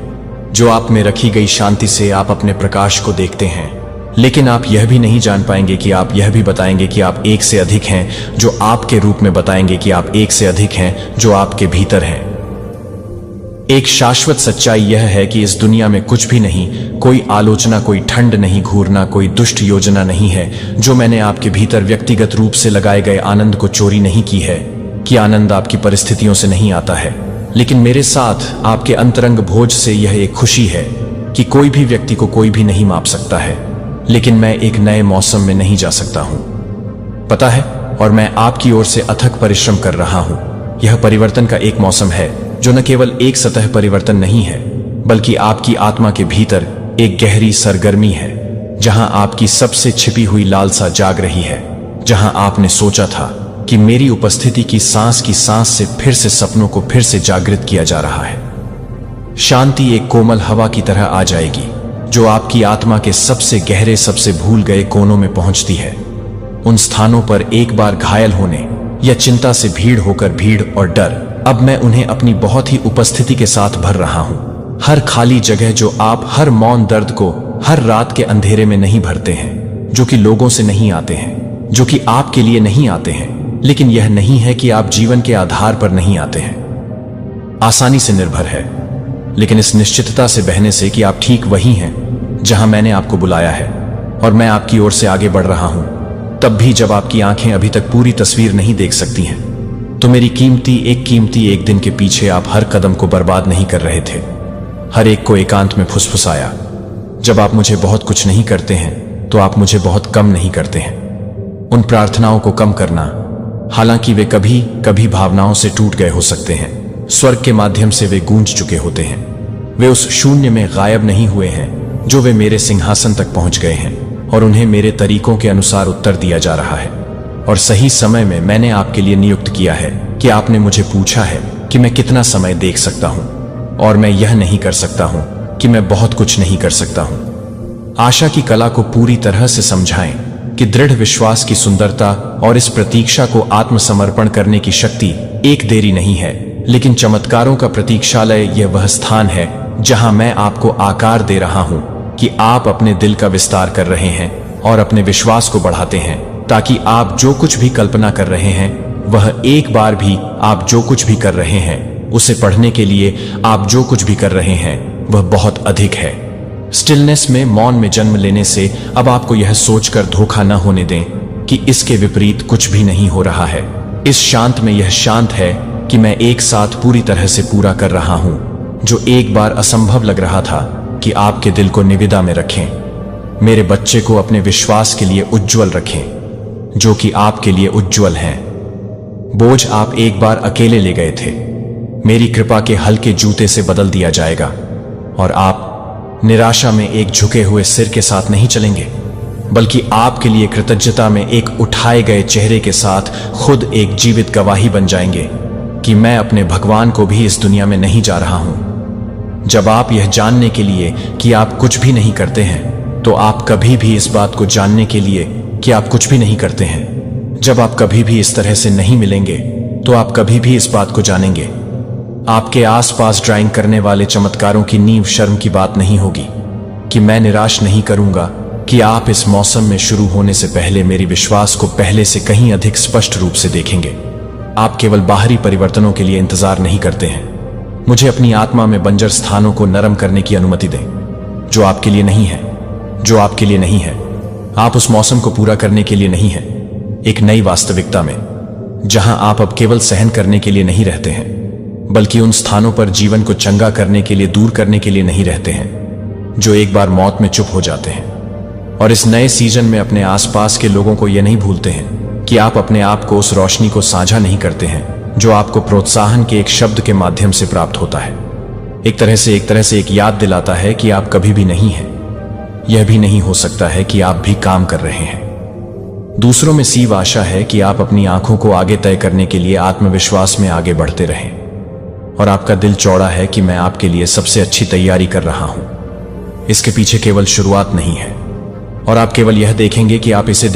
जो आप में रखी गई शांति से आप अपने प्रकाश को देखते हैं, लेकिन आप यह भी नहीं जान पाएंगे कि आप यह भी बताएंगे कि आप एक से अधिक हैं, जो आपके रूप में बताएंगे कि आप एक से अधिक हैं जो आपके भीतर हैं। एक शाश्वत सच्चाई यह है कि इस दुनिया में कुछ भी नहीं, कोई आलोचना, कोई ठंड नहीं, घूरना, कोई दुष्ट योजना नहीं है जो मैंने आपके भीतर व्यक्तिगत रूप से लगाए गए आनंद को चोरी नहीं की है। कि आनंद आपकी परिस्थितियों से नहीं आता है, लेकिन मेरे साथ आपके अंतरंग भोज से यह एक खुशी है कि कोई भी व्यक्ति को कोई भी नहीं माप सकता है, लेकिन मैं एक नए मौसम में नहीं जा सकता हूं, पता है। और मैं आपकी ओर से अथक परिश्रम कर रहा हूं। यह परिवर्तन का एक मौसम है जो न केवल एक सतह परिवर्तन नहीं है, बल्कि आपकी आत्मा के भीतर एक गहरी सरगर्मी है, जहां आपकी सबसे छिपी हुई लालसा जाग रही है। जहां आपने सोचा था कि मेरी उपस्थिति की सांस से फिर से सपनों को फिर से जागृत किया जा रहा है। शांति एक कोमल हवा की तरह आ जाएगी जो आपकी आत्मा के सबसे गहरे, सबसे भूल गए कोनों में पहुंचती है। उन स्थानों पर एक बार घायल होने या चिंता से भीड़ होकर भीड़ और डर, अब मैं उन्हें अपनी बहुत ही उपस्थिति के साथ भर रहा हूं। हर खाली जगह जो आप हर मौन दर्द को हर रात के अंधेरे में नहीं भरते हैं, जो कि लोगों से नहीं आते हैं, जो कि आपके लिए नहीं आते हैं, लेकिन यह नहीं है कि आप जीवन के आधार पर नहीं आते हैं। आसानी से निर्भर है, लेकिन इस निश्चितता से बहने से कि आप ठीक वही हैं जहां मैंने आपको बुलाया है और मैं आपकी ओर से आगे बढ़ रहा हूं। तब भी जब आपकी आंखें अभी तक पूरी तस्वीर नहीं देख सकती हैं, तो मेरी कीमती एक दिन के पीछे आप हर कदम को बर्बाद नहीं कर रहे थे। हर एक को एकांत में फुसफुसाया। जब आप मुझे बहुत कुछ नहीं करते हैं, तो आप मुझे बहुत कम नहीं करते हैं। उन प्रार्थनाओं को कम करना, हालांकि वे कभी कभी भावनाओं से टूट गए हो सकते हैं, स्वर्ग के माध्यम से वे गूंज चुके होते हैं। वे उस शून्य में गायब नहीं हुए हैं जो वे मेरे सिंहासन तक पहुंच गए हैं, और उन्हें मेरे तरीकों के अनुसार उत्तर दिया जा रहा है। और सही समय में मैंने आपके लिए नियुक्त किया है कि आपने मुझे पूछा है कि मैं कितना समय देख सकता हूं, और मैं यह नहीं कर सकता हूं कि मैं बहुत कुछ नहीं कर सकता हूं। आशा की कला को पूरी तरह से समझाएं कि दृढ़ विश्वास की सुंदरता और इस प्रतीक्षा को आत्मसमर्पण करने की शक्ति एक देरी नहीं है, लेकिन चमत्कारों का प्रतीक्षालय। यह वह स्थान है जहां मैं आपको आकार दे रहा हूं कि आप अपने दिल का विस्तार कर रहे हैं और अपने विश्वास को बढ़ाते हैं, ताकि आप जो कुछ भी कल्पना कर रहे हैं, वह एक बार भी आप जो कुछ भी कर रहे हैं, उसे पढ़ने के लिए आप जो कुछ भी कर रहे हैं, वह बहुत अधिक है। स्टिलनेस में, मौन में जन्म लेने से अब आपको यह सोचकर धोखा न होने दें कि इसके विपरीत कुछ भी नहीं हो रहा है। इस शांत में यह शांत है कि मैं एक साथ पूरी तरह से पूरा कर रहा हूं, जो एक बार असंभव लग रहा था कि आपके दिल को निविदा में रखें। मेरे बच्चे को अपने विश्वास के लिए उज्जवल रखें, जो कि आपके लिए उज्जवल हैं। बोझ आप एक बार अकेले ले गए थे, मेरी कृपा के हल्के जूते से बदल दिया जाएगा, और आप निराशा में एक झुके हुए सिर के साथ नहीं चलेंगे, बल्कि आपके लिए कृतज्ञता में एक उठाए गए चेहरे के साथ खुद एक जीवित गवाही बन जाएंगे कि मैं अपने भगवान को भी इस दुनिया में नहीं जा रहा हूं। जब आप यह जानने के लिए कि आप कुछ भी नहीं करते हैं, तो आप कभी भी इस बात को जानने के लिए कि आप कुछ भी नहीं करते हैं। जब आप कभी भी इस तरह से नहीं मिलेंगे, तो आप कभी भी इस बात को जानेंगे। आपके आसपास ड्राइंग करने वाले चमत्कारों की नींव शर्म की बात नहीं होगी कि मैं निराश नहीं करूंगा कि आप इस मौसम में शुरू होने से पहले मेरी विश्वास को पहले से कहीं अधिक स्पष्ट रूप से देखेंगे। आप केवल बाहरी परिवर्तनों के लिए इंतजार नहीं करते हैं। मुझे अपनी आत्मा में बंजर स्थानों को नरम करने की अनुमति दें जो आपके लिए नहीं है, जो आपके लिए नहीं है। आप उस मौसम को पूरा करने के लिए नहीं है, एक नई वास्तविकता में, जहां आप अब केवल सहन करने के लिए नहीं रहते हैं, बल्कि उन स्थानों पर जीवन को चंगा करने के लिए, दूर करने के लिए नहीं रहते हैं, जो एक बार मौत में चुप हो जाते हैं। और इस नए सीजन में अपने आसपास के लोगों को यह नहीं भूलते हैं कि आप अपने आप को उस रोशनी को साझा नहीं करते हैं जो आपको प्रोत्साहन के एक शब्द के माध्यम से प्राप्त होता है। एक तरह से एक याद दिलाता है कि आप कभी भी नहीं हैं। यह भी नहीं हो सकता है कि आप भी काम कर रहे हैं। दूसरों में सीव आशा है कि आप अपनी आंखों को आगे तय करने के लिए आत्मविश्वास में आगे बढ़ते रहें, और आपका दिल चौड़ा है कि मैं आपके लिए सबसे अच्छी तैयारी कर रहा हूं। इसके पीछे केवल शुरुआत नहीं है, और आप केवल यह देखेंगे कि आप इसे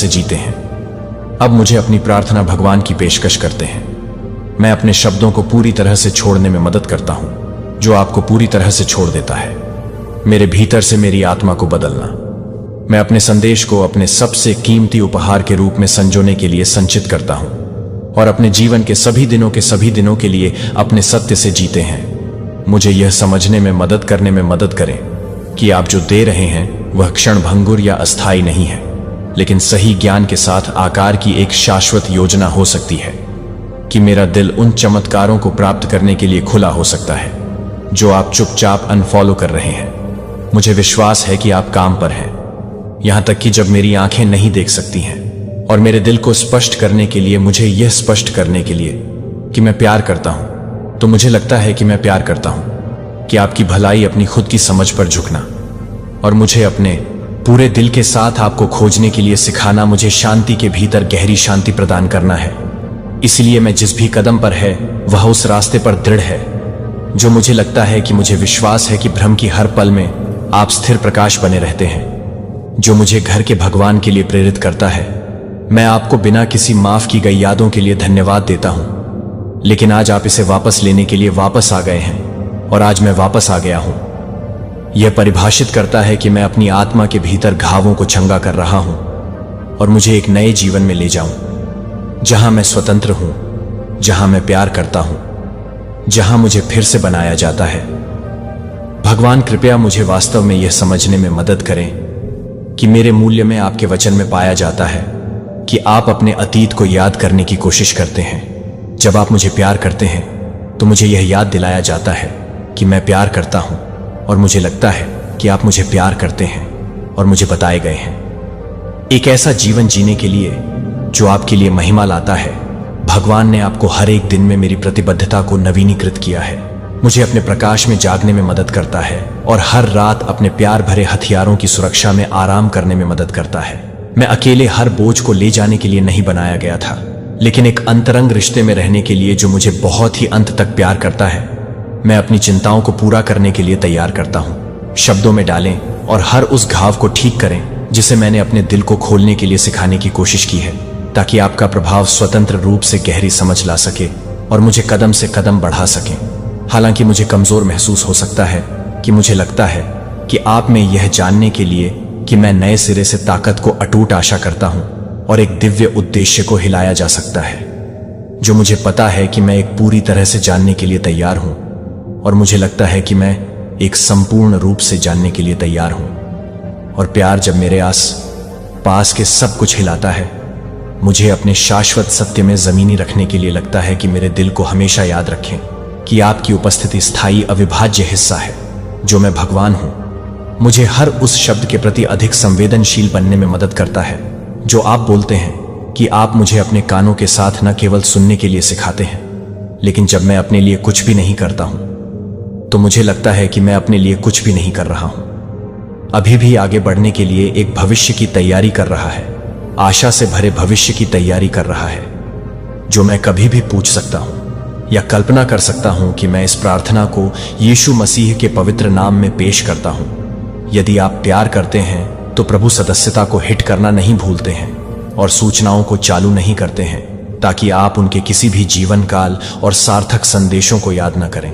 जीते हैं। अब मुझे अपनी प्रार्थना भगवान की पेशकश करते हैं। मैं अपने शब्दों को पूरी तरह से छोड़ने में मदद करता हूं, जो आपको पूरी तरह से छोड़ देता है। मेरे भीतर से मेरी आत्मा को बदलना। मैं अपने संदेश को अपने सबसे कीमती उपहार के रूप में संजोने के लिए संचित करता हूं, और अपने जीवन के सभी दिनों के लिए अपने सत्य से जीते हैं। मुझे यह समझने में मदद करने में मदद करें कि आप जो दे रहे हैं वह क्षण भंगुर या अस्थायी नहीं है, लेकिन सही ज्ञान के साथ आकार की एक शाश्वत योजना हो सकती है। कि मेरा दिल उन चमत्कारों को प्राप्त करने के लिए खुला हो सकता है जो आप चुपचाप अनफॉलो कर रहे हैं। मुझे विश्वास है कि आप काम पर हैं, यहां तक कि जब मेरी आंखें नहीं देख सकती हैं। और मेरे दिल को स्पष्ट करने के लिए, मुझे यह स्पष्ट करने के लिए कि मैं प्यार करता हूं, तो मुझे लगता है कि मैं प्यार करता हूं कि आपकी भलाई अपनी खुद की समझ पर झुकना, और मुझे अपने पूरे दिल के साथ आपको खोजने के लिए सिखाना, मुझे शांति के भीतर गहरी शांति प्रदान करना है। इसलिए मैं जिस भी कदम पर है वह उस रास्ते पर दृढ़ है जो मुझे लगता है कि मुझे विश्वास है कि भ्रम की हर पल में आप स्थिर प्रकाश बने रहते हैं, जो मुझे घर के भगवान के लिए प्रेरित करता है। मैं आपको बिना किसी माफ की गई यादों के लिए धन्यवाद देता हूं, लेकिन आज आप इसे वापस लेने के लिए वापस आ गए हैं, और आज मैं वापस आ गया हूं। यह परिभाषित करता है कि मैं अपनी आत्मा के भीतर घावों को चंगा कर रहा हूं, और मुझे एक नए जीवन में ले जाऊं जहां मैं स्वतंत्र हूं, जहां मैं प्यार करता हूं, जहां मुझे फिर से बनाया जाता है। भगवान कृपया मुझे वास्तव में यह समझने में मदद करें कि मेरे मूल्य में आपके वचन में पाया जाता है कि आप अपने अतीत को याद करने की कोशिश करते हैं। जब आप मुझे प्यार करते हैं तो मुझे यह याद दिलाया जाता है कि मैं प्यार करता हूं, और मुझे लगता है कि आप मुझे प्यार करते हैं और मुझे बताए गए हैं एक ऐसा जीवन जीने के लिए जो आपके लिए महिमा लाता है। भगवान ने आपको हर एक दिन में मेरी प्रतिबद्धता को नवीनीकृत किया है, मुझे अपने प्रकाश में जागने में मदद करता है, और हर रात अपने प्यार भरे हथियारों की सुरक्षा में आराम करने में मदद करता है। मैं अकेले हर बोझ को ले जाने के लिए नहीं बनाया गया था, लेकिन एक अंतरंग रिश्ते में रहने के लिए जो मुझे बहुत ही अंत तक प्यार करता है। मैं अपनी चिंताओं को पूरा करने के लिए तैयार करता हूं। शब्दों में डालें और हर उस घाव को ठीक करें जिसे मैंने अपने दिल को खोलने के लिए सिखाने की कोशिश की है, ताकि आपका प्रभाव स्वतंत्र रूप से गहरी समझ ला सके और मुझे कदम से कदम बढ़ा सके। हालांकि मुझे कमजोर महसूस हो सकता है कि मुझे लगता है कि आप में यह जानने के लिए कि मैं नए सिरे से ताकत को अटूट आशा करता हूं और एक दिव्य उद्देश्य को हिलाया जा सकता है, जो मुझे पता है कि मैं एक पूरी तरह से जानने के लिए तैयार हूं, और मुझे लगता है कि मैं एक संपूर्ण रूप से जानने के लिए तैयार हूं। और प्यार जब मेरे आस पास के सब कुछ हिलाता है, मुझे अपने शाश्वत सत्य में जमीनी रखने के लिए लगता है कि मेरे दिल को हमेशा याद रखें कि आपकी उपस्थिति स्थायी अविभाज्य हिस्सा है, जो मैं भगवान हूं। मुझे हर उस शब्द के प्रति अधिक संवेदनशील बनने में मदद करता है जो आप बोलते हैं कि आप मुझे अपने कानों के साथ न केवल सुनने के लिए सिखाते हैं, लेकिन जब मैं अपने लिए कुछ भी नहीं करता हूं, तो मुझे लगता है कि मैं अपने लिए कुछ भी नहीं कर रहा हूं। अभी भी आगे बढ़ने के लिए एक भविष्य की तैयारी कर रहा है, आशा से भरे भविष्य की तैयारी कर रहा है, जो मैं कभी भी पूछ सकता हूं या कल्पना कर सकता हूं कि मैं इस प्रार्थना को यीशु मसीह के पवित्र नाम में पेश करता हूं। यदि आप प्यार करते हैं तो प्रभु सदस्यता को हिट करना नहीं भूलते हैं और सूचनाओं को चालू नहीं करते हैं, ताकि आप उनके किसी भी जीवन काल और सार्थक संदेशों को याद न करें,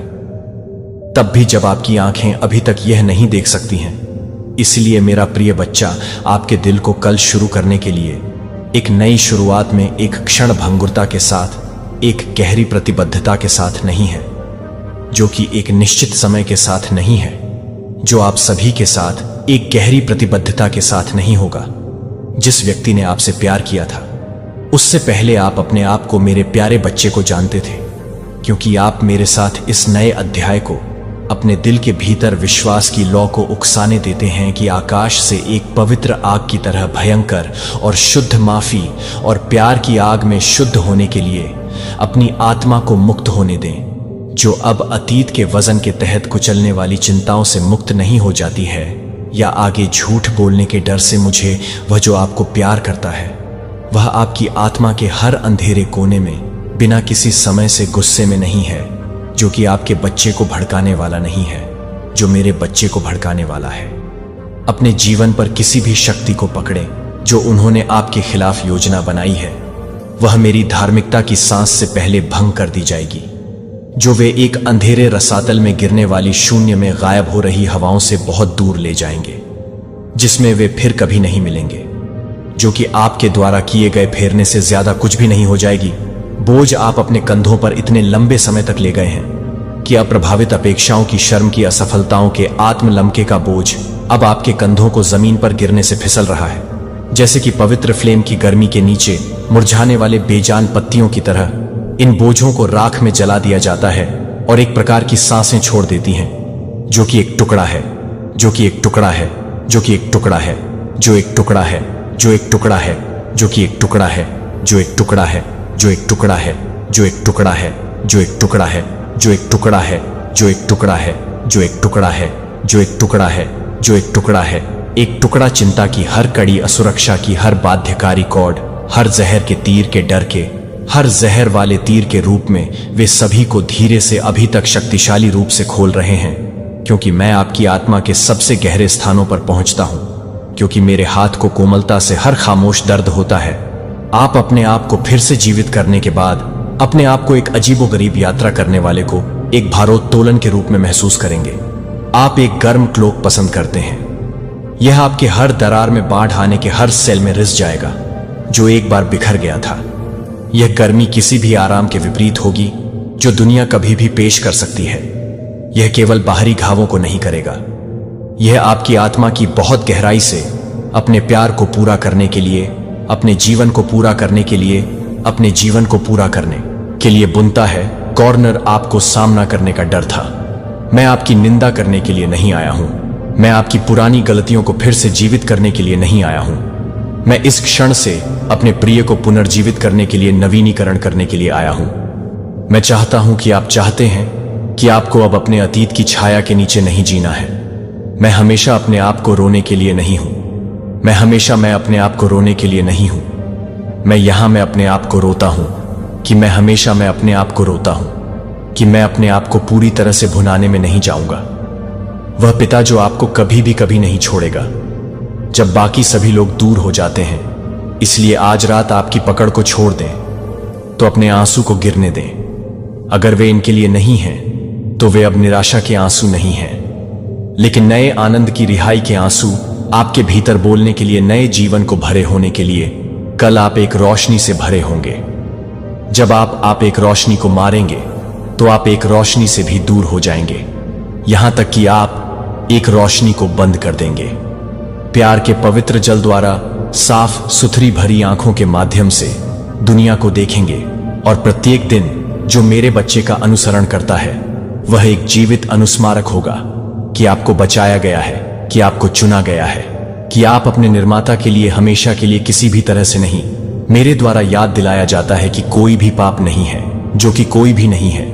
तब भी जब आपकी आंखें अभी तक यह नहीं देख सकती हैं। इसलिए मेरा प्रिय बच्चा, आपके दिल को कल शुरू करने के लिए एक नई शुरुआत में एक क्षण भंगुरता के साथ, एक गहरी प्रतिबद्धता के साथ नहीं है, जो कि एक निश्चित समय के साथ नहीं है, जो आप सभी के साथ एक गहरी प्रतिबद्धता के साथ नहीं होगा। जिस व्यक्ति ने आपसे प्यार किया था, उससे पहले आप अपने आप को मेरे प्यारे बच्चे को जानते थे, क्योंकि आप मेरे साथ इस नए अध्याय को अपने दिल के भीतर विश्वास की लौ को उकसाने देते हैं कि आकाश से एक पवित्र आग की तरह भयंकर और शुद्ध माफी और प्यार की आग में शुद्ध होने के लिए अपनी आत्मा को मुक्त होने दें, जो अब अतीत के वजन के तहत कुचलने वाली चिंताओं से मुक्त नहीं हो जाती है, या आगे झूठ बोलने के डर से मुझे वह जो आपको प्यार करता है, वह आपकी आत्मा के हर अंधेरे कोने में बिना किसी समय से गुस्से में नहीं है, जो कि आपके बच्चे को भड़काने वाला नहीं है, जो मेरे बच्चे को भड़काने वाला है। अपने जीवन पर किसी भी शक्ति को पकड़ें जो उन्होंने आपके खिलाफ योजना बनाई है, वह मेरी धार्मिकता की सांस से पहले भंग कर दी जाएगी, जो वे एक अंधेरे रसातल में गिरने वाली शून्य में गायब हो रही हवाओं से बहुत दूर ले जाएंगे, जिसमें वे फिर कभी नहीं मिलेंगे, जो कि आपके द्वारा किए गए फेरने से ज्यादा कुछ भी नहीं हो जाएगी। बोझ आप अपने कंधों पर इतने लंबे समय तक ले गए हैं कि अप्रभावित अपेक्षाओं की, शर्म की, असफलताओं के आत्मलम्के का बोझ अब आपके कंधों को जमीन पर गिरने से फिसल रहा है, जैसे कि पवित्र फ्लेम की गर्मी के नीचे मुरझाने वाले बेजान पत्तियों की तरह इन बोझों को राख में जला दिया जाता है और एक प्रकार की सांसें छोड़ देती हैं, जो कि एक टुकड़ा है, जो कि एक टुकड़ा है, जो कि एक टुकड़ा है, जो एक टुकड़ा है, जो एक टुकड़ा है, जो कि एक टुकड़ा है, जो एक टुकड़ा है, जो एक टुकड़ा है, जो एक टुकड़ा है, जो एक टुकड़ा है, जो एक टुकड़ा है, जो एक टुकड़ा है, जो एक टुकड़ा है, जो एक टुकड़ा है, जो एक टुकड़ा है। एक टुकड़ा चिंता की हर कड़ी, असुरक्षा की हर बाध्यकारी कॉर्ड, हर जहर के तीर के डर के, हर जहर वाले तीर के रूप में वे सभी को धीरे से अभी तक शक्तिशाली रूप से खोल रहे हैं, क्योंकि मैं आपकी आत्मा के सबसे गहरे स्थानों पर पहुंचता हूं, क्योंकि मेरे हाथ को कोमलता से हर खामोश दर्द होता है। आप अपने आप को फिर से जीवित करने के बाद अपने आप को एक अजीबोगरीब यात्रा करने वाले को एक भारोत्तोलन के रूप में महसूस करेंगे। आप एक गर्म क्लोक पसंद करते हैं, यह आपके हर दरार में बाढ़ आने के हर सेल में रिस जाएगा जो एक बार बिखर गया था। यह गर्मी किसी भी आराम के विपरीत होगी जो दुनिया कभी भी पेश कर सकती है। यह केवल बाहरी घावों को नहीं करेगा, यह आपकी आत्मा की बहुत गहराई से अपने प्यार को पूरा करने के लिए, अपने जीवन को पूरा करने के लिए, अपने जीवन को पूरा करने के लिए बुनता है। कॉर्नर आपको सामना करने का डर था। मैं आपकी निंदा करने के लिए नहीं आया हूं, मैं आपकी पुरानी गलतियों को फिर से जीवित करने के लिए नहीं आया हूं। मैं इस क्षण से अपने प्रिय को पुनर्जीवित करने के लिए, नवीनीकरण करने के लिए आया हूं। मैं चाहता हूं कि आप चाहते हैं कि आपको अब अपने अतीत की छाया के नीचे नहीं जीना है। मैं हमेशा अपने आप को रोने के लिए नहीं हूं, मैं अपने आप को रोने के लिए नहीं हूं। मैं अपने आप को रोता हूं कि मैं अपने आप को रोता हूं कि मैं अपने आप को पूरी तरह से भुनाने में नहीं जाऊंगा। वह पिता जो आपको कभी नहीं छोड़ेगा जब बाकी सभी लोग दूर हो जाते हैं। इसलिए आज रात आपकी पकड़ को छोड़ दें तो अपने आंसू को गिरने दें। अगर वे इनके लिए नहीं हैं तो वे अब निराशा के आंसू नहीं हैं, लेकिन नए आनंद की रिहाई के आंसू, आपके भीतर बोलने के लिए, नए जीवन को भरे होने के लिए। कल आप एक रोशनी से भरे होंगे। जब आप एक रोशनी को मारेंगे तो आप एक रोशनी से भी दूर हो जाएंगे, यहां तक कि आप एक रोशनी को बंद कर देंगे। प्यार के पवित्र जल द्वारा साफ सुथरी भरी आंखों के माध्यम से दुनिया को देखेंगे, और प्रत्येक दिन जो मेरे बच्चे का अनुसरण करता है वह एक जीवित अनुस्मारक होगा कि आपको बचाया गया है, कि आपको चुना गया है, कि आप अपने निर्माता के लिए हमेशा के लिए किसी भी तरह से नहीं। मेरे द्वारा याद दिलाया जाता है कि कोई भी पाप नहीं है, जो कि कोई भी नहीं है।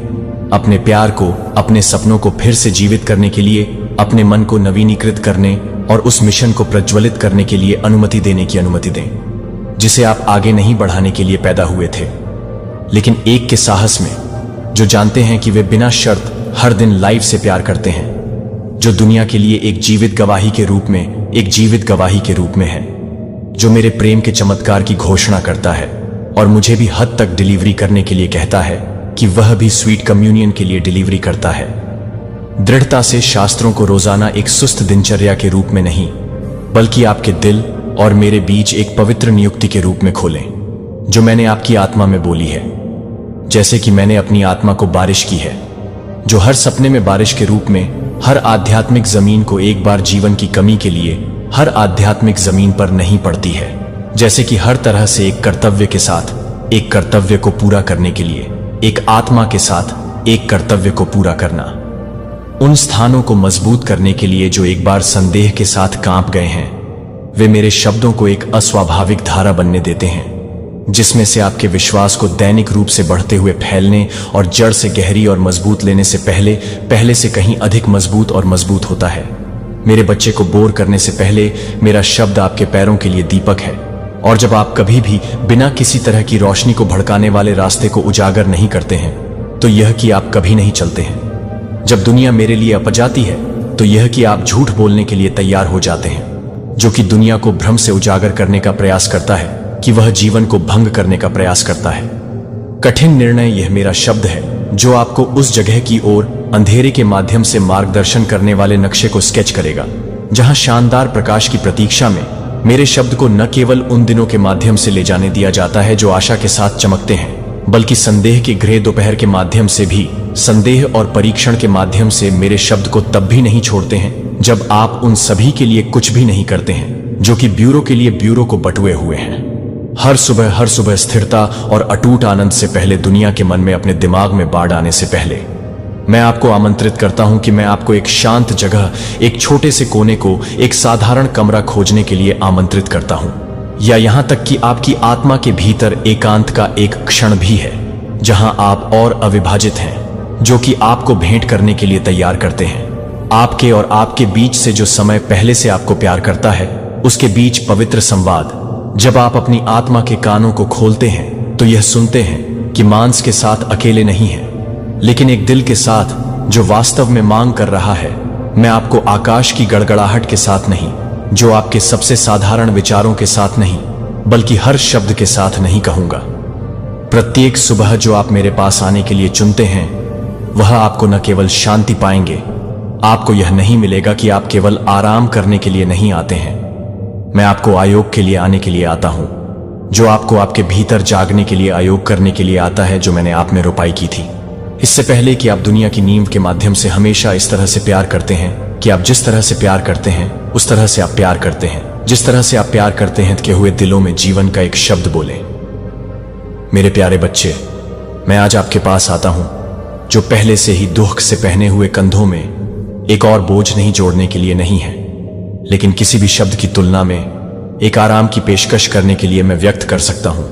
अपने प्यार को, अपने सपनों को फिर से जीवित करने के लिए, अपने मन को नवीनीकृत करने और उस मिशन को प्रज्वलित करने के लिए अनुमति देने की अनुमति दें जिसे आप आगे नहीं बढ़ाने के लिए पैदा हुए थे, लेकिन एक के साहस में, जो जानते हैं कि वे बिना शर्त हर दिन लाइफ से प्यार करते हैं, जो दुनिया के लिए एक जीवित गवाही के रूप में है, जो मेरे प्रेम के चमत्कार की घोषणा करता है और मुझे भी हद तक डिलीवरी करने के लिए कहता है कि वह भी स्वीट कम्युनियन के लिए डिलीवरी करता है। दृढ़ता से शास्त्रों को रोजाना एक सुस्त दिनचर्या के रूप में नहीं, बल्कि आपके दिल और मेरे बीच एक पवित्र नियुक्ति के रूप में खोलें, जो मैंने आपकी आत्मा में बोली है, जैसे कि मैंने अपनी आत्मा को बारिश की है, जो हर सपने में बारिश के रूप में हर आध्यात्मिक जमीन को एक बार जीवन की कमी के लिए हर आध्यात्मिक जमीन पर नहीं पड़ती है, जैसे कि हर तरह से एक कर्तव्य के साथ एक कर्तव्य को पूरा करने के लिए एक आत्मा के साथ एक कर्तव्य को पूरा करना, उन स्थानों को मजबूत करने के लिए जो एक बार संदेह के साथ कांप गए हैं, वे मेरे शब्दों को एक अस्वाभाविक धारा बनने देते हैं, जिसमें से आपके विश्वास को दैनिक रूप से बढ़ते हुए फैलने और जड़ से गहरी और मजबूत लेने से पहले से कहीं अधिक मजबूत और मजबूत होता है। मेरे बच्चे को बोर करने से पहले मेरा शब्द आपके पैरों के लिए दीपक है, और जब आप कभी भी बिना किसी तरह की रोशनी को भड़काने वाले रास्ते को उजागर नहीं करते हैं, तो यह कि आप कभी नहीं चलते हैं। जब दुनिया मेरे लिए अपजाती है, तो यह कि आप झूठ बोलने के लिए तैयार हो जाते हैं, जो कि दुनिया को भ्रम से उजागर करने का प्रयास करता है कि वह जीवन को भंग करने का प्रयास करता है। कठिन निर्णय, यह मेरा शब्द है जो आपको उस जगह की ओर अंधेरे के माध्यम से मार्गदर्शन करने वाले नक्शे को स्केच करेगा, जहां शानदार प्रकाश की प्रतीक्षा में मेरे शब्द को न केवल उन दिनों के माध्यम से ले जाने दिया जाता है जो आशा के साथ चमकते हैं, बल्कि संदेह के घिरे दोपहर के माध्यम से भी, संदेह और परीक्षण के माध्यम से मेरे शब्द को तब भी नहीं छोड़ते हैं जब आप उन सभी के लिए कुछ भी नहीं करते हैं जो कि ब्यूरो के लिए ब्यूरो को बटुए हुए हैं। हर सुबह स्थिरता और अटूट आनंद से पहले, दुनिया के मन में अपने दिमाग में बाढ़ आने से पहले, मैं आपको आमंत्रित करता हूं कि मैं आपको एक शांत जगह, एक छोटे से कोने को, एक साधारण कमरा खोजने के लिए आमंत्रित करता हूं, या यहां तक कि आपकी आत्मा के भीतर एकांत का एक क्षण भी है, जहां आप और अविभाजित हैं, जो कि आपको भेंट करने के लिए तैयार करते हैं। आपके और आपके बीच से जो समय पहले से आपको प्यार करता है, उसके बीच पवित्र संवाद। जब आप अपनी आत्मा के कानों को खोलते हैं, तो यह सुनते हैं कि मांस के साथ अकेले नहीं है, लेकिन एक दिल के साथ जो वास्तव में मांग कर रहा है। मैं आपको आकाश की गड़गड़ाहट के साथ नहीं, जो आपके सबसे साधारण विचारों के साथ नहीं, बल्कि हर शब्द के साथ नहीं कहूंगा। प्रत्येक सुबह जो आप मेरे पास आने के लिए चुनते हैं, वह आपको न केवल शांति पाएंगे, आपको यह नहीं मिलेगा कि आप केवल आराम करने के लिए नहीं आते हैं। मैं आपको आयोग के लिए आने के लिए आता हूं, जो आपको आपके भीतर जागने के लिए आयोग करने के लिए आता है, जो मैंने आप में रोपाई की थी। इससे पहले कि आप दुनिया की नींव के माध्यम से हमेशा इस तरह से प्यार करते हैं कि आप जिस तरह से प्यार करते हैं, उस तरह से आप प्यार करते हैं। जिस तरह से आप प्यार करते हैं के हुए दिलों में जीवन का एक शब्द बोले। मेरे प्यारे बच्चे, मैं आज आपके पास आता हूं, जो पहले से ही दुख से पहने हुए कंधों में एक और बोझ नहीं जोड़ने के लिए नहीं है, लेकिन किसी भी शब्द की तुलना में एक आराम की पेशकश करने के लिए मैं व्यक्त कर सकता हूं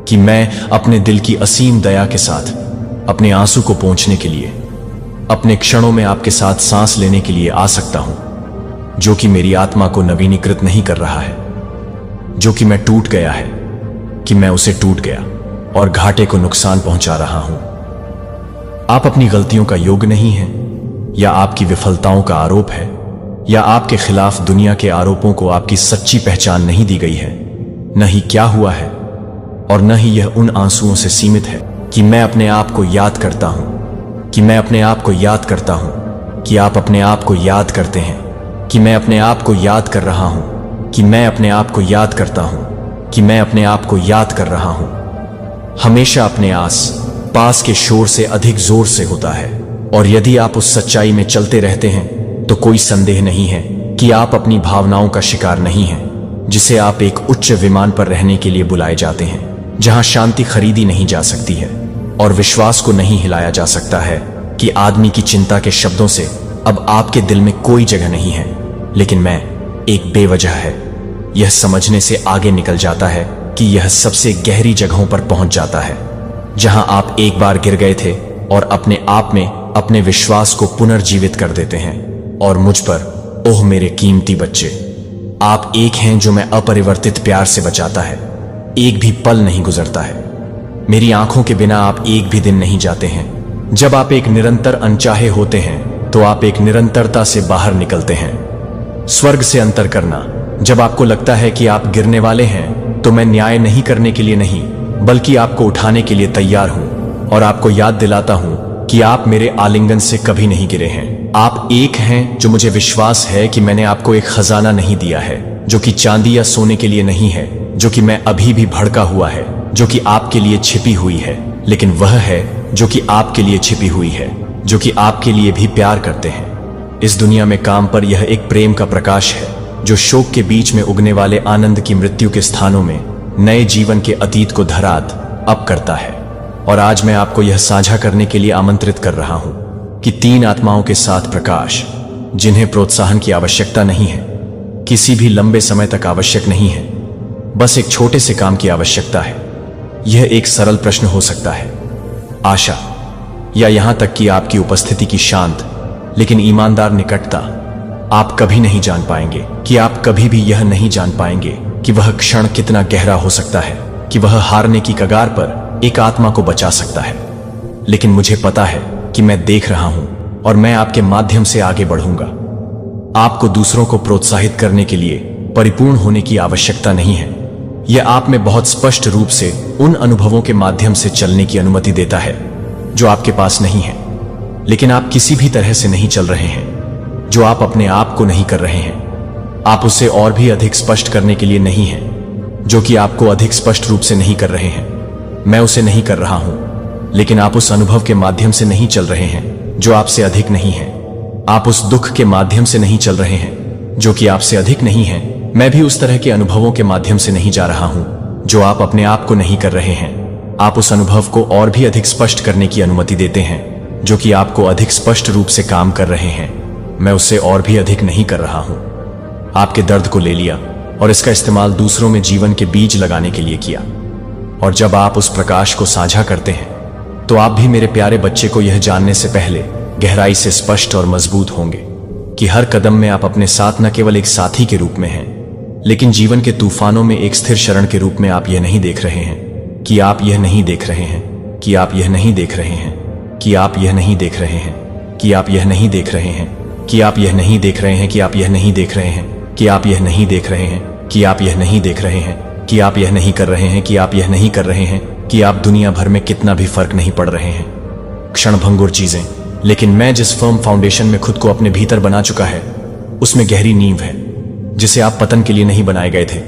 कि मैं अपने दिल की असीम दया के साथ अपने आंसू को पोंछने के लिए, अपने क्षणों में आपके साथ सांस लेने के लिए आ सकता हूं, जो कि मेरी आत्मा को नवीनीकृत नहीं कर रहा है, जो कि मैं टूट गया है, कि मैं उसे टूट गया और घाटे को नुकसान पहुंचा रहा हूं। आप अपनी गलतियों का योग नहीं हैं, या आपकी विफलताओं का आरोप है, या आपके खिलाफ दुनिया के आरोपों को आपकी सच्ची पहचान नहीं दी गई है। न ही क्या हुआ है, और न ही यह उन आंसुओं से सीमित है कि मैं अपने आप को याद करता हूं, कि मैं अपने आप को याद करता हूं, कि आप अपने आप को याद करते हैं, कि मैं अपने आप को याद कर रहा हूं, कि मैं अपने आप को याद करता हूं, कि मैं अपने आप को याद कर रहा हूं। हमेशा अपने आस पास के शोर से अधिक जोर से होता है, और यदि आप उस सच्चाई में चलते रहते हैं, तो कोई संदेह नहीं है कि आप अपनी भावनाओं का शिकार नहीं हैं, जिसे आप एक उच्च विमान पर रहने के लिए बुलाए जाते हैं, जहां शांति खरीदी नहीं जा सकती है और विश्वास को नहीं हिलाया जा सकता है कि आदमी की चिंता के शब्दों से अब आपके दिल में कोई जगह नहीं है। लेकिन मैं एक बेवजह है यह समझने से आगे निकल जाता है कि यह सबसे गहरी जगहों पर पहुंच जाता है, जहां आप एक बार गिर गए थे और अपने आप में अपने विश्वास को पुनर्जीवित कर देते हैं। और मुझ पर, ओह मेरे कीमती बच्चे, आप एक हैं जो मैं अपरिवर्तित प्यार से बचाता है। एक भी पल नहीं गुजरता है, मेरी आंखों के बिना आप एक भी दिन नहीं जाते हैं। जब आप एक निरंतर अनचाहे होते हैं तो आप एक निरंतरता से बाहर निकलते हैं। स्वर्ग से अंतर करना, जब आपको लगता है कि आप गिरने वाले हैं तो मैं न्याय नहीं करने के लिए नहीं, बल्कि आपको उठाने के लिए तैयार हूं और आपको याद दिलाता हूं कि आप मेरे आलिंगन से कभी नहीं गिरे हैं। आप एक हैं जो मुझे विश्वास है कि मैंने आपको एक खजाना नहीं दिया है जो कि चांदी या सोने के लिए नहीं है, जो कि मैं अभी भी भड़का हुआ है, जो कि आपके लिए छिपी हुई है, लेकिन वह है जो कि आपके लिए छिपी हुई है, जो कि आपके लिए भी प्यार करते हैं। इस दुनिया में काम पर यह एक प्रेम का प्रकाश है जो शोक के बीच में उगने वाले आनंद की मृत्यु के स्थानों में नए जीवन के अतीत को धरात अब करता है। और आज मैं आपको यह साझा करने के लिए आमंत्रित कर रहा हूं कि 3 आत्माओं के साथ प्रकाश, जिन्हें प्रोत्साहन की आवश्यकता नहीं है, किसी भी लंबे समय तक आवश्यक नहीं है, बस एक छोटे से काम की आवश्यकता है। यह एक सरल प्रश्न हो सकता है, आशा, या यहां तक कि आपकी उपस्थिति की शांत लेकिन ईमानदार निकटता। आप कभी नहीं जान पाएंगे कि आप कभी भी यह नहीं जान पाएंगे कि वह क्षण कितना गहरा हो सकता है कि वह हारने की कगार पर एक आत्मा को बचा सकता है। लेकिन मुझे पता है कि मैं देख रहा हूं और मैं आपके माध्यम से आगे बढ़ूंगा। आपको दूसरों को प्रोत्साहित करने के लिए परिपूर्ण होने की आवश्यकता नहीं है। यह आप में बहुत स्पष्ट रूप से उन अनुभवों के माध्यम से चलने की अनुमति देता है जो आपके पास नहीं है, लेकिन आप किसी भी तरह से नहीं चल रहे हैं, जो आप अपने आप को नहीं कर रहे हैं। आप उसे और भी अधिक स्पष्ट करने के लिए नहीं हैं, जो कि आपको अधिक स्पष्ट रूप से नहीं कर रहे हैं। मैं उसे नहीं कर रहा हूं, लेकिन आप उस अनुभव के माध्यम से नहीं चल रहे हैं जो आपसे अधिक नहीं है। आप उस दुख के माध्यम से नहीं चल रहे हैं जो कि आपसे अधिक नहीं है। मैं भी उस तरह के अनुभवों के माध्यम से नहीं जा रहा हूं जो आप अपने आप को नहीं कर रहे हैं। आप उस अनुभव को और भी अधिक स्पष्ट करने की अनुमति देते हैं जो कि आपको अधिक स्पष्ट रूप से काम कर रहे हैं। मैं उससे और भी अधिक नहीं कर रहा हूं। आपके दर्द को ले लिया और इसका इस्तेमाल दूसरों में जीवन के बीज लगाने के लिए किया। और जब आप उस प्रकाश को साझा करते हैं तो आप भी मेरे प्यारे बच्चे को यह जानने से पहले गहराई से स्पष्ट और मजबूत होंगे कि हर कदम में आप अपने साथ न केवल एक साथी के रूप में हैं, लेकिन जीवन के तूफानों में एक स्थिर शरण के रूप में आप यह नहीं देख रहे हैं कि आप यह नहीं देख रहे हैं कि आप यह नहीं देख रहे हैं कि आप यह नहीं देख रहे हैं कि आप यह नहीं देख रहे हैं कि आप यह नहीं देख रहे हैं कि आप यह नहीं देख रहे हैं कि आप यह नहीं देख रहे हैं कि आप यह नहीं देख रहे हैं कि आप यह नहीं कर रहे हैं कि आप यह नहीं कर रहे हैं कि आप दुनिया भर में कितना भी फर्क नहीं पड़ रहे हैं। क्षणभंगुर चीजें, लेकिन मैं जिस फर्म फाउंडेशन में खुद को अपने भीतर बना चुका है उसमें गहरी नींव है, जिसे आप पतन के लिए नहीं बनाए गए थे,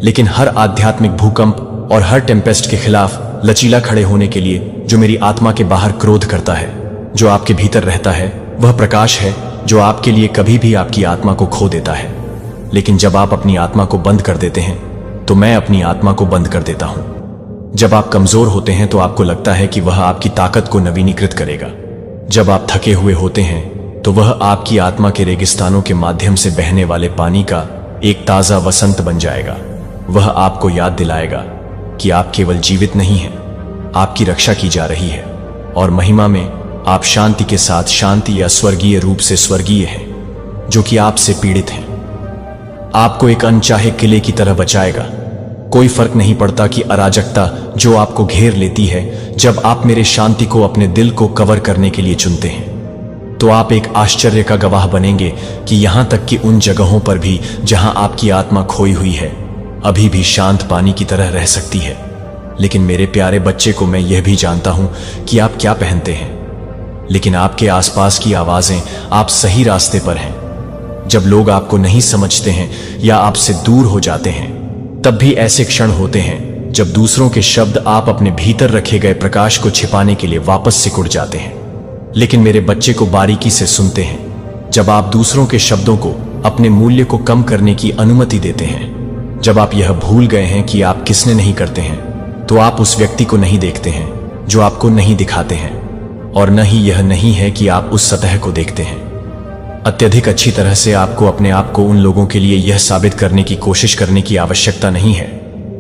लेकिन हर आध्यात्मिक भूकंप और हर टेम्पेस्ट के खिलाफ लचीला खड़े होने के लिए, जो मेरी आत्मा के बाहर क्रोध करता है। जो आपके भीतर रहता है वह प्रकाश है जो आपके लिए कभी भी आपकी आत्मा को खो देता है। लेकिन जब आप अपनी आत्मा को बंद कर देते हैं तो मैं अपनी आत्मा को बंद कर देता हूं। जब आप कमजोर होते हैं तो आपको लगता है कि वह आपकी ताकत को नवीनीकृत करेगा। जब आप थके हुए होते हैं तो वह आपकी आत्मा के रेगिस्तानों के माध्यम से बहने वाले पानी का एक ताजा वसंत बन जाएगा। वह आपको याद दिलाएगा कि आप केवल जीवित नहीं हैं, आपकी रक्षा की जा रही है, और महिमा में आप शांति के साथ शांति या स्वर्गीय रूप से स्वर्गीय हैं, जो कि आपसे पीड़ित हैं। आपको एक अनचाहे किले की तरह बचाएगा। कोई फर्क नहीं पड़ता कि अराजकता जो आपको घेर लेती है, जब आप मेरे शांति को अपने दिल को कवर करने के लिए चुनते हैं तो आप एक आश्चर्य का गवाह बनेंगे कि यहां तक कि उन जगहों पर भी जहां आपकी आत्मा खोई हुई है अभी भी शांत पानी की तरह रह सकती है। लेकिन मेरे प्यारे बच्चे को मैं यह भी जानता हूं कि आप क्या पहनते हैं, लेकिन आपके आसपास की आवाजें आप सही रास्ते पर हैं। जब लोग आपको नहीं समझते हैं या आपसे दूर हो जाते हैं, तब भी ऐसे क्षण होते हैं जब दूसरों के शब्द आप अपने भीतर रखे गए प्रकाश को छिपाने के लिए वापस सिकुड़ जाते हैं। लेकिन मेरे बच्चे को बारीकी से सुनते हैं जब आप दूसरों के शब्दों को अपने मूल्य को कम करने की अनुमति देते हैं। जब आप यह भूल गए हैं कि आप किसने नहीं करते हैं, तो आप उस व्यक्ति को नहीं देखते हैं जो आपको नहीं दिखाते हैं, और न ही यह नहीं है कि आप उस सतह को देखते हैं। अत्यधिक अच्छी तरह से आपको अपने आप को उन लोगों के लिए यह साबित करने की कोशिश करने की आवश्यकता नहीं है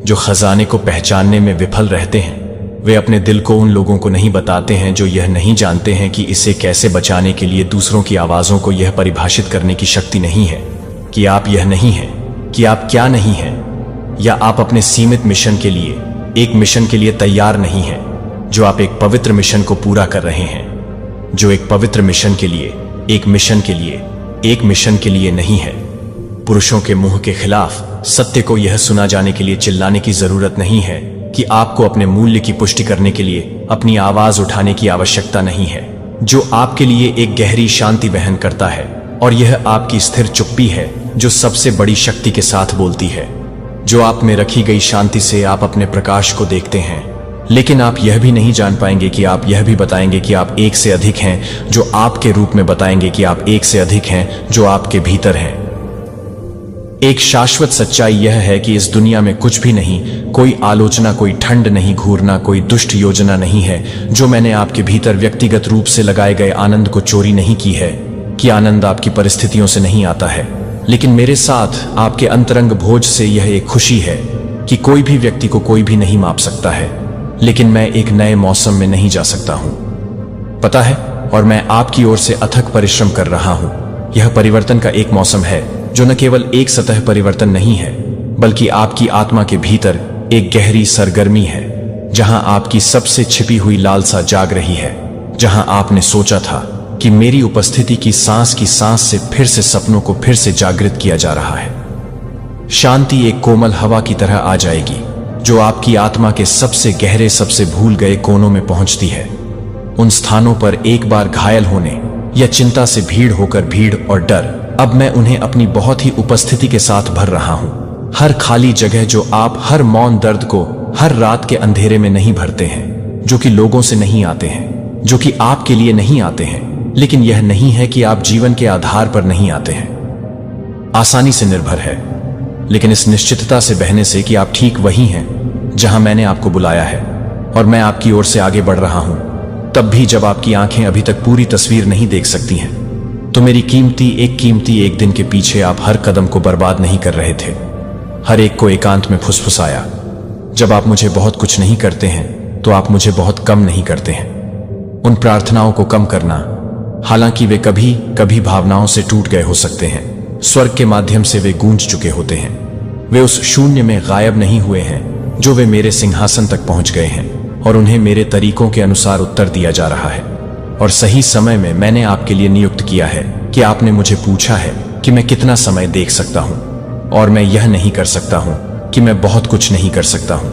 जो खजाने को पहचानने में विफल रहते हैं। वे अपने दिल को उन लोगों को नहीं बताते हैं जो यह नहीं जानते हैं कि इसे कैसे बचाने के लिए दूसरों की आवाज़ों को यह परिभाषित करने की शक्ति नहीं है कि आप यह नहीं हैं, कि आप क्या नहीं हैं, या आप अपने सीमित मिशन के लिए एक मिशन के लिए तैयार नहीं हैं, जो आप एक पवित्र मिशन को पूरा कर रहे हैं, जो एक पवित्र मिशन के लिए एक मिशन के लिए एक मिशन के लिए नहीं है। पुरुषों के मुंह के खिलाफ सत्य को यह सुना जाने के लिए चिल्लाने की जरूरत नहीं है कि आपको अपने मूल्य की पुष्टि करने के लिए अपनी आवाज उठाने की आवश्यकता नहीं है, जो आपके लिए एक गहरी शांति वहन करता है, और यह आपकी स्थिर चुप्पी है जो सबसे बड़ी शक्ति के साथ बोलती है। जो आप में रखी गई शांति से आप अपने प्रकाश को देखते हैं, लेकिन आप यह भी नहीं जान पाएंगे कि आप यह भी बताएंगे कि आप एक से अधिक हैं, जो आपके रूप में बताएंगे कि आप एक से अधिक हैं जो आपके भीतर हैं। एक शाश्वत सच्चाई यह है कि इस दुनिया में कुछ भी नहीं, कोई आलोचना, कोई ठंड नहीं, घूरना, कोई दुष्ट योजना नहीं है जो मैंने आपके भीतर व्यक्तिगत रूप से लगाए गए आनंद को चोरी नहीं की है, कि आनंद आपकी परिस्थितियों से नहीं आता है, लेकिन मेरे साथ आपके अंतरंग भोज से यह एक खुशी है कि कोई भी व्यक्ति को कोई भी नहीं माप सकता है, लेकिन मैं एक नए मौसम में नहीं जा सकता हूं, पता है, और मैं आपकी ओर से अथक परिश्रम कर रहा हूं। यह परिवर्तन का एक मौसम है जो न केवल एक सतह परिवर्तन नहीं है, बल्कि आपकी आत्मा के भीतर एक गहरी सरगर्मी है, जहां आपकी सबसे छिपी हुई लालसा जाग रही है, जहां आपने सोचा था कि मेरी उपस्थिति की सांस से फिर से सपनों को फिर से जागृत किया जा रहा है। शांति एक कोमल हवा की तरह आ जाएगी जो आपकी आत्मा के सबसे गहरे, सबसे भूल गए कोनों में पहुंचती है। उन स्थानों पर एक बार घायल होने या चिंता से भीड़ होकर भीड़ और डर, अब मैं उन्हें अपनी बहुत ही उपस्थिति के साथ भर रहा हूं। हर खाली जगह जो आप हर मौन दर्द को हर रात के अंधेरे में नहीं भरते हैं, जो कि लोगों से नहीं आते हैं, जो कि आपके लिए नहीं आते हैं, लेकिन यह नहीं है कि आप जीवन के आधार पर नहीं आते हैं। आसानी से निर्भर है, लेकिन इस निश्चितता से बहने से कि आप ठीक वही हैं जहां मैंने आपको बुलाया है, और मैं आपकी ओर से आगे बढ़ रहा हूं, तब भी जब आपकी आंखें अभी तक पूरी तस्वीर नहीं देख सकती हैं। तो मेरी कीमती एक दिन के पीछे आप हर कदम को बर्बाद नहीं कर रहे थे, हर एक को एकांत में फुसफुसाया। जब आप मुझे बहुत कुछ नहीं करते हैं तो आप मुझे बहुत कम नहीं करते हैं। उन प्रार्थनाओं को कम करना, हालांकि वे कभी कभी भावनाओं से टूट गए हो सकते हैं, स्वर्ग के माध्यम से वे गूंज चुके होते हैं, वे उस शून्य में गायब नहीं हुए हैं जो वे मेरे सिंहासन तक पहुंच गए हैं, और उन्हें मेरे तरीकों के अनुसार उत्तर दिया जा रहा है। और सही समय में मैंने आपके लिए नियुक्त किया है कि आपने मुझे पूछा है कि मैं कितना समय देख सकता हूं, और मैं यह नहीं कर सकता हूं कि मैं बहुत कुछ नहीं कर सकता हूं।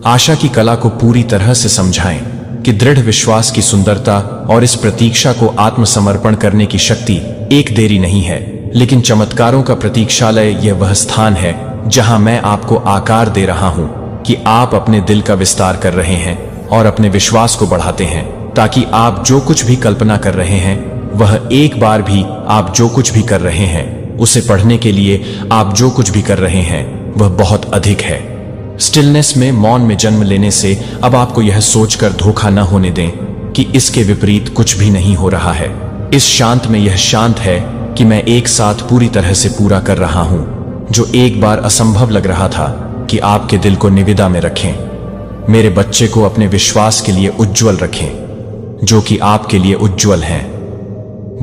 आशा की कला को पूरी तरह से समझाएं कि दृढ़ विश्वास की सुंदरता और इस प्रतीक्षा को आत्मसमर्पण करने की शक्ति एक देरी नहीं है, लेकिन चमत्कारों का प्रतीक्षालय। यह वह स्थान है जहां मैं आपको आकार दे रहा हूं कि आप अपने दिल का विस्तार कर रहे हैं और अपने विश्वास को बढ़ाते हैं, ताकि आप जो कुछ भी कल्पना कर रहे हैं वह एक बार भी आप जो कुछ भी कर रहे हैं उसे पढ़ने के लिए आप जो कुछ भी कर रहे हैं वह बहुत अधिक है। स्टिलनेस में, मौन में जन्म लेने से अब आपको यह सोचकर धोखा न होने दें कि इसके विपरीत कुछ भी नहीं हो रहा है। इस शांत में यह शांत है कि मैं एक साथ पूरी तरह से पूरा कर रहा हूं, जो एक बार असंभव लग रहा था कि आपके दिल को निविदा में रखें। मेरे बच्चे को अपने विश्वास के लिए उज्जवल रखें, जो कि आपके लिए उज्जवल हैं।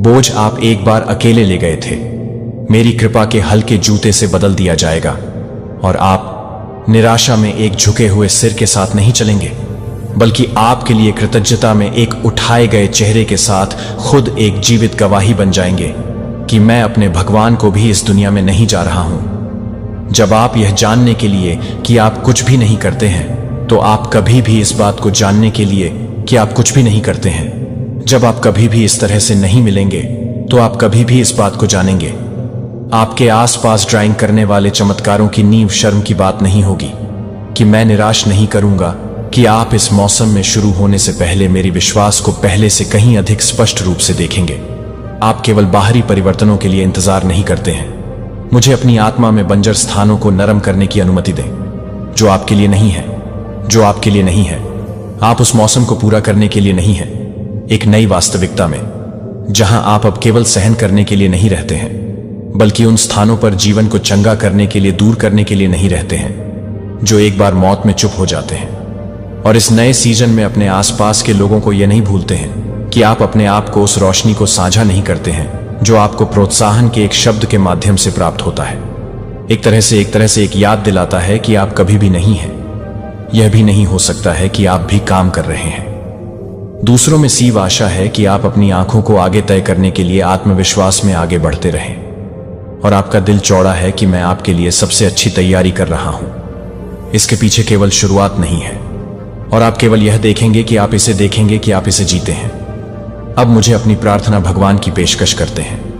बोझ आप एक बार अकेले ले गए थे, मेरी कृपा के हल्के जूते से बदल दिया जाएगा, और आप निराशा में एक झुके हुए सिर के साथ नहीं चलेंगे, बल्कि आपके लिए कृतज्ञता में एक उठाए गए चेहरे के साथ खुद एक जीवित गवाही बन जाएंगे कि मैं अपने भगवान को भी इस दुनिया में नहीं जा रहा हूं। जब आप यह जानने के लिए कि आप कुछ भी नहीं करते हैं, तो आप कभी भी इस बात को जानने के लिए कि आप कुछ भी नहीं करते हैं। जब आप कभी भी इस तरह से नहीं मिलेंगे, तो आप कभी भी इस बात को जानेंगे। आपके आसपास ड्राइंग करने वाले चमत्कारों की नींव शर्म की बात नहीं होगी कि मैं निराश नहीं करूंगा कि आप इस मौसम में शुरू होने से पहले मेरी विश्वास को पहले से कहीं अधिक स्पष्ट रूप से देखेंगे। आप केवल बाहरी परिवर्तनों के लिए इंतजार नहीं करते हैं। मुझे अपनी आत्मा में बंजर स्थानों को नरम करने की अनुमति दें, जो आपके लिए नहीं है, जो आपके लिए नहीं है। आप उस मौसम को पूरा करने के लिए नहीं हैं, एक नई वास्तविकता में, जहां आप अब केवल सहन करने के लिए नहीं रहते हैं, बल्कि उन स्थानों पर जीवन को चंगा करने के लिए, दूर करने के लिए नहीं रहते हैं, जो एक बार मौत में चुप हो जाते हैं। और इस नए सीजन में अपने आसपास के लोगों को यह नहीं भूलते हैं कि आप अपने आप को उस रोशनी को साझा नहीं करते हैं जो आपको प्रोत्साहन के एक शब्द के माध्यम से प्राप्त होता है। एक तरह से एक याद दिलाता है कि आप कभी भी नहीं हैं। यह भी नहीं हो सकता है कि आप भी काम कर रहे हैं। दूसरों में सीव आशा है कि आप अपनी आंखों को आगे तय करने के लिए आत्मविश्वास में आगे बढ़ते रहें। और आपका दिल चौड़ा है कि मैं आपके लिए सबसे अच्छी तैयारी कर रहा हूं। इसके पीछे केवल शुरुआत नहीं है और आप केवल यह देखेंगे कि आप इसे जीते हैं। अब मुझे अपनी प्रार्थना भगवान की पेशकश करते हैं।